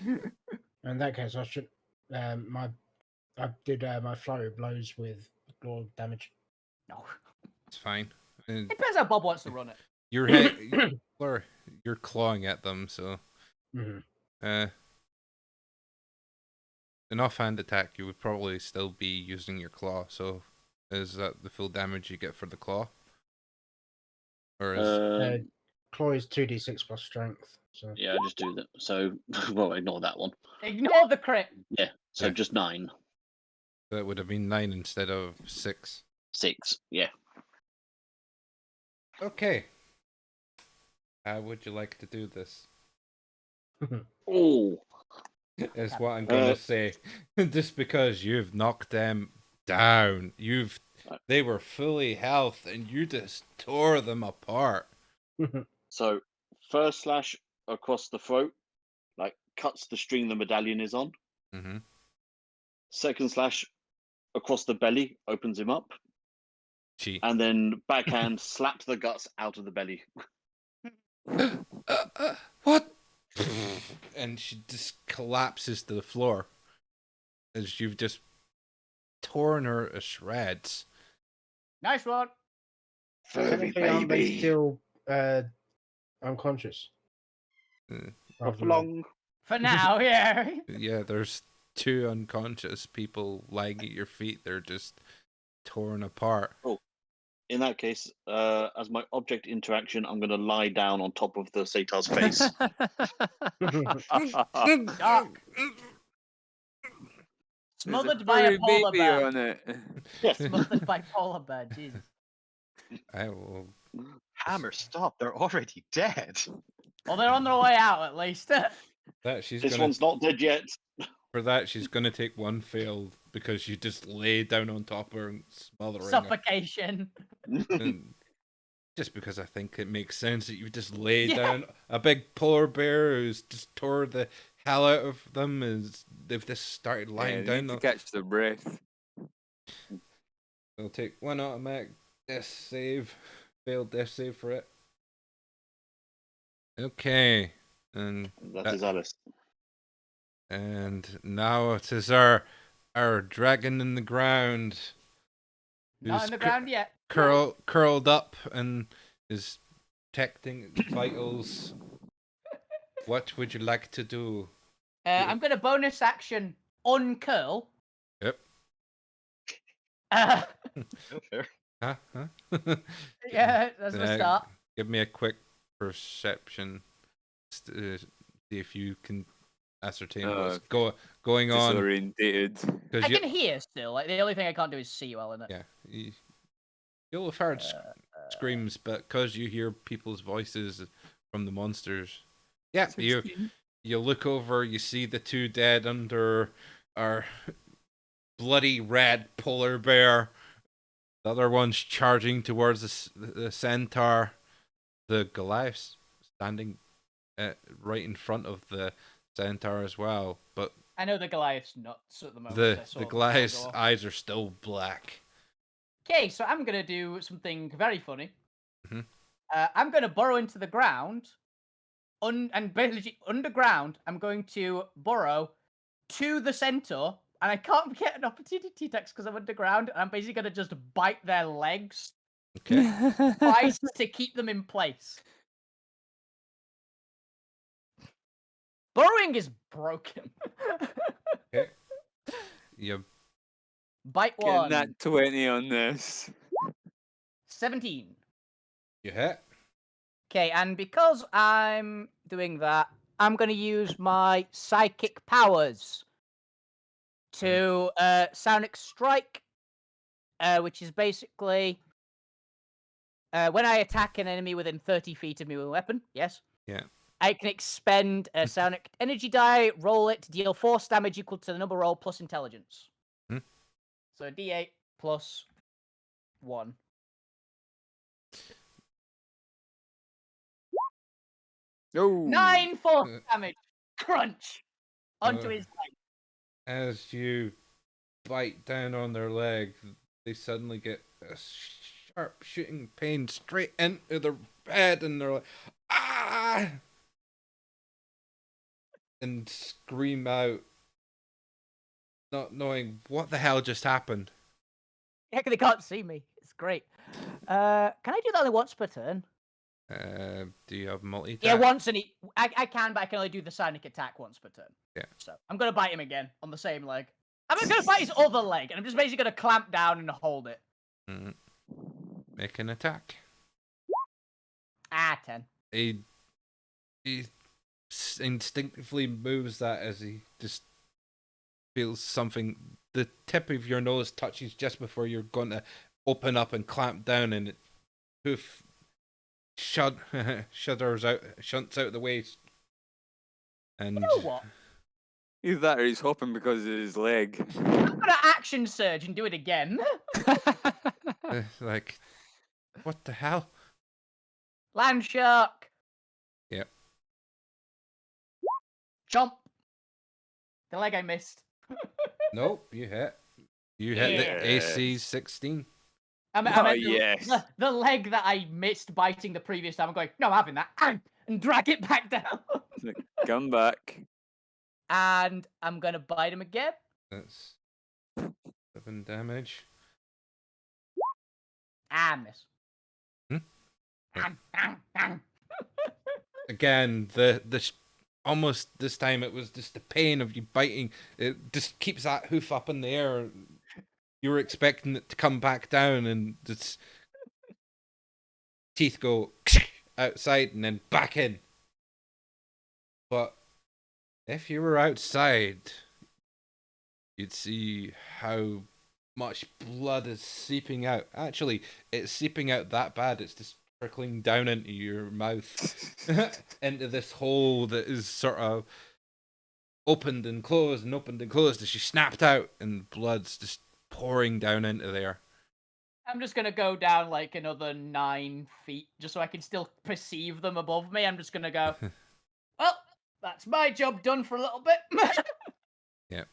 In that case, I should I did my flurry of blows with claw damage. No. it's fine. It depends how Bob wants to run it. You're you're clawing at them, so hmm an offhand attack, you would probably still be using your claw. So, is that the full damage you get for the claw, or is Claw is 2d6 plus strength. So Yeah, just do that. So, well, ignore that one. Ignore the crit. Yeah, so Yeah. just 9. that would have been 9 instead of 6? 6, yeah. Okay. How would you like to do this? Oh, Is what I'm gonna say. Just because you've knocked them down, they were fully health, and you just tore them apart. So first slash across the throat, like cuts the string the medallion is on. Mm-hmm. Second slash across the belly, opens him up. She. And then backhand slaps the guts out of the belly. What? And she just collapses to the floor as you've just torn her to shreds. Nice one. Furry Technically, aren't they baby. still unconscious? Mm. Not for long. For now, yeah. Yeah, there's 2 unconscious people lying at your feet. They're just torn apart. In that case, as my object interaction, I'm going to lie down on top of the satyr's face. Dark. Smothered by a furry polar baby bear. on it. Yes. Smothered by polar bear. Jesus. I will. Hammer, stop! They're already dead. Well, they're on their way out at least. That she's This gonna. one's not dead yet. For that, she's gonna take 1 fail because you just lay down on top of her and smothering her. Suffocation. And just because I think it makes sense that you just lay Yeah. down a big polar bear who's just tore the hell out of them. Is they've just started lying Yeah, they down. need to catch their breath. They'll take 1 automatic death save, failed death save for it. Okay, and That is Alice. now it is our dragon in the ground. Not who's on the ground yet. curled up and is protecting its vitals. What would you like to do? I'm going to bonus action uncurl. Yep. Uh, Oh, fair. Huh? yeah, that's the start. Give me a quick perception. See if you can ascertain what's going on. Disorientated. Because I can hear still. Like the only thing I can't do is see well in it. yeah, you'll have heard screams, but because you hear people's voices from the monsters. Yeah, you look over, you see the 2 dead under our bloody red polar bear. The other one's charging towards the centaur. The Goliath's standing right in front of the centaur as well. But I know the Goliath's nuts at the moment. the Goliath's eyes are still black. Okay, so I'm going to do something very funny. Mhm. I'm going to burrow into the ground. And basically, underground, I'm going to burrow to the centaur. And I can't get an opportunity text because I'm underground. And I'm basically going to just bite their legs Okay. twice to keep them in place. Burrowing is broken. Okay. You Bite Getting 1. that 20 on this. 17. hit. Okay, and because I'm doing that, I'm going to use my psychic powers to Sonic Strike, which is basically when I attack an enemy within 30 feet of me with a weapon, yes. Yeah. I can expend a Sonic Energy die, roll it, deal force damage equal to the number roll plus intelligence. Hmm. So D8 plus 1. Oh, 9 force damage. Crunch onto his leg. As you bite down on their leg, they suddenly get a sharp shooting pain straight into their head, and they're like, ah! And scream out, not knowing what the hell just happened. Yeah, they can't see me. It's great. Can I do that only once per turn? Do you have multi? Yeah, once I can, but I can only do the Sonic attack once per turn. Yeah. So I'm gonna bite him again on the same leg. I'm just gonna bite his other leg, and I'm just basically gonna clamp down and hold it. Make an attack. 10. He instinctively moves that as he just feels something. The tip of your nose touches just before you're going to open up and clamp down, and it poof shunts out the way. And You know what? either that or he's hopping because of his leg. I'm gonna action surge and do it again. like, what the hell? Land shark. Yep. Jump. The leg I missed. Nope, you hit. You hit the AC 16. I meant yes. the leg that I missed biting the previous time. I'm going, no, I'm having that. And drag it back down. Come back. And I'm going to bite him again. That's 7 damage. And miss. Again, almost this time it was just the pain of you biting. It just keeps that hoof up in the air. You were expecting it to come back down, and its teeth go outside and then back in. But if you were outside, you'd see how much blood is seeping out. Actually, it's seeping out that bad, it's just trickling down into your mouth, into this hole that is sort of opened and closed as she snapped out, and blood's just pouring down into there. I'm just going to go down like another 9 feet just so I can still perceive them above me. I'm just going to go, well, that's my job done for a little bit. Yep.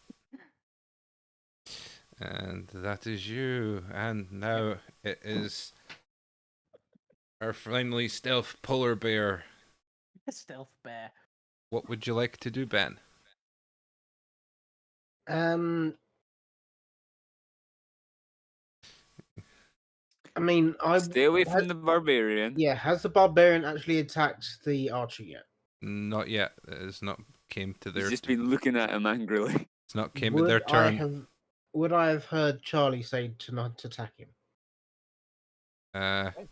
And that is you. And now it is our finally stealth polar bear. Stealth bear. What would you like to do, Ben? I mean, Stay away from the barbarian. Yeah, has the barbarian actually attacked the archer yet? Not yet. It has not came to their. He's just been looking at him angrily. It's not came to their turn. Would I have heard Charlie say to not attack him?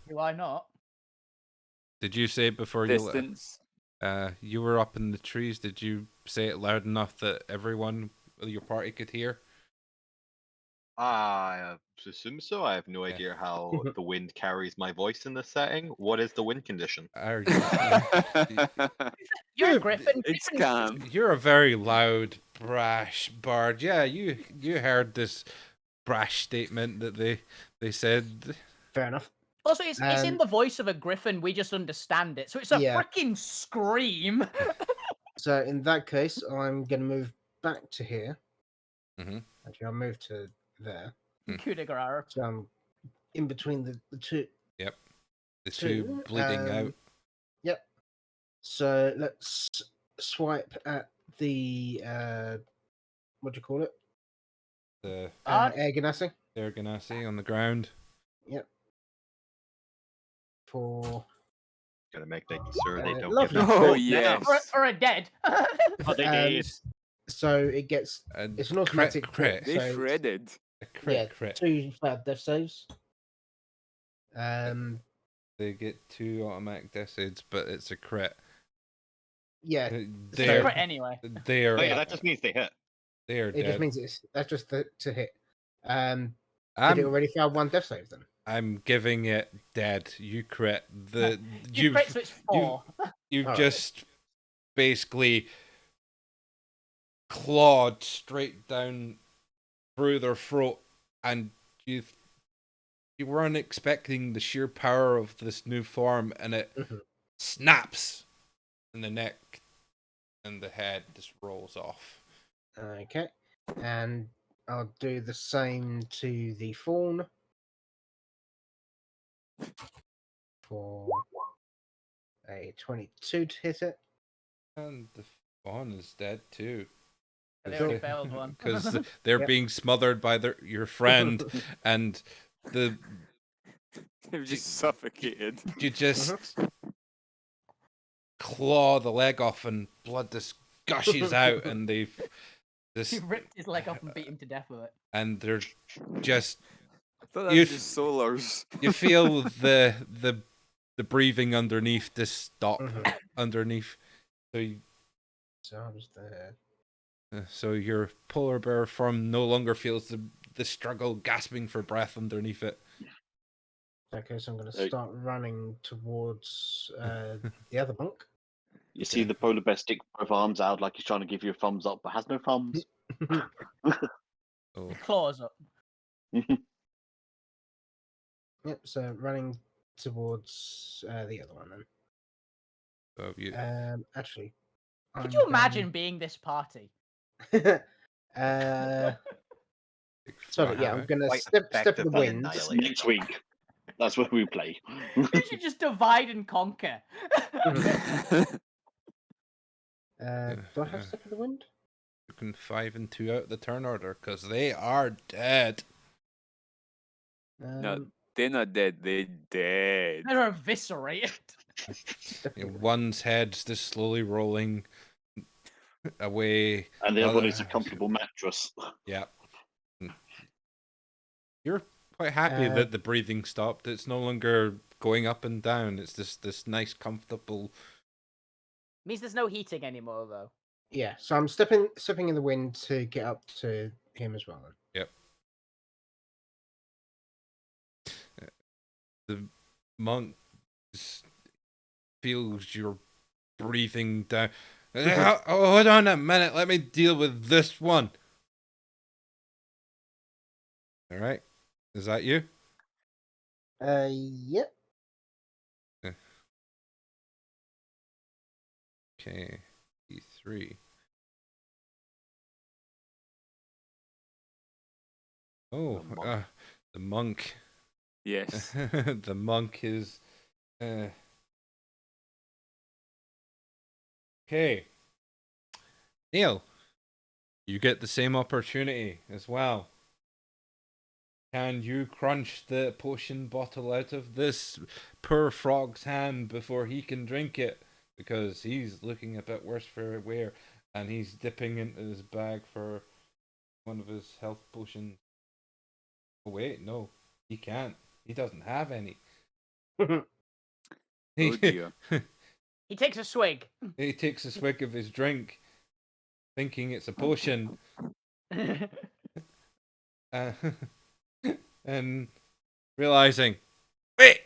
Why not? Did you say it before Distance. you were up in the trees? Did you say it loud enough that everyone of your party could hear? I assume so. I have no idea how the wind carries my voice in this setting. What is the wind condition? Are You're a griffin. It's calm. You're a very loud, brash bard. Yeah, you heard this brash statement that they said. Fair enough. Also, it's in the voice of a griffin. We just understand it. So it's a freaking scream. So in that case, I'm going to move back to here. Mm-hmm. Actually, I'll move to there. Coup de grace. So I'm in between the two. Yep. The two bleeding out. Yep. So let's swipe at the what do you call it? The air ganassi. Air ganassi on the ground. Yep. For Gotta make sure they don't lovely. get Oh yes. For a dead. Oh, they did. So it gets it's an automatic crit. They So shredded. A crit. 2 death saves. They get 2 automatic death saves, but it's a crit. Yeah. It's a crit anyway. They are. Oh yeah, that just means they hit. They are It dead. just means that's just to hit. Did it I'm already fail 1 death save then? I'm giving it dead. You crit. You crit, so it's 4. You've All just basically clawed straight down through their throat, and you weren't expecting the sheer power of this new form, and it snaps in the neck, and the head just rolls off. Okay. And I'll do the same to the fawn. For a 22 to hit it. And the fawn is dead too. They already failed one. Because they're being smothered by your friend, and They've just suffocated. you just claw the leg off, and blood just gushes out, and they've this. He ripped his leg off and beat him to death with it. And they're just. I thought that was just solars. You feel the breathing underneath this stop underneath, So I was there. so your polar bear form no longer feels the struggle, gasping for breath underneath it. Okay, so I'm going to start running towards the other monk. You see the polar bear stick both arms out like he's trying to give you a thumbs up, but has no thumbs. Oh. Claws up. Yep, so running towards the other one then. So you Actually, Could you imagine being this party? Sorry, yeah, I'm gonna Quite step in effective the at wind. annihilating. Next week. That's where we play. You should just divide and conquer. Do I have step in the wind? You can 5 and 2 out the turn order because they are dead. No, they're not dead. They're dead. They're eviscerated. Step in the wind. One's head's just slowly rolling away. And the other one other- is a comfortable mattress. Yeah. You're quite happy that the breathing stopped. It's no longer going up and down. It's just this nice, comfortable. Means there's no heating anymore, though. Yeah, so I'm stepping in the wind to get up to him as well. Then. The monk feels your breathing down. Hold on a minute. Let me deal with this one. All right. Is that you? Yep. Okay. E3. Oh, The monk. the monk. Yes. The monk is. Okay. Neil, you get the same opportunity as well. Can you crunch the potion bottle out of this poor frog's hand before he can drink it? Because he's looking a bit worse for wear, and he's dipping into his bag for one of his health potions. Oh wait, no, he can't. He doesn't have any. Oh dear. He takes a swig. He takes a swig of his drink, thinking it's a potion, and realizing, wait,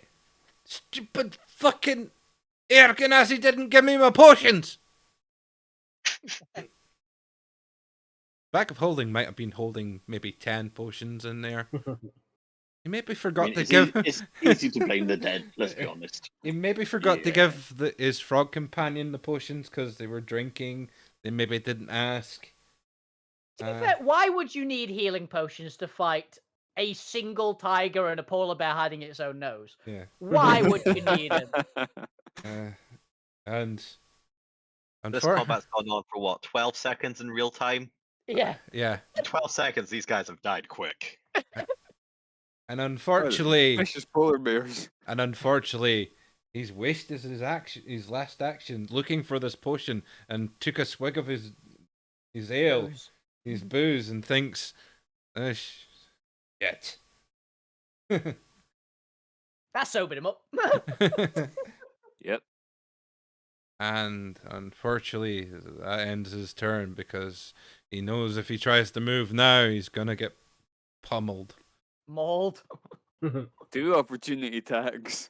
stupid fucking air Ganassi didn't give me my potions. Bag of holding might have been holding maybe 10 potions in there. He maybe forgot to it's give. It's easy to blame the dead, let's be honest. He maybe forgot to Yeah. give his frog companion the potions because they were drinking. They maybe didn't ask. To be fair, why would you need healing potions to fight a single tiger and a polar bear hiding its own nose? Yeah. Why would you need them? And This combat's gone on for what, 12 seconds in real time? Yeah. yeah, In 12 seconds, these guys have died quick. and unfortunately, Vicious polar bears. he's wasted his last action looking for this potion and took a swig of his ale, Booze. his booze, and thinks, shit. That sobered him up. Yep. And unfortunately, that ends his turn because he knows if he tries to move now, he's gonna get pummeled. Mauled. 2 opportunity tags.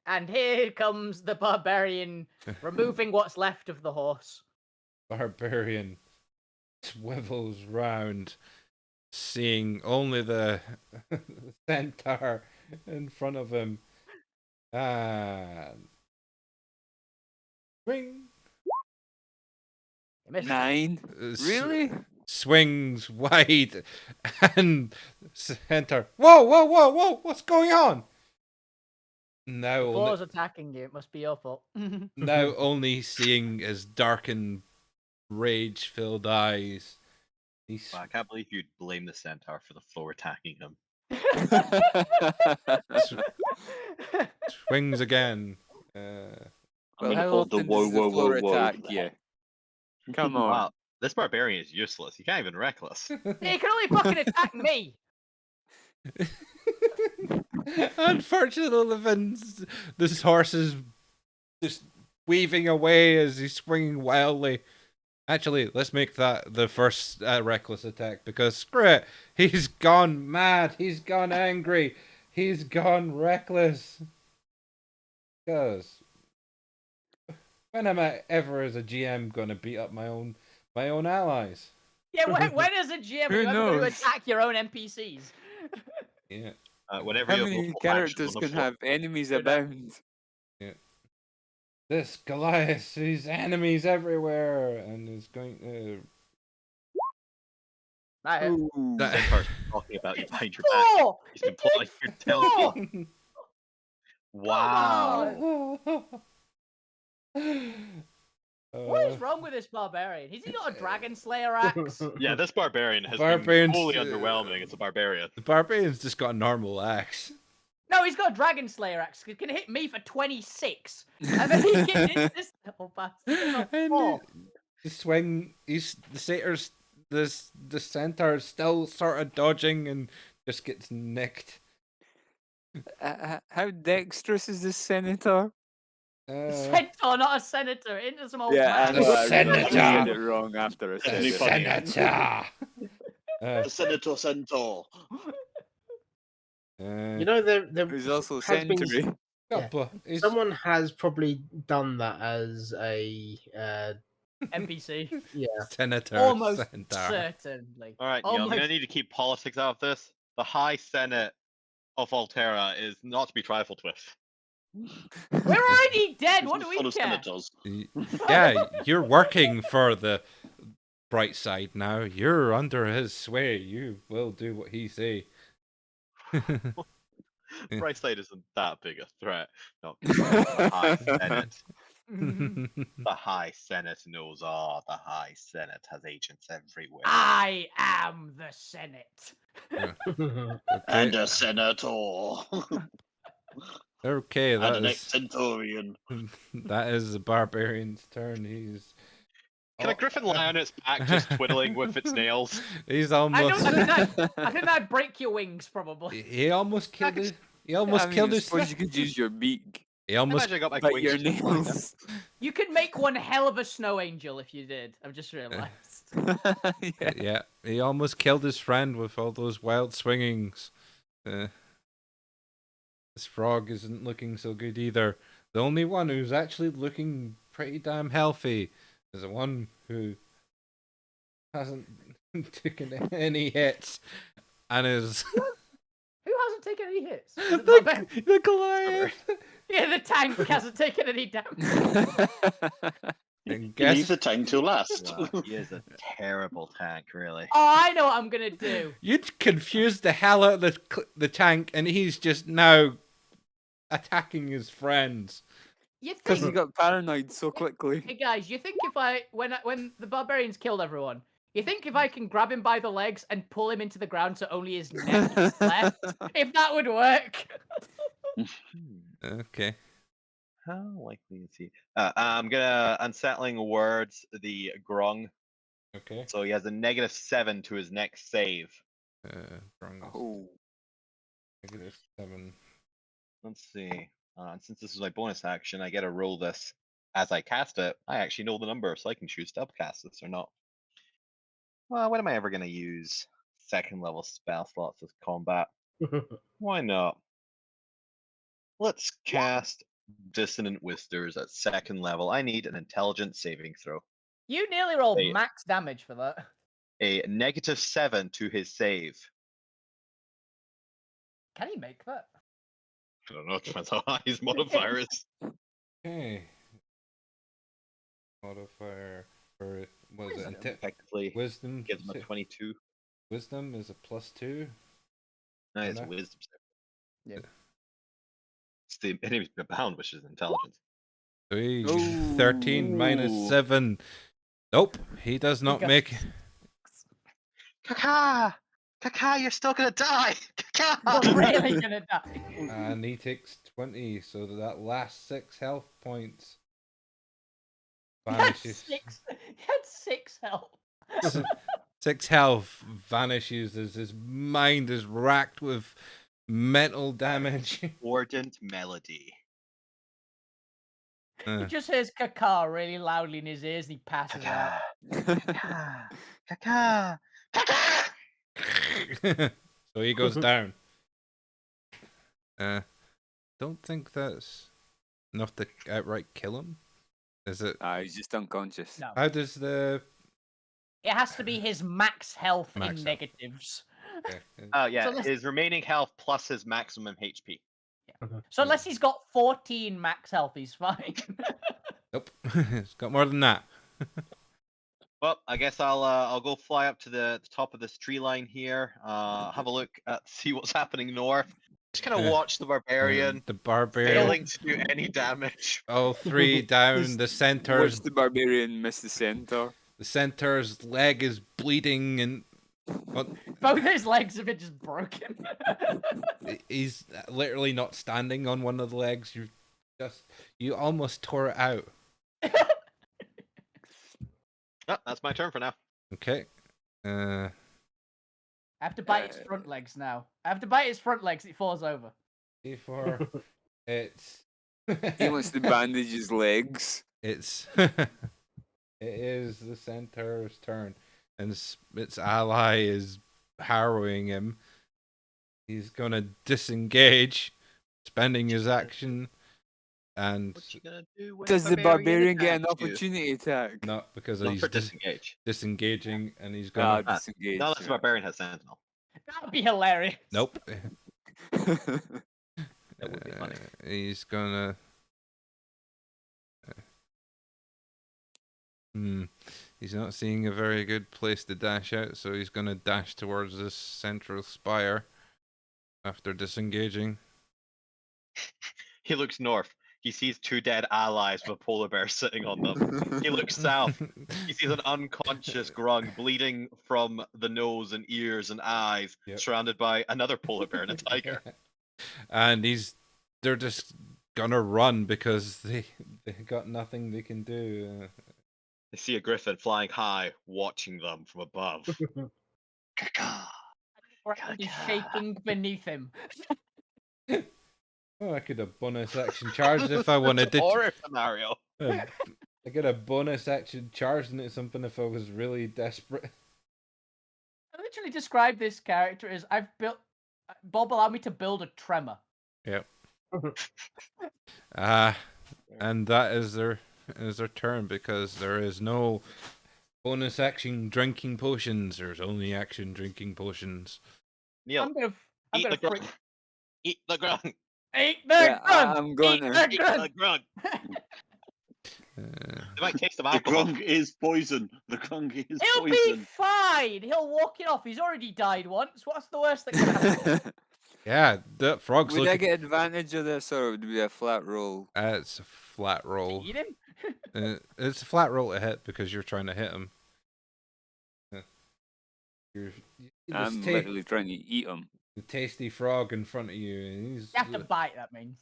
And here comes the barbarian removing what's left of the horse. Barbarian swivels round, seeing only the centaur in front of him. And swing. He missed. 9. Really? Swings wide, and centaur. Whoa! What's going on? Now, Floor's attacking you. It must be your fault. now only seeing his darkened, rage-filled eyes. He's Wow, I can't believe you'd blame the centaur for the floor attacking him. swings again. I'm Well, gonna how call the often whoa, does the whoa, floor whoa, whoa. attack you? Come on. Wow, this barbarian is useless. He can't even reckless. He can only fucking attack me. Unfortunately, this horse is just weaving away as he's swinging wildly. Actually, let's make that the first reckless attack because screw it, he's gone mad, he's gone angry, he's gone reckless. Because when am I ever as a GM gonna beat up my own allies? Yeah, when is a GM Who you ever going to knows? attack your own NPCs? Yeah. Whenever How you many have multiple factions characters on the can floor. have enemies Good night. abound? This Goliath sees enemies everywhere and is going to. That hit. Ooh. Centaur's talking about you It's behind your back. 4! He's It been plotting did your 4! downfall. Wow. What is wrong with this barbarian? Has he got a dragon slayer axe? Yeah, this barbarian has Barbarians, been fully underwhelming. It's a barbarian. The barbarian's just got a normal axe. No, he's got a dragon slayer axe. He can hit me for 26. And then he hits this little bastard for 4. The swing, the satyr's, the centaur's still sort of dodging and just gets nicked. How dexterous is this senator? Centaur, not a senator. Into some old Yeah, I man. know. I Senator. said it wrong after I said Definitely it. funny. Senator. The Senator Centaur. You know, there There's also has been- Century. someone has probably done that as a NPC. yeah. Senator. Almost Centaur. certainly. All right, I'm Almost. gonna need to keep politics out of this. The High Senate of Alterra is not to be trifled with. We're already dead. What do Full we of care? senators. Yeah, you're working for the bright side now. You're under his sway. You will do what he say. Yeah. Bright Side isn't that big a threat. No, the High Senate. The High Senate knows all. The High Senate has agents everywhere. I am the Senate. And Okay, a senator. okay, And that an is ex-centurion. that is the barbarian's turn. Can a griffin lie on its back just twiddling with its nails? He's I almost. think that'd break your wings, probably. He almost killed his. He almost I mean, killed I his. suppose you could use your beak, He almost. Imagine I got my bite wings your just like that. nails. You could make one hell of a snow angel if you did. I've just realised. Yeah. Yeah, he almost killed his friend with all those wild swingings. This frog isn't looking so good either. The only one who's actually looking pretty damn healthy is the one who hasn't taken any hits and is Who hasn't taken any hits? Is it Barbarian? the Goliath. Yeah, the tank hasn't taken any damage. And Leave guess the tank till last. Wow, he is a terrible tank, really. Oh, I know what I'm gonna do. you'd confuse the hell out of the tank, and he's just now attacking his friends. You Because he think, got paranoid so quickly. hey guys, you think if when the barbarians killed everyone, you think if I can grab him by the legs and pull him into the ground so only his neck is left, if that would work? Okay. How likely is he? I'm gonna unsettling words the grung. Okay. So he has a -7 to his next save. Wrong. Oh. -7. Let's see. And since this is my bonus action, I get to roll this as I cast it. I actually know the number, so I can choose to upcast this or not. Well, when am I ever gonna use second level spell slots as combat? Why not? Let's cast Dissonant Whispers at second level. I need an intelligence saving throw. You nearly rolled Hey. max damage for that. A -7 to his save. Can he make that? I don't know, it depends how high his modifier is. Okay. Modifier for what is it? Effectively Wisdom. gives him a 22. Wisdom is a +2. No, it's Enough. wisdom save. Yep. It's the enemy's bound, which is intelligence. 13 minus Ooh. 7. Nope, he does not got make. Kaka! Kaka, you're still gonna die! Kaka! You're really gonna die. And he takes 20, so that last 6 health points He had vanishes. 6 health. 6 health vanishes as his mind is racked with mental damage. Discordant melody. He just hears Kaka really loudly in his ears and he passes out. Kaka! Kaka! Kaka! So he goes down. Don't think that's enough to outright kill him. Is it? He's just unconscious. No. How does the It has to be his max health Max in health. negatives. Okay. Yeah, So let's- his remaining health plus his maximum HP. So unless he's got 14 max health, he's fine. Nope. It's got more than that. Well, I guess I'll go fly up to the top of this tree line here. Have a look at see what's happening north. Just kind of watch the barbarian The barbarian. failing to do any damage. All three down. The center's Watch the barbarian miss the center. the center's leg is bleeding, and Both his legs have been just broken. he's literally not standing on one of the legs. You almost tore it out. Oh, that's my turn for now. Okay. I have to bite his front legs now. I have to bite his front legs. It falls over. D4. It's. He wants to bandage his legs. It's. It is the center's turn, and its ally is harrowing him. He's gonna disengage, spending his action, and What you gonna do? When Does the barbarian get an attacks you? opportunity attack? not because Not he's for disengage. disengaging, and he's Ah, gonna. disengage. Not unless the barbarian has sentinel. That would be hilarious. Nope. That would be funny. He's gonna. He's not seeing a very good place to dash out, so he's gonna dash towards this central spire after disengaging. He looks north. He sees two dead allies with a polar bear sitting on them. He looks south. He sees an unconscious grung bleeding from the nose and ears and eyes, Yep. surrounded by another polar bear and a tiger. And they're just gonna run because they got nothing they can do. They see a griffin flying high, watching them from above. Ground is shaking beneath him. Oh, I could have bonus action charged if I wanted to. Horror scenario. I could have bonus action charged into something if I was really desperate. I literally described this character as I've built. Bob allowed me to build a tremor. Yep. And that is their turn because there is no bonus action drinking potions. There's only action drinking potions. Neil, I'm eat the gonna grung. Eat the grung. eat the Yeah, gun. I'm gonna- Eat Eat the the gun. grung. Uh, They might taste of The alcohol. grung is poison. The grung is He'll be poison. fine. He'll walk it off. He's already died once. What's the worst that can happen? yeah, the frog's Would I looking. get advantage of this, or would it be a flat roll? It's a flat roll. Eat him. It's a flat roll to hit because you're trying to hit him. You're I'm this literally trying to eat him. the tasty frog in front of you, and he's. You have to bite. That means.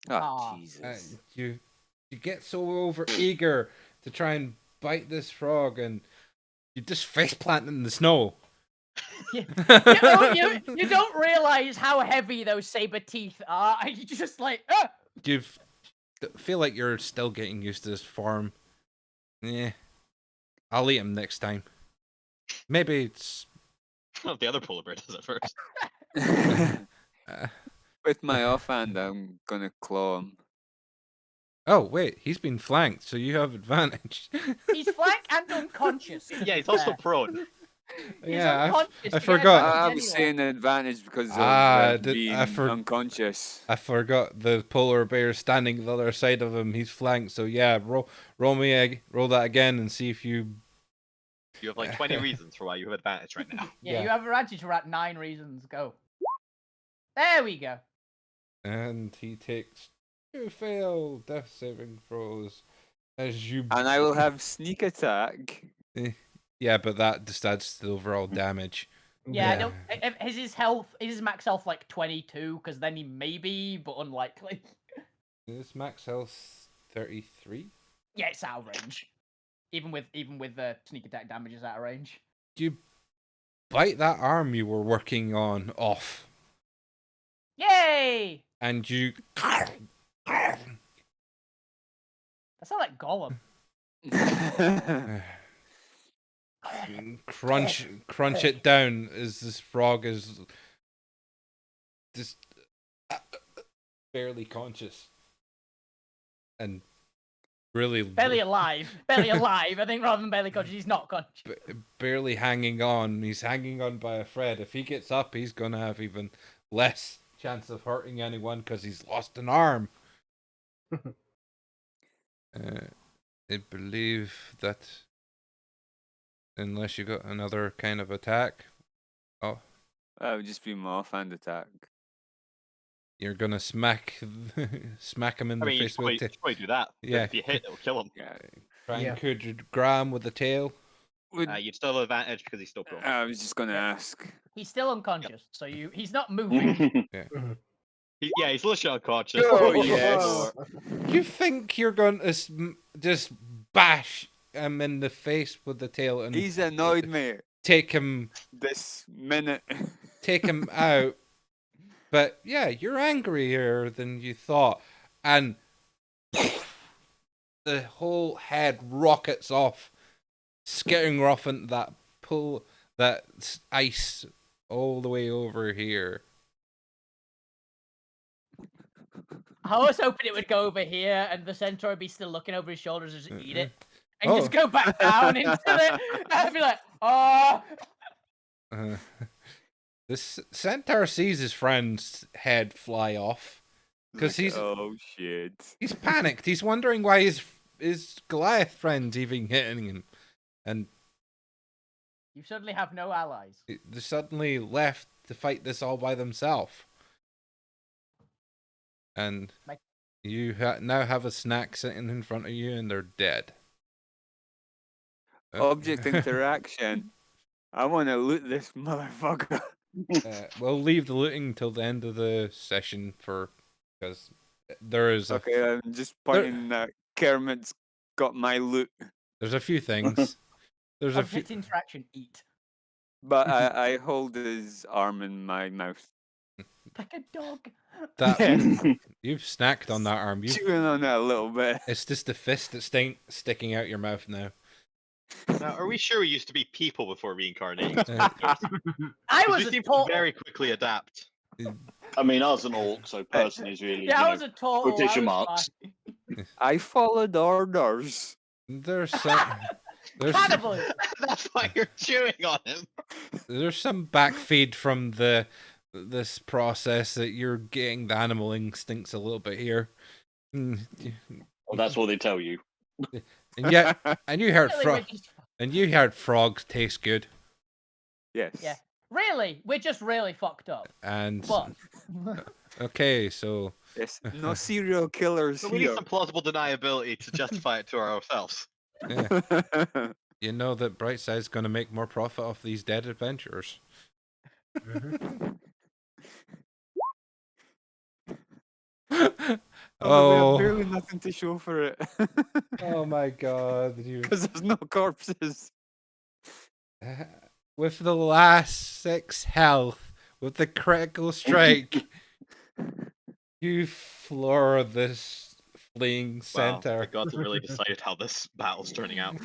Oh, Aw. Jesus. You get so over eager to try and bite this frog, and you just face plant in the snow. You don't realize how heavy those saber teeth are. You just like. You feel like you're still getting used to this form. Yeah, I'll eat him next time. Maybe it's. The other polar bear does it first. With my offhand, I'm gonna claw him. Oh wait, he's been flanked, so you have advantage. He's flanked and unconscious. Yeah, he's also prone. He's Yeah, unconscious. I You get forgot. advantage I'm anyway. saying advantage because of Ah, being I unconscious. I forgot the polar bear standing the other side of him. He's flanked, so yeah, roll that again and see if you. You have like 20 reasons for why you have advantage right now. Yeah, you have advantage for 9 reasons. Go. There we go. And he takes 2 failed death saving throws as you. And I will have sneak attack. Yeah, but that just adds to the overall damage. Yeah, Yeah. I don't. Is his max health like 22? Because then he may be, but unlikely. Is max health 33? Yeah, it's out of range. Even with the sneak attack damage is out of range. You bite that arm you were working on off, Yay! and you. That sounds like Gollum. crunch it down as this frog is just barely conscious, and really Barely alive. Barely alive. I think rather than barely conscious, he's not conscious. barely hanging on. He's hanging on by a thread. If he gets up, he's gonna have even less chance of hurting anyone because he's lost an arm. I believe that unless you got another kind of attack, That would just be my offhand attack. you're gonna smack him in I the mean, you face should with probably, the should probably do that. 'Cause Yeah. If you hit, it'll kill him. Yeah. try Yeah. and coup de grace with the tail. Would, You'd still have advantage because he's still prone. I was just gonna Yeah. ask. He's still unconscious, so he's not moving. He's literally unconscious. Oh, He's yes. slower. You think you're going to just bash him in the face with the tail and He's annoyed me take him this minute. out? But yeah, you're angrier than you thought, and the whole head rockets off, skittering off into that pool, that ice all the way over here. I was hoping it would go over here, and the centaur would be still looking over his shoulders as eat it, and Oh. just go back down into it. I'd be like, oh. This centaur sees his friend's head fly off because he's Oh shit. panicked. He's wondering why his Goliath friend's even hitting him, and You suddenly have no allies. they suddenly left to fight this all by themselves. And you now have a snack sitting in front of you, and they're dead. Object interaction. I want to loot this motherfucker. We'll leave the looting till the end of the session because there is Okay, I'm just pointing that Kermit's got my loot, there's a few things. There's a few. Object interaction, eat. but I hold his arm in my mouth. Like a dog. That Yeah. you've snacked on that arm. Chewing on it a little bit. It's just the fist that's sticking out your mouth now. Now, are we sure we used to be people before reincarnating? I 'Cause was we a seem to total. very quickly adapt. I mean, I was an orc, so personally, is really Yeah, I was a total. quotation I was marks. fine. I followed orders. There's some Cannibalism. That's why you're chewing on him. there's some backfeed from this process that you're getting the animal instincts a little bit here. And Well, that's what they tell you. yeah, and you heard Really, we're just, frogs taste good, Yes. yeah. Really, we're just really fucked up. and But okay, so Yes. No serial killers So we need here. some plausible deniability to justify it to ourselves. yeah, you know that Brightside's going to make more profit off these dead adventurers. Oh, we have Oh, barely nothing to show for it. oh my God! Because there's no corpses. With the last 6 health, with the critical strike, you floor this fleeing Wow, centaur. the gods have really decided how this battle's turning out.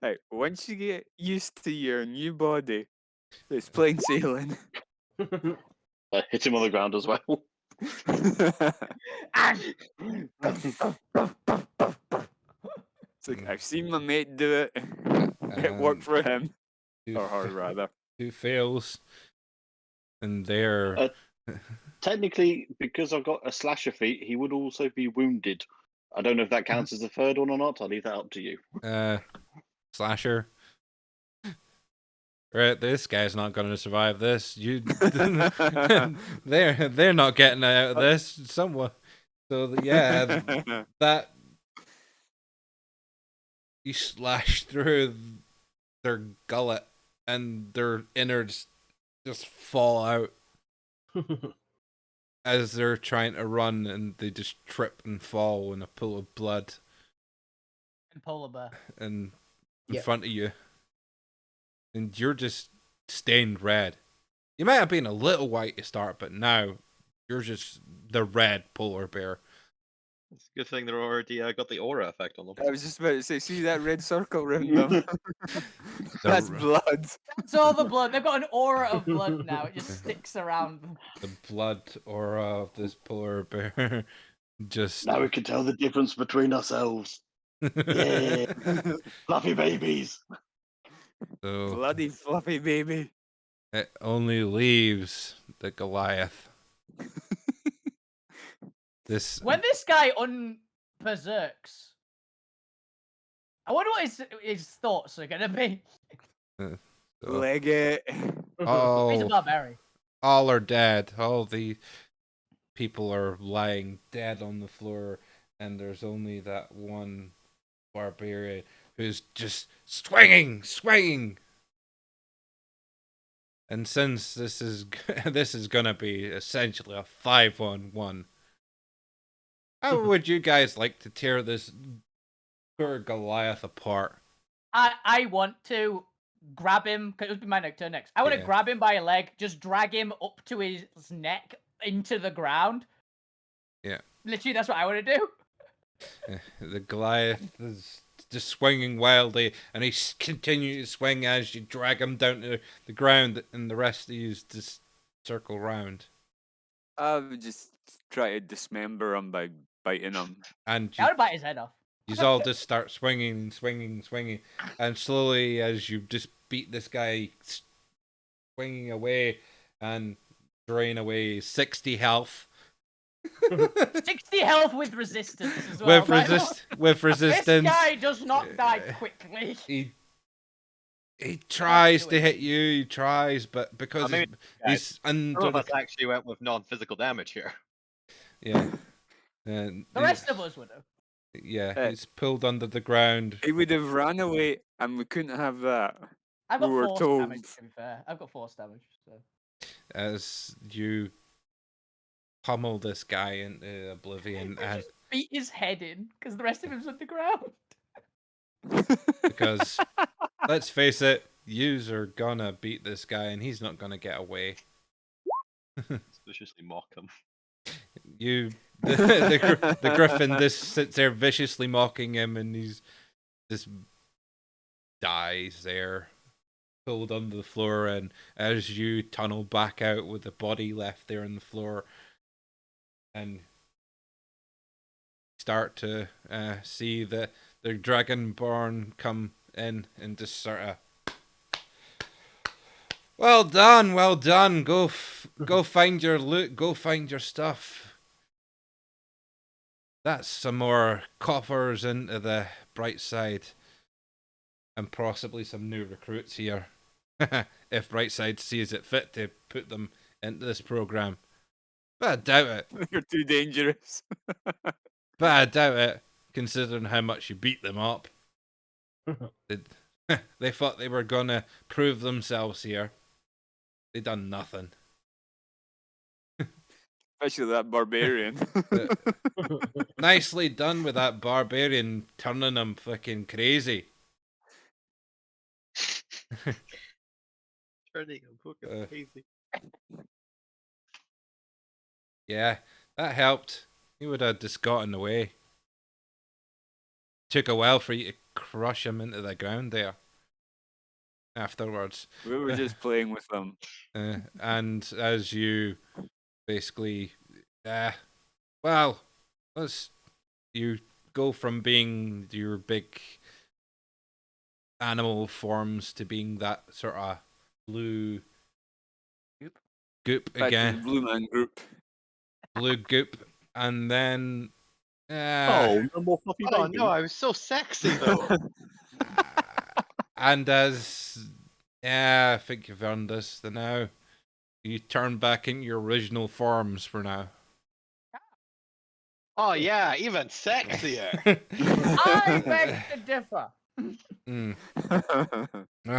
Right, once you get used to your new body, it's plain sailing. Hit him on the ground as well. It's like, I've seen my mate do it. It worked for him. Two Or her, rather. Two fails, and they're Technically, because I've got a slasher feat, he would also be wounded. I don't know if that counts as the third one or not. I'll leave that up to you. slasher. Right, this guy's not going to survive this. You, they're not getting out of this. Someone, so yeah, that you slash through their gullet and their innards just fall out as they're trying to run, and they just trip and fall in a pool of blood And polar bear. in Yep. front of you. And you're just stained red. You might have been a little white to start, but now you're just the red polar bear. It's a good thing they're already got the aura effect on them. I was just about to say, see that red circle around them? That's blood. That's all the blood. They've got an aura of blood now. It just sticks around them. The blood aura of this polar bear. Just Now we can tell the difference between ourselves. Yeah, fluffy babies. so Bloody fluffy baby. it only leaves the Goliath. This When this guy unberserks, I wonder what his thoughts are gonna be. so Leg it. He's a all barbarian. all are dead. All the people are lying dead on the floor, and there's only that one barbarian who's just swinging. And since this is this is gonna be essentially a 5-on-1, how would you guys like to tear this poor Goliath apart? I want to grab him, because it would be my turn next. I want to Yeah. grab him by a leg, just drag him up to his neck into the ground. Yeah. Literally, that's what I want to do. The Goliath is just swinging wildly, and he continues to swing as you drag him down to the ground, and the rest of you just circle round. I would just try to dismember him by biting him. And I would bite his head off. you all just start swinging, and slowly, as you just beat this guy, swinging away and drain away 60 health. 60 health with resistance as well. With resistance. This guy does not die quickly. He tries to hit you. He tries, but because maybe, he's Some under of us actually went with non-physical damage here. yeah. And The rest of us would have. yeah, he's pulled under the ground. He would have ran away, and we couldn't have that. I've got We were force told. damage, to be fair. I've got force damage. So. As you pummel this guy into oblivion, and Just beat his head in, because the rest of him's underground. because let's face it, yous are gonna beat this guy, and he's not gonna get away. Suspiciously mock him. The griffin just sits there viciously mocking him, and he's just dies there, pulled under the floor. And as you tunnel back out with the body left there on the floor, and start to see the dragonborn come in and just sort of, well done. Go find your loot. Go find your stuff. That's some more coppers into the bright side, and possibly some new recruits here, if Brightside sees it fit to put them into this program. But I doubt it. You're too dangerous. But I doubt it, considering how much you beat them up. They thought they were gonna prove themselves here. They done nothing. Especially that barbarian. Nicely done with that barbarian turning them fucking crazy. Turning him fucking crazy. Yeah, that helped. He would have just gotten away. Took a while for you to crush him into the ground there. Afterwards. We were just playing with them. And as you basically, you go from being your big animal forms to being that sort of blue goop Back to again. the Blue Man Group. Blue goop, and then No more fluffy Oh baby. no, I was so sexy though. and as I think you've earned this. The now you turn back into your original forms for now. Oh yeah, even sexier. I beg to differ.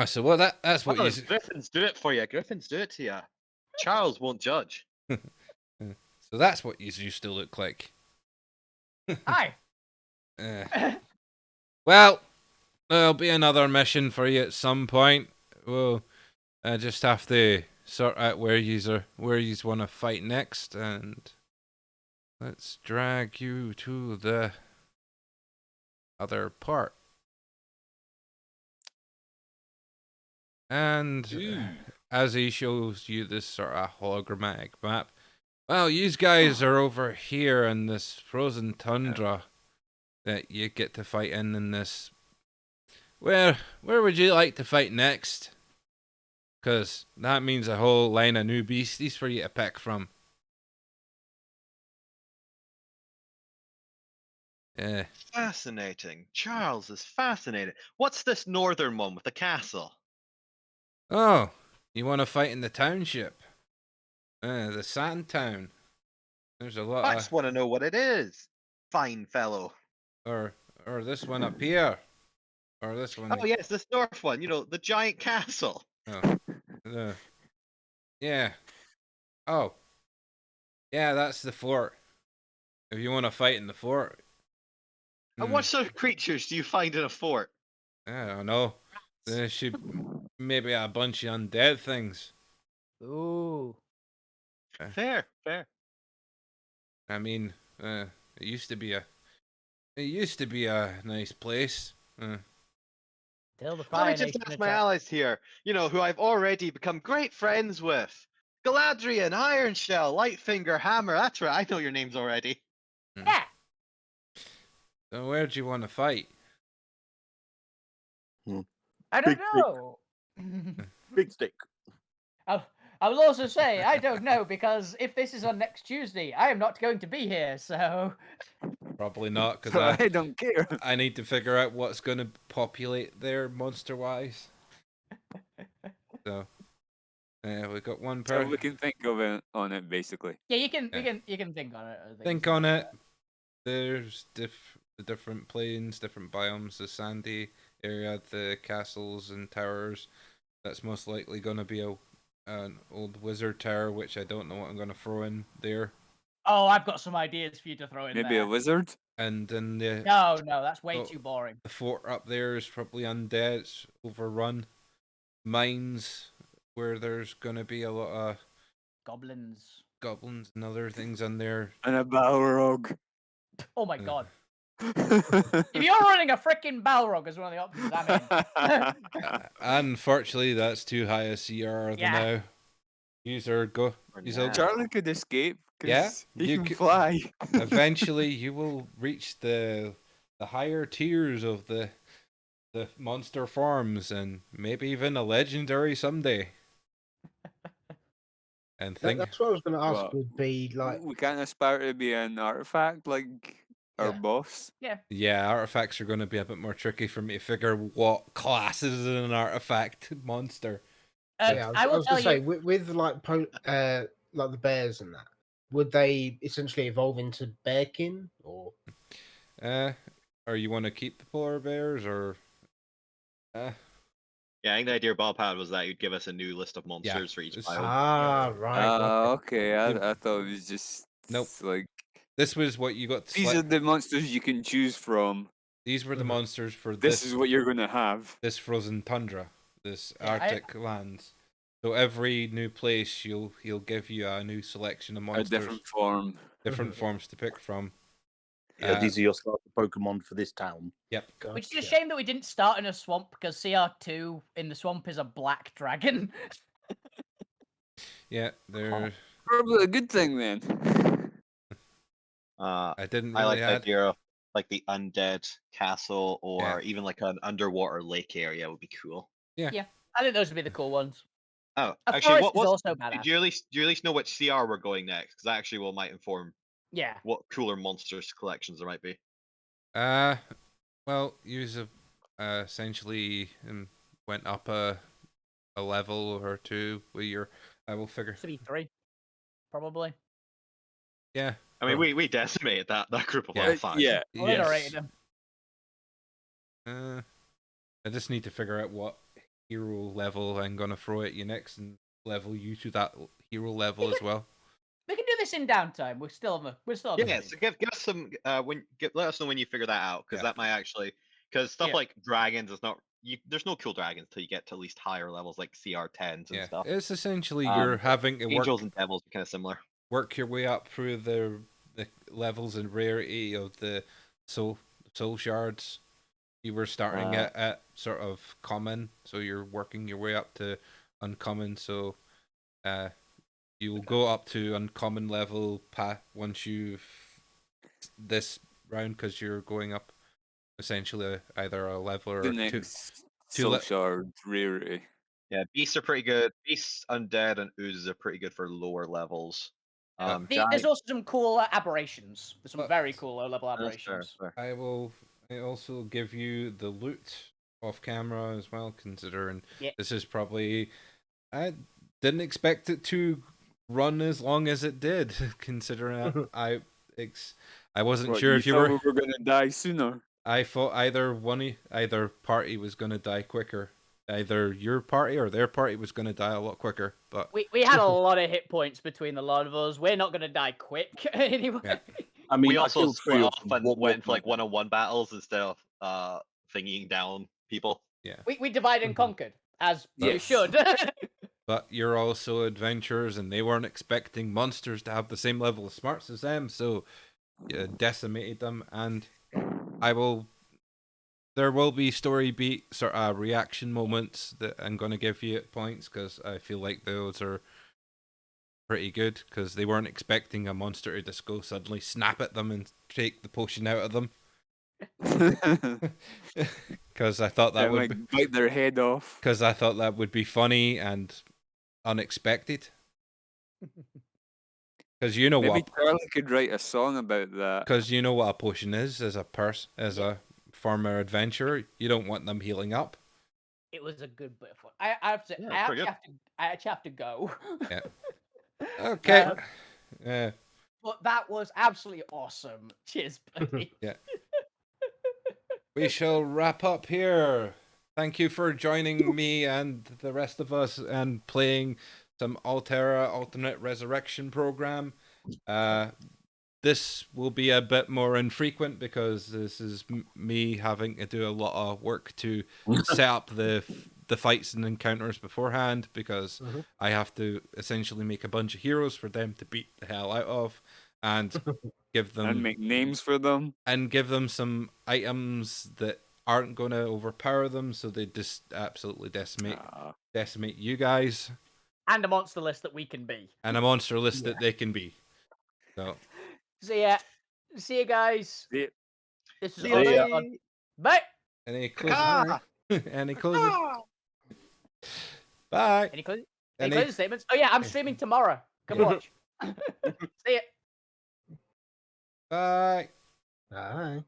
So that's what you. Griffins do it for you. Griffins do it to you. Charles won't judge. So that's what you used to look like. Hi. Well, there'll be another mission for you at some point. We'll just have to sort out where yous want to fight next, and let's drag you to the other part. And as he shows you this sort of hologrammatic map Well, you guys are over here in this frozen tundra that you get to fight in this. Where would you like to fight next? Because that means a whole line of new beasties for you to pick from. Fascinating. Charles is fascinating. What's this northern one with the castle? Oh, you want to fight in the township? The sand town. There's a lot I of, just want to know what it is. Fine fellow. or this one up here, or this one. Oh yes, this north one. You know, the giant castle. Oh, yeah. Oh, yeah. That's the fort. If you want to fight in the fort. And what sort of creatures do you find in a fort? I don't know. There should maybe a bunch of undead things. Ooh. Fair. I mean, it used to be a nice place. Till the Let Fire me just Nation ask my attack. allies here, you know, who I've already become great friends with. Galadriel, Ironshell, Lightfinger, Hammer. That's right, I know your names already. Yeah. So where'd you want to fight? I don't Big stick. know. Big stick. I will also say I don't know because if this is on next Tuesday, I am not going to be here. So Probably not, because I don't care. I need to figure out what's going to populate there monster-wise. So, we got one So person. we can think of it on it, basically. yeah, you can Yeah. think on it. I Think on it. There's the different plains, different biomes, the sandy area, the castles and towers. That's most likely going to be an old wizard tower, which I don't know what I'm going to throw in there. Oh, I've got some ideas for you to throw in Maybe there. a wizard? And then the No, that's way Oh. too boring. fort up there is probably undead. It's overrun. Mines, where there's going to be a lot of Goblins. goblins and other things in there. And a Balrog. Oh my Uh, god. If you're running a freaking Balrog as one of the options, I'm in. Unfortunately, that's too high a CR Yeah. now. User go. now. Charlie could escape Yeah, because he you can could- fly. Eventually, you will reach the higher tiers of the monster forms, and maybe even a legendary someday. And think, That's what I was going to ask. Well, Would be like We can't aspire to be an artifact like our Yeah. boss. yeah, artifacts are going to be a bit more tricky for me to figure what class is an artifact monster. yeah, I I will was tell going to say you. with like like the bears and that, would they essentially evolve into bearkin or? Or you want to keep the polar bears, or Yeah, I think the idea Bob had was that you'd give us a new list of monsters for each it's- biome. Ah, right. Okay. I thought it was just Nope. like this was what you got to these are select. the monsters you can choose from. These were the Mhm. monsters for This is what you're gonna have. this frozen tundra, this Yeah, Arctic lands. So every new place, he'll give you a new selection of A monsters, different form. different Mhm. forms to pick from. Yeah, these are your starter Pokemon for this town. Yep. Which is a Gotcha. shame that we didn't start in a swamp because CR2 in the swamp is a black dragon. Yeah, there. Probably a good thing then. I didn't I really like the had. idea of like the undead castle or even like an underwater lake area would be cool. I think those would be the cool ones. Oh, A actually, forest is also do badass. you at least know which CR we're going next? Because that actually might inform Yeah. what cooler monsters collections there might be. Well, you essentially went up a level or two with your. I will figure. Should be 3. Probably. Yeah. I mean, or- we decimated that group of Yeah. level 5. Yeah. Obliterated Yes. them. I just need to figure out what hero level I'm gonna throw at you next, and level you to that hero level as well. We can do this in downtime. We're still on the Yeah, stream. so give us some let us know when you figure that out, because Yeah. that might actually stuff Yeah. like dragons is not there's no cool dragons till you get to at least higher levels like CR10s and Yeah, stuff. it's essentially you're having to Angels and devils are kind of similar. work your way up through the levels and rarity of the soul shards. You were starting at sort of common, so you're working your way up to uncommon. So you'll go up to uncommon level once you've this round because you're going up essentially either a level or The two. next two soul le- shard rarity. Yeah, beasts are pretty good. Beasts, undead, and oozes are pretty good for lower levels. Yeah. There's Giant. also some cool aberrations. There's some But- very cool low-level That's fair, aberrations. fair. I also give you the loot off camera as well, considering Yeah. this is probably I didn't expect it to run as long as it did, considering I wasn't What, sure if you thought were. we were going to die sooner. I thought either party was gonna die quicker. Either your party or their party was gonna die a lot quicker. But We had a lot of hit points between the lot of us. We're not going to die quick anyway. Yeah. I mean, We I also killed three split of off them. and What went more into can I like do? one-on-one battles instead of thingying down people. yeah. We divide and conquered, as you Yes. should. But you're also adventurers, and they weren't expecting monsters to have the same level of smarts as them, so you decimated them. And there will be story beat sort of reaction moments that I'm going to give you at points because I feel like those are pretty good because they weren't expecting a monster to just go suddenly snap at them and take the potion out of them. Because I thought that They would might bite their head off. because I thought that would be funny and unexpected. Because you know Maybe what Charlie could write a song about that. because you know what a potion is as a former adventurer. You don't want them healing up. It was a good bit of fun. I have to. Yeah, I pretty actually have to go. Yeah. Okay. Um, Yeah. But that was absolutely awesome. Cheers, buddy. We shall wrap up here. Thank you for joining me and the rest of us and playing some Alterra Alternate Resurrection program. This will be a bit more infrequent because this is me having to do a lot of work to set up the fights and encounters beforehand because I have to essentially make a bunch of heroes for them to beat the hell out of and give them And make names for them. and give them some items that aren't going to overpower them, so they just absolutely decimate you guys, And a monster list that we can be. and a monster list that they can be. So So yeah, see you guys. Yeah. This is See awesome ya. fun. Bye. any closing? Any closing? Bye. Any closing Any- statements? Oh yeah, I'm streaming tomorrow. Come watch. See ya. Bye. Bye.